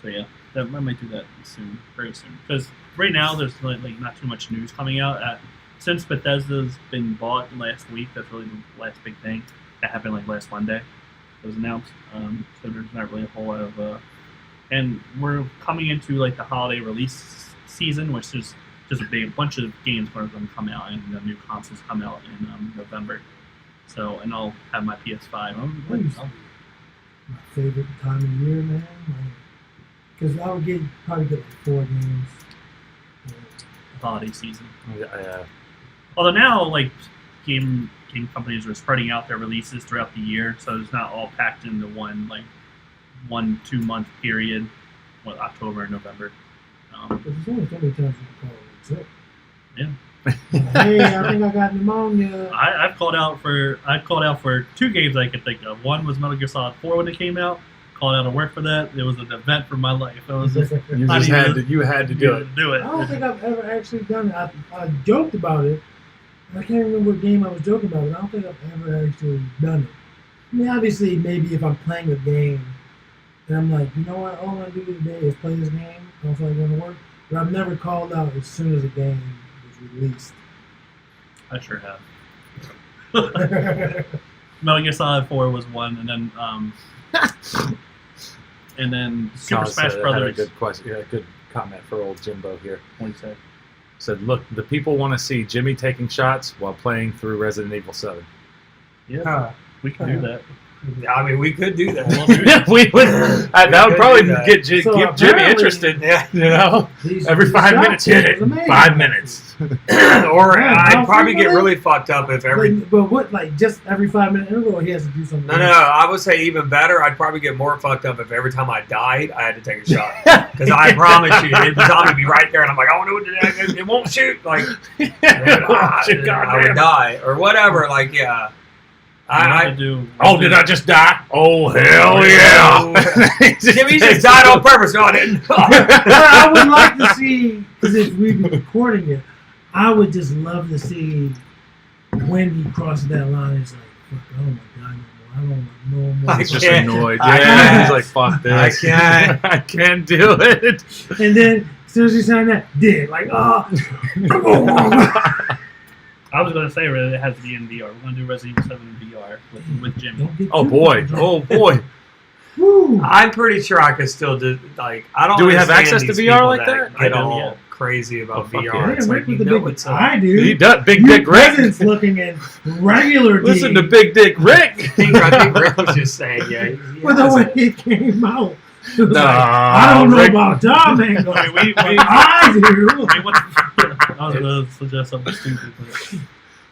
So yeah, I might do that soon, very soon. Because right now there's like not too much news coming out. Since Bethesda's been bought last week, that's really the last big thing. That happened like last Monday. It was announced. So there's not really a whole lot of. And we're coming into like the holiday release season, which is just a bunch of games are going to come out, and the new consoles come out in November. So, and I'll have my PS5. My favorite time of year, man. Because I would probably get like 4 games. Holiday season. Yeah. Although now, like game companies are spreading out their releases throughout the year, so it's not all packed into one 1-2 month period, October and November. There's only so many times you can call it sick. Yeah. Hey, I think I got pneumonia. I've called out for 2 games I could think of. One was Metal Gear Solid 4 when it came out. Called out to work for that. It was an event for my life. It was just, you had to do it. Do it. I don't think I've ever actually done it. I joked about it. I can't remember what game I was joking about, but I don't think I've ever actually done it. I mean, obviously, maybe if I'm playing a game and I'm like, you know what, all I'm going to do today is play this game. I don't feel like going to work. But I've never called out as soon as a game was released. I sure have. Metal Gear Solid 4 was one, and then Super Smash Brothers. Had a good question. Yeah, good comment for old Jimbo here. What do you say? Said, look, the people want to see Jimmy taking shots while playing through Resident Evil 7. Yeah, we can do that. I mean, we could do that. we would. That would probably get So Jimmy interested. Yeah. You know, every 5 minutes, hit it. 5 minutes. Or Yeah, I'd probably get really? really fucked up if every. But what, like, just every 5 minute interval, he has to do something. No, I would say even better. I'd probably get more fucked up if every time I died, I had to take a shot. Because I promise you, the zombie would be right there, and I'm like, I want to do it. It won't shoot. Like, I would die or whatever. Like, yeah. Did I just die? Oh, hell yeah. Jimmy just died on purpose. No, I didn't. I would like to see, because if we were recording it, I would just love to see when he crosses that line. It's like, fuck, oh my God, I don't want no more. He's just annoyed. Yeah, he's like, fuck this. I can't do it. And then, as soon as he signed that, did. Like, oh. I was going to say it has to be in VR. We're going to do Resident Evil 7 in VR with Jimmy. Oh boy! Woo. I'm pretty sure I could still do. Like, I don't. Do we have understand access to these VR people like that? Get I do, all yeah. crazy about fuck VR. yeah. It's Yeah, like with you the know big, it's I do. He does. Big You Dick Rick. peasants looking at regular Listen to games. Big Dick Rick. I think Rick was just saying, yeah. With the way it came out. It was Nah, like, I don't know Rick- about y'all, man. I do. I was going to suggest something stupid. But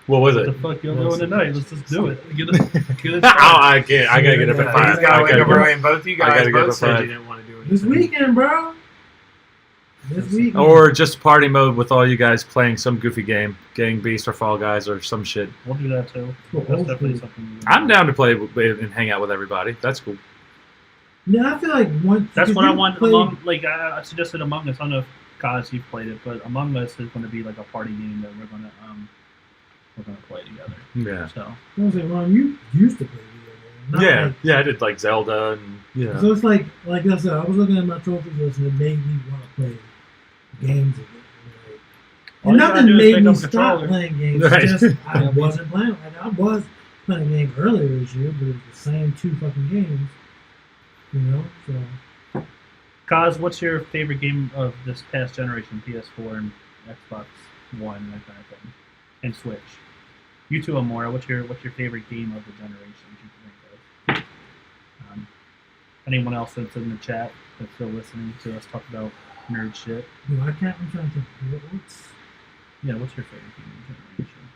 What was what it? the fuck y'all doing tonight? Let's just do it. Get it. I can't. I gotta get up at 5. He's got to wake up early, and both you I gotta guys get both up said at you didn't want to do it. This weekend, bro. This weekend. Or just party mode with all you guys playing some goofy game, Gang Beast or Fall Guys or some shit. We'll do that too. Cool. That's definitely something. I'm down to play and hang out with everybody. That's cool. Yeah, I feel like once. That's what I want. play- I suggested Among Us. I don't know if guys you've played it, but Among Us is going to be like a party game that we're gonna play together. Yeah. So I was like, Ron, you used to play video games. Not Yeah. I did like Zelda and Like, so it's like I said, I was looking at my trophy list and it made me want to play games again. All And you gotta nothing do is made pick me up a stop controller. playing games. Right. It's just I wasn't playing. Like, I was playing a game earlier this year, but it was the same 2 fucking games. You know, so. Kaz, what's your favorite game of this past generation, PS4 and Xbox One, and that kind of thing, and Switch? You two, Amora, what's your favorite game of the generation you can think of? Anyone else that's in the chat that's still listening to us talk about nerd shit? No, I'm trying to think. What's your favorite game of the generation?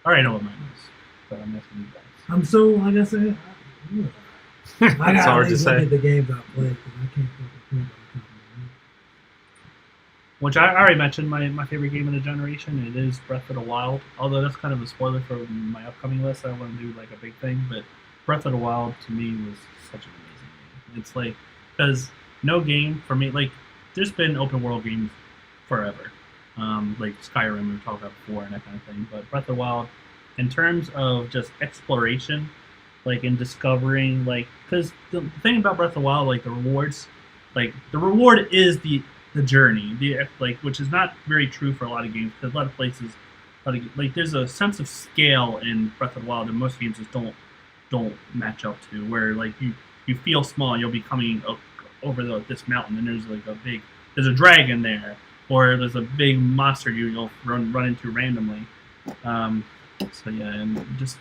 I already know what mine is, but I'm asking you guys. I'm so, like I said, I It's gotta hard at to least look say. at the games I played, because I can't fucking think of it. Which I already mentioned, my favorite game of the generation. It is Breath of the Wild. Although that's kind of a spoiler for my upcoming list. I want to do like a big thing, but Breath of the Wild to me was such an amazing game. It's like, because no game for me, like, there's been open world games forever, like Skyrim we talked about before and that kind of thing. But Breath of the Wild, in terms of just exploration, like in discovering, like, because the thing about Breath of the Wild, like the rewards, like the reward is the journey, which is not very true for a lot of games, because a lot of places, like there's a sense of scale in Breath of the Wild that most games just don't match up to. Where like you feel small, you'll be coming over this mountain, and there's a dragon there, or there's a big monster you'll run into randomly. So yeah, and just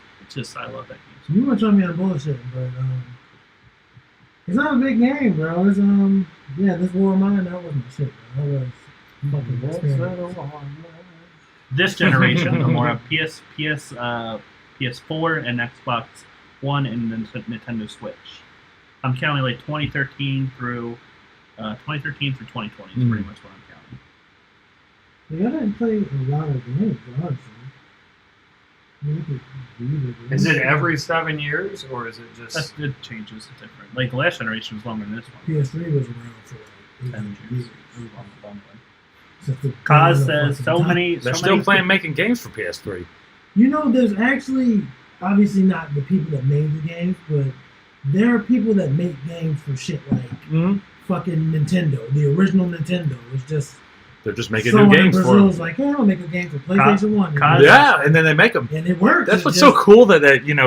I love that game. So you want to tell me I'm bullshitting, but it's not a big game, bro. It's this War of Mine, that wasn't shit, bro. That was fucking experience. This generation, the more of PS4 and Xbox One and Nintendo Switch. I'm counting like 2013 through 2020 is pretty much what I'm counting. Yeah, I didn't play a lot of games, honestly. Is it every 7 years, or is it just? It changes. It's different. Like the last generation was longer than this one. PS3 was around for like 10 years. It was a long Since Kaz says so many. They're still making games for PS3. You know, there's actually obviously not the people that made the games, but there are people that make games for shit like fucking Nintendo, the original Nintendo. It's just they're just making new games for them. Brazil's like, hey, I'll make a game for PlayStation 1. Yeah, and then they make them. And it works. That's what's so cool that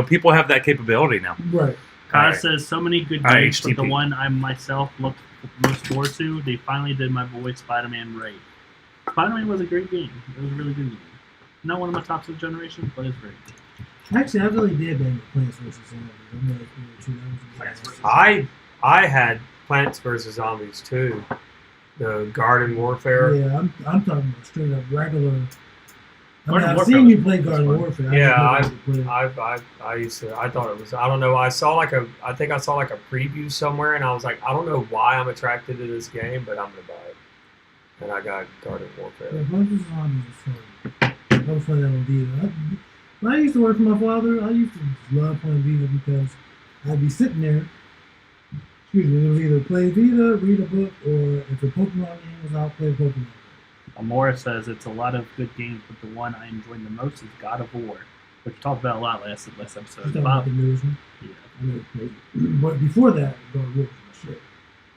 people have that capability now. Right. Kaz says so many good games, but the one I myself looked most forward to, they finally did my boy Spider-Man right. Spider-Man was a great game. It was a really good game. Not one of my tops of the generation, but it's very good. Actually, I really did bang with Plants vs. Zombies. I had Plants vs. Zombies too. The Garden Warfare. Yeah, I'm talking about straight up regular. I've seen you play Garden Warfare. Yeah, I used to. I thought it was. I don't know. I think I saw like a preview somewhere, and I was like, I don't know why I'm attracted to this game, but I'm gonna buy it. And I got Garden Warfare. Yeah, Plants vs. Zombies is fun. I was playing that on Vita. When I used to work for my father, I used to love playing Vita because I'd be sitting there. It was either play Vita, read a book, or if a Pokemon game was out, play Pokemon. Amora says it's a lot of good games, but the one I enjoyed the most is God of War, which we talked about a lot last episode. About the news one? Yeah. But before that, God of War was my shit.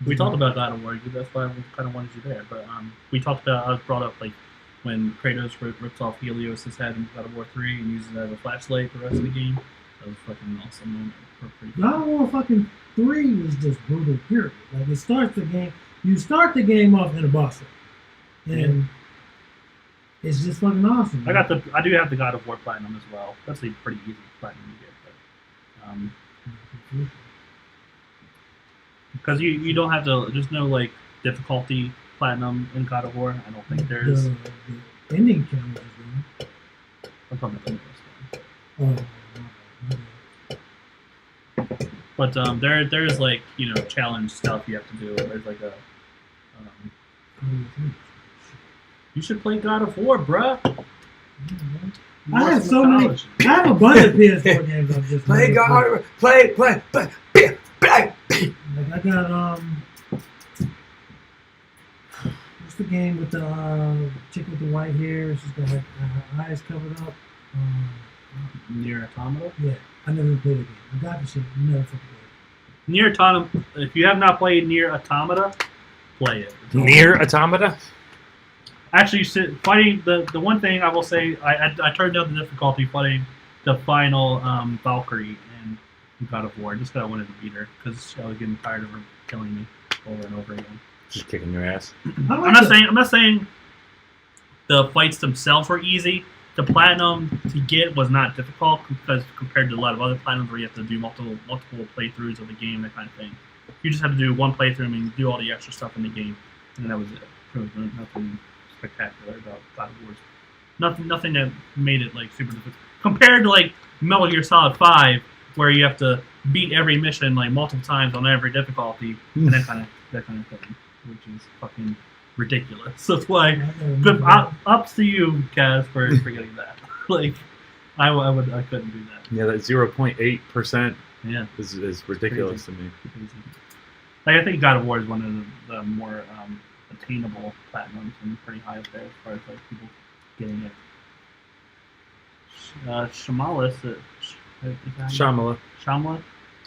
We talked about God of War. That's why I kind of wanted you there. But we talked about, I was brought up like when Kratos rips off Helios' head in God of War 3 and uses it as a flashlight for the rest of the game. That was fucking awesome moment. God of War fucking 3 was just brutal, period. Like, it starts the game, you start the game off in a boss fight. And it's just fucking awesome. I do have the God of War Platinum as well. That's a pretty easy Platinum to get. But, because you don't have to, there's no, like, difficulty Platinum in God of War. I don't think there is. The ending challenges, though. I'm talking about the newest one. But there's like, challenge stuff you have to do. There's like a you should play God of War, bruh. I have so many. I have a bunch of PS4 games I've just play God. Play. Like I got what's the game with the chick with the white hair? She's got her eyes covered up. Nier Automata? Yeah, I never played it. I got the shit. Never fucking played it. Nier Automata. If you have not played Nier Automata, play it. Nier Automata? Actually, fighting the one thing I will say, I turned down the difficulty fighting the final Valkyrie in God of War, just because I wanted to beat her, because I was getting tired of her killing me over and over again. Just kicking your ass. I'm not saying the fights themselves were easy. The platinum to get was not difficult because compared to a lot of other platinums where you have to do multiple playthroughs of the game, that kind of thing. You just have to do one playthrough and do all the extra stuff in the game, and that was it. There was nothing spectacular about God of War. Nothing that made it like super difficult compared to like Metal Gear Solid 5, where you have to beat every mission like multiple times on every difficulty and that kind of thing, which is fucking ridiculous. So that's why good ups to you, Kaz, for getting that. Like I couldn't do that. Yeah, that 0.8% Yeah, is ridiculous to me. Like, I think God of War is one of the more attainable platinums and pretty high up there as far as like people getting it. Shamala.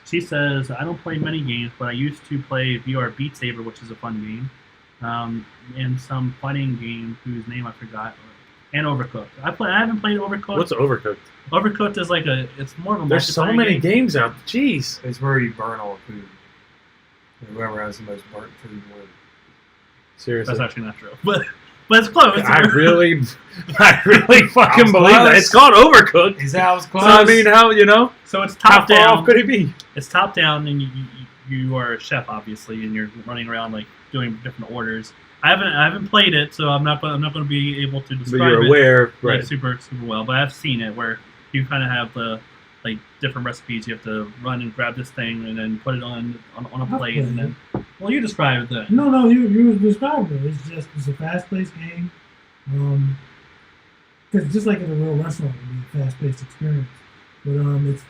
She says, I don't play many games, but I used to play VR Beat Saber, which is a fun game, and some fighting game whose name I forgot, and Overcooked. I haven't played Overcooked. What's Overcooked? Overcooked is like it's more of a There's so many games out. Jeez. It's where you burn all the food. Whoever has the most burnt food wins. Seriously. That's actually not true. But it's close. I really fucking believe close. that. It's called Overcooked. Is that was close? So, I mean, how, you know? So it's top down. How far off could it be? It's top down, and you are a chef, obviously, and you're running around like doing different orders. I haven't played it, so I'm not going to be able to describe it. But you're aware, like, right? Super well, but I've seen it where you kind of have the like different recipes. You have to run and grab this thing and then put it on a plate, and then you describe it then. No, you described it. It's a fast-paced game. Because just like in a real restaurant, it would be a fast-paced experience. But it's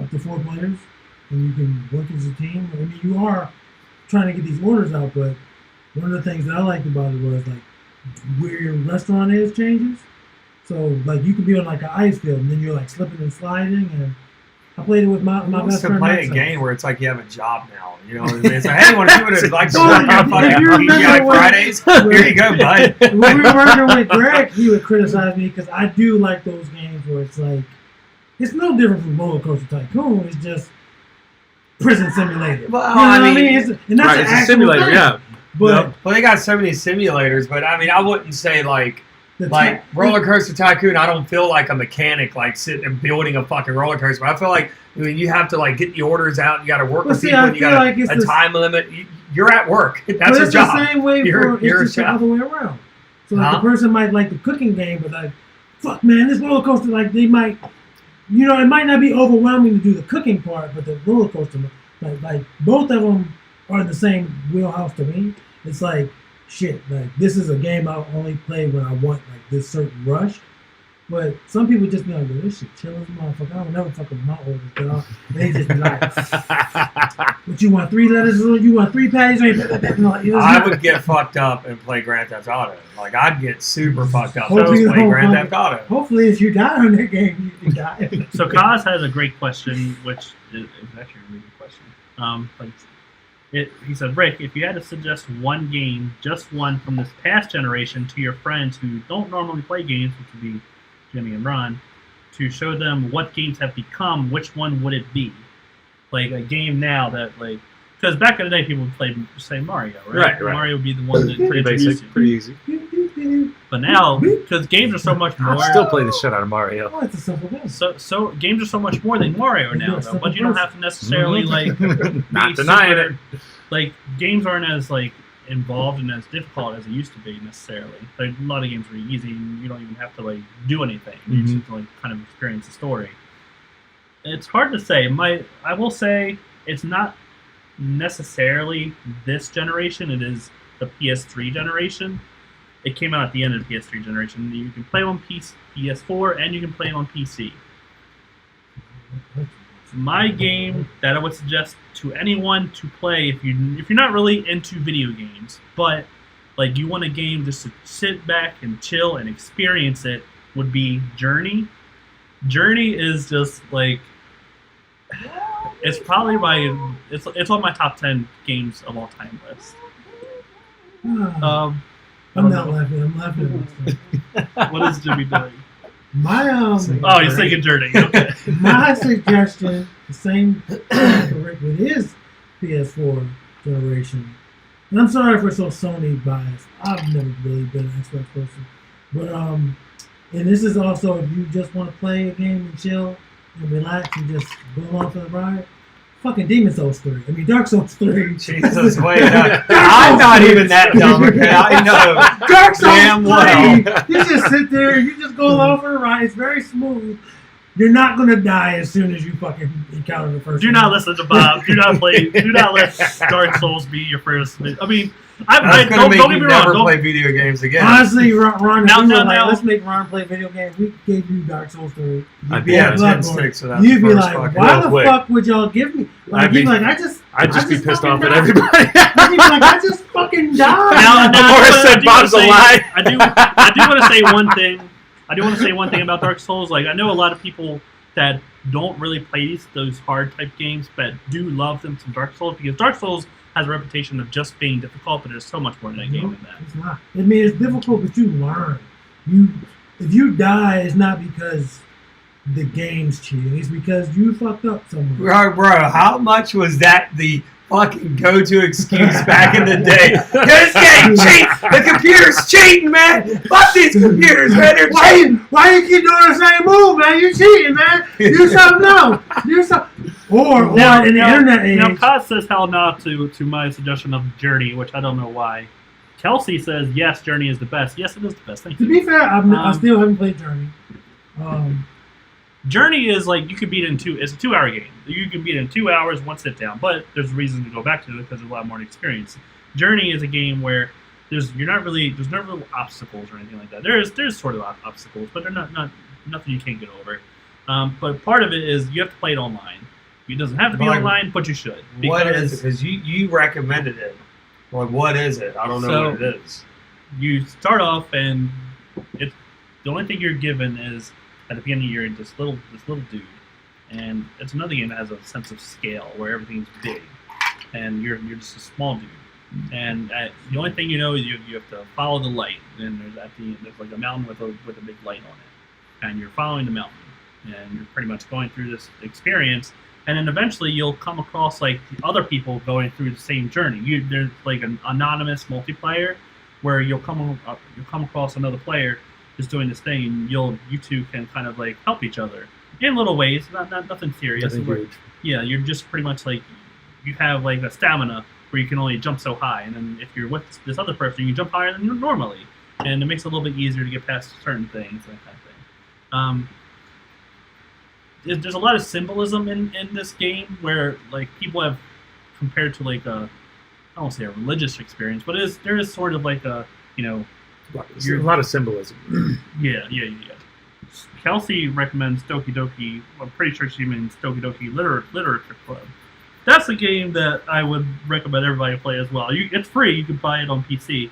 up to 4 players, and you can work as a team. I mean, you are trying to get these orders out, but one of the things that I liked about it was like where your restaurant is changes. So like you could be on like an ice field, and then you're like slipping and sliding. And I played it with my best friend. Play a game where it's like you have a job now. You know what I mean? It's like, hey, you want to like to work on fucking PGI Fridays? Here you go, bud. When we were working with Greg, he would criticize me because I do like those games where it's like it's no different from Roller Coaster Tycoon. It's just prison simulator. Well, you know what I mean? It's a simulator, thing. yeah. But well, they got so many simulators, but I mean, I wouldn't say like Roller Coaster Tycoon. I don't feel like a mechanic, like sitting and building a fucking roller coaster. But I feel like you have to like get the orders out. You got to work with people. And you got a time limit. You're at work. That's your job. The same way you're it's just the other way around. So like the person might like the cooking game, but like, fuck man, this roller coaster, like they might, it might not be overwhelming to do the cooking part, but the roller coaster, like both of them are in the same wheelhouse to me. It's like, shit, like this is a game I'll only play when I want like this certain rush. But some people just be like, well, this shit chill as motherfucker. I don't never fuck with my orders, but they just be like, but you want 3 letters? You want 3 patties? I would get fucked up and play Grand Theft Auto. Like I'd get super fucked up. Playing Grand Theft Auto. Hopefully, if you die on that game, you can die. So Kaz has a great question, which is actually a really good question. He said, Rick, if you had to suggest one game, just one from this past generation, to your friends who don't normally play games, which would be Jimmy and Ron, to show them what games have become, which one would it be? Like a game now that, like, because back in the day, people would play, say, Mario, right? Right. Mario would be the one that pretty basic, pretty easy. But now, because games are so much more, I still play the shit out of Mario. Oh, it's a simple game. So games are so much more than Mario now, though. But you don't have to necessarily like not denying it. Like games aren't as like involved and as difficult as it used to be necessarily. Like a lot of games are easy, and you don't even have to like do anything. You just have to like kind of experience the story. It's hard to say. I will say it's not necessarily this generation. It is the PS3 generation. It came out at the end of the PS3 generation. You can play on PS4 and you can play on PC. My game that I would suggest to anyone to play if you're not really into video games, but like you want a game just to sit back and chill and experience it, would be Journey. Journey is just like it's probably it's on my top 10 games of all time list. I'm not laughing. I'm laughing. What is Jimmy doing? My he's thinking Journey. Okay. My suggestion, the same correct with his PS4 generation. And I'm sorry for so Sony biased. I've never really been an Xbox person. But and this is also if you just want to play a game and chill and relax and just go along for the ride. Fucking Demon Souls 3. I mean, Dark Souls 3. Jesus, wait up. I'm not even that dumb, okay? I know. Dark Souls 3. You just sit there, you just go along for the ride. It's very smooth. you're not gonna die as soon as you fucking encounter the first. Do not listen to Bob. Do not let Dark Souls be your first. I mean, That's gonna make you never play video games again. Honestly, Ron, let's make Ron play video games. We gave you Dark Souls 3. I'd be at 10-6, so that's you'd be first like, fucking why the quick. fuck would y'all give me? Like, you'd be like, I'd just be pissed off at died. everybody. I'd be like, I just fucking died. I do want to say one thing. I do want to say one thing about Dark Souls. Like, I know a lot of people that don't really play those hard type games, but do love them some Dark Souls, because Dark Souls has a reputation of just being difficult, but there's so much more in that game than that. It's not. I mean, it's difficult, but you learn. If you die, it's not because the game's cheating. It's because you fucked up somewhere. Bro, how much was that the fucking go-to excuse back in the day? This game cheats! The computer's cheating, man! Fuck these computers, man! They're cheating! Why you keep doing the same move, man? You cheating, man! Do something else! Do something. Or in the internet age. Now, Kaz says hell no to my suggestion of Journey, which I don't know why. Kelsey says yes, Journey is the best. Yes, it is the best. Thank you. To be fair, I still haven't played Journey. Journey is like, you can beat it in it's a 2-hour game. You can beat it in 2 hours, one sit down, but there's a reason to go back to it because there's a lot more experience. Journey is a game where there's no real obstacles or anything like that. There's sort of obstacles, but they're not nothing you can't get over. But part of it is you have to play it online. It doesn't have to be online, but you should. What is it? Because you recommended it. Like, what is it? I don't know what it is. You start off, and the only thing you're given is, at the beginning, you're this little dude, and it's another game that has a sense of scale where everything's big, and you're just a small dude. And the only thing you know is you have to follow the light. And there's like a mountain with a big light on it, and you're following the mountain, and you're pretty much going through this experience. And then eventually you'll come across like the other people going through the same journey. There's like an anonymous multiplayer where you'll come across another player just doing this thing, and you two can kind of like help each other in little ways, not nothing serious. Yeah, you're just pretty much like, you have like a stamina where you can only jump so high, and then if you're with this other person, you jump higher than you normally, and it makes it a little bit easier to get past certain things, that kind of thing. There's a lot of symbolism in this game where like people have compared to like I don't want to say a religious experience, but there is sort of like a, a lot of symbolism. Yeah. Kelsey recommends Doki Doki. I'm pretty sure she means Doki Doki Literature Club. That's a game that I would recommend everybody play as well. It's free. You can buy it on PC.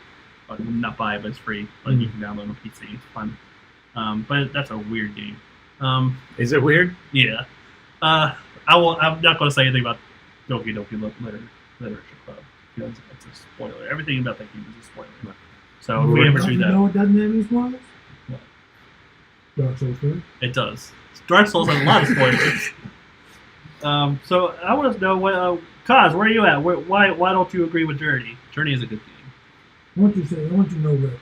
Not buy it, but it's free. Like you can download it on PC. It's fun. But that's a weird game. Is it weird? Yeah. I'm not going to say anything about Doki Doki Literature Club because it's a spoiler. Everything about that game is a spoiler. So if we ever do that, you know what doesn't have any spoilers? What? Dark Souls 3. It does. Dark Souls has a lot of spoilers. So I want to know Kaz, where are you at? Why don't you agree with Journey? Journey is a good game. I want you to know that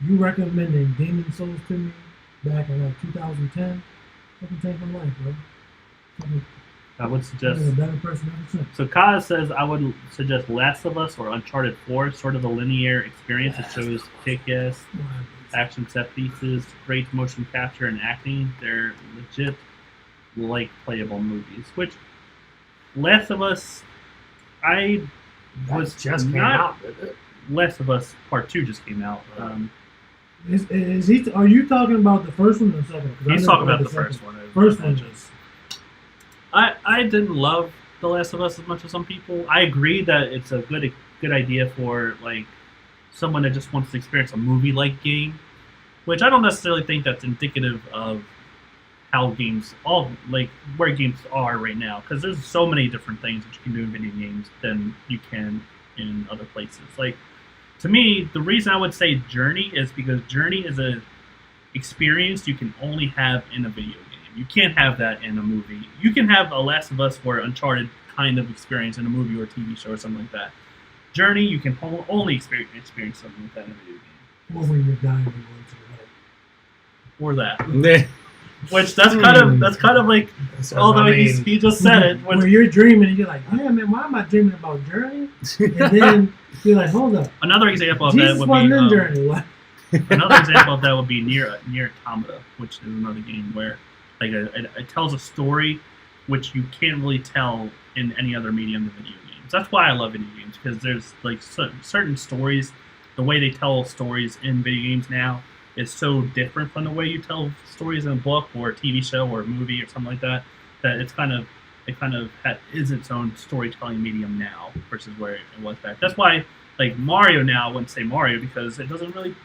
you recommending Demon Souls to me back in like 2010. Fucking changed my life, bro. I would suggest. I'm a better person ever since. So Kaz says I would suggest Last of Us or Uncharted 4, sort of a linear experience. It shows kick-ass action set pieces, great motion capture and acting. They're legit like playable movies. Which Last of Us, came out. Last of Us Part 2 just came out. Are you talking about the first one or the second one? He's talking about the first one. First one. I didn't love The Last of Us as much as some people. I agree that it's a good idea for like someone that just wants to experience a movie-like game, which I don't necessarily think that's indicative of how where games are right now. Because there's so many different things that you can do in video games than you can in other places. Like, to me, the reason I would say Journey is because Journey is a experience you can only have in a video game. You can't have that in a movie. You can have a Last of Us or Uncharted kind of experience in a movie or a TV show or something like that. Journey, you can only experience something like that in a video game. Or when you're dying, or that. Which that's kind of like, although he just said it. When you're dreaming and you're like, yeah, man, why am I dreaming about Journey? And then you're like, hold up. Another example of Jesus that would wasn't be in Journey. another example of that would be Nier Automata, which is another game where it tells a story which you can't really tell in any other medium than video games. That's why I love video games, because there's like certain stories, the way they tell stories in video games now is so different from the way you tell stories in a book or a TV show or a movie or something like that, that it is its own storytelling medium now versus where it was back. That's why, like, Mario now, I wouldn't say Mario because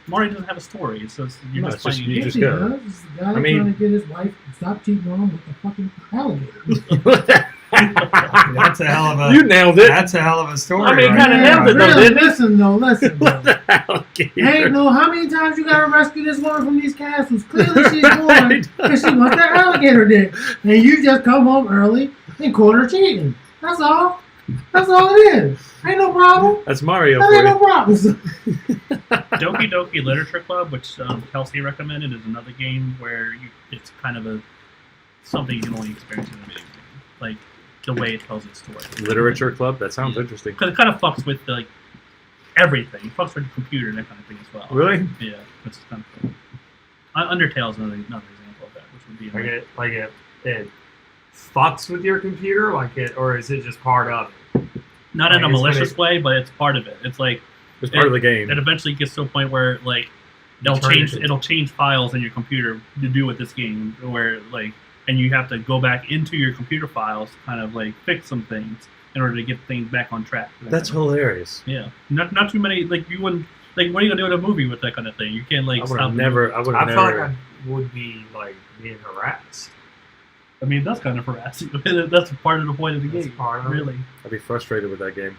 Mario doesn't have a story. So you're just playing. You just go. It's the guy trying to get his wife to stop cheating on him with the fucking alligator. That's a hell of a. You nailed it. That's a hell of a story. I mean, right kind of there. nailed it, though, Really, didn't it? listen, bro. The alligator. Ain't no how many times you gotta rescue this woman from these castles. Clearly she's born because she wants that alligator dick. And you just come home early and caught her cheating. That's all. That's all it is. Ain't no problem. That's Mario That for ain't no you. problem. Doki Doki Literature Club, which Kelsey recommended, is another game where it's kind of something you can only experience in a video game. Like, the way it tells its story. Literature club? That sounds interesting. Because it kind of fucks with, like, everything. It fucks with the computer and that kind of thing as well. Really? Yeah, which is kind of cool. Undertale's another example of that, which would be it fucks with your computer, or is it just part of it? not in a malicious way, but it's part of it. It's like it's part of the game. It eventually gets to a point where like it'll change files in your computer to do with this game, where like, and you have to go back into your computer files to kind of like fix some things in order to get things back on track. That's hilarious. Yeah, not too many. Like you wouldn't. Like, what are you gonna do in a movie with that kind of thing? You can't like. I stop never. I feel like I would be like being harassed. I mean, that's kind of harassing. That's part of the point of the game. Really. I'd be frustrated with that game.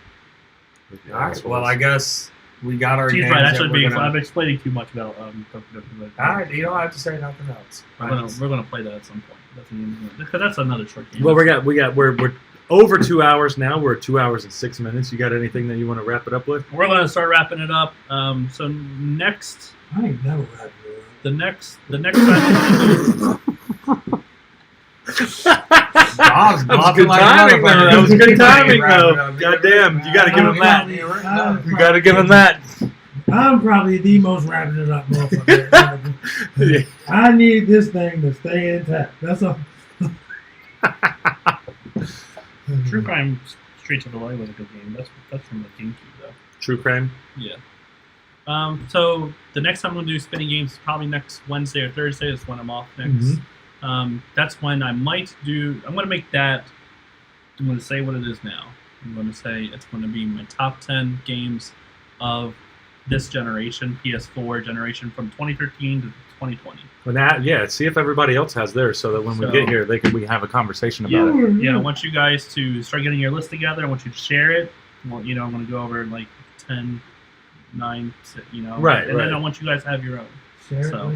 All right. Well, I guess we got our. She's games right. that I'm explaining too much about All right. You don't have to say nothing else. We're gonna play that at some point. Because that's another short game. Well, we're over 2 hours now. We're at 2 hours and 6 minutes. You got anything that you want to wrap it up with? We're gonna start wrapping it up. So next. I ain't never wrapping it up. The next time. That was good timing, though. That was good timing, though. Goddamn, you got to give him that. You got to give him that. I'm probably the most wrapping it up motherfucker. I need this thing to stay intact. That's all. True Crime Streets of Delay was a good game. That's from the GameCube, though. True Crime? Yeah. So the next time we'll do spinning games is probably next Wednesday or Thursday. That's when I'm off next. Mm-hmm. That's when I might do. I'm going to make that. I'm going to say what it is now. I'm going to say it's going to be my top 10 games of this generation, PS4 generation, from 2013 to 2020. Well, now, see if everybody else has theirs, so that when we get here, we can have a conversation about it. Yeah, I want you guys to start getting your list together. I want you to share it. Well, I'm going to go over like 10, 9, Right, and then I want you guys to have your own. Share so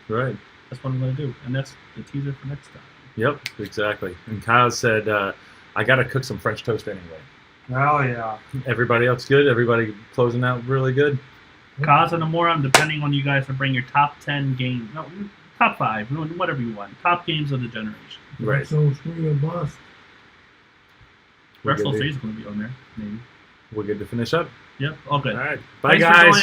Right. That's what I'm going to do, and that's the teaser for next time. Yep, exactly. And Kyle said, I got to cook some French toast anyway. Oh, yeah. Everybody else good? Everybody closing out really good? Kaz and Amoram, depending on you guys to bring your top 10 games, no, top 5, whatever you want, top games of the generation. Right. So screw and bust. Wrestle 3 is going to be on there, maybe. We're good to finish up? Yep, all good. All right. Bye, Thanks for guys. joining.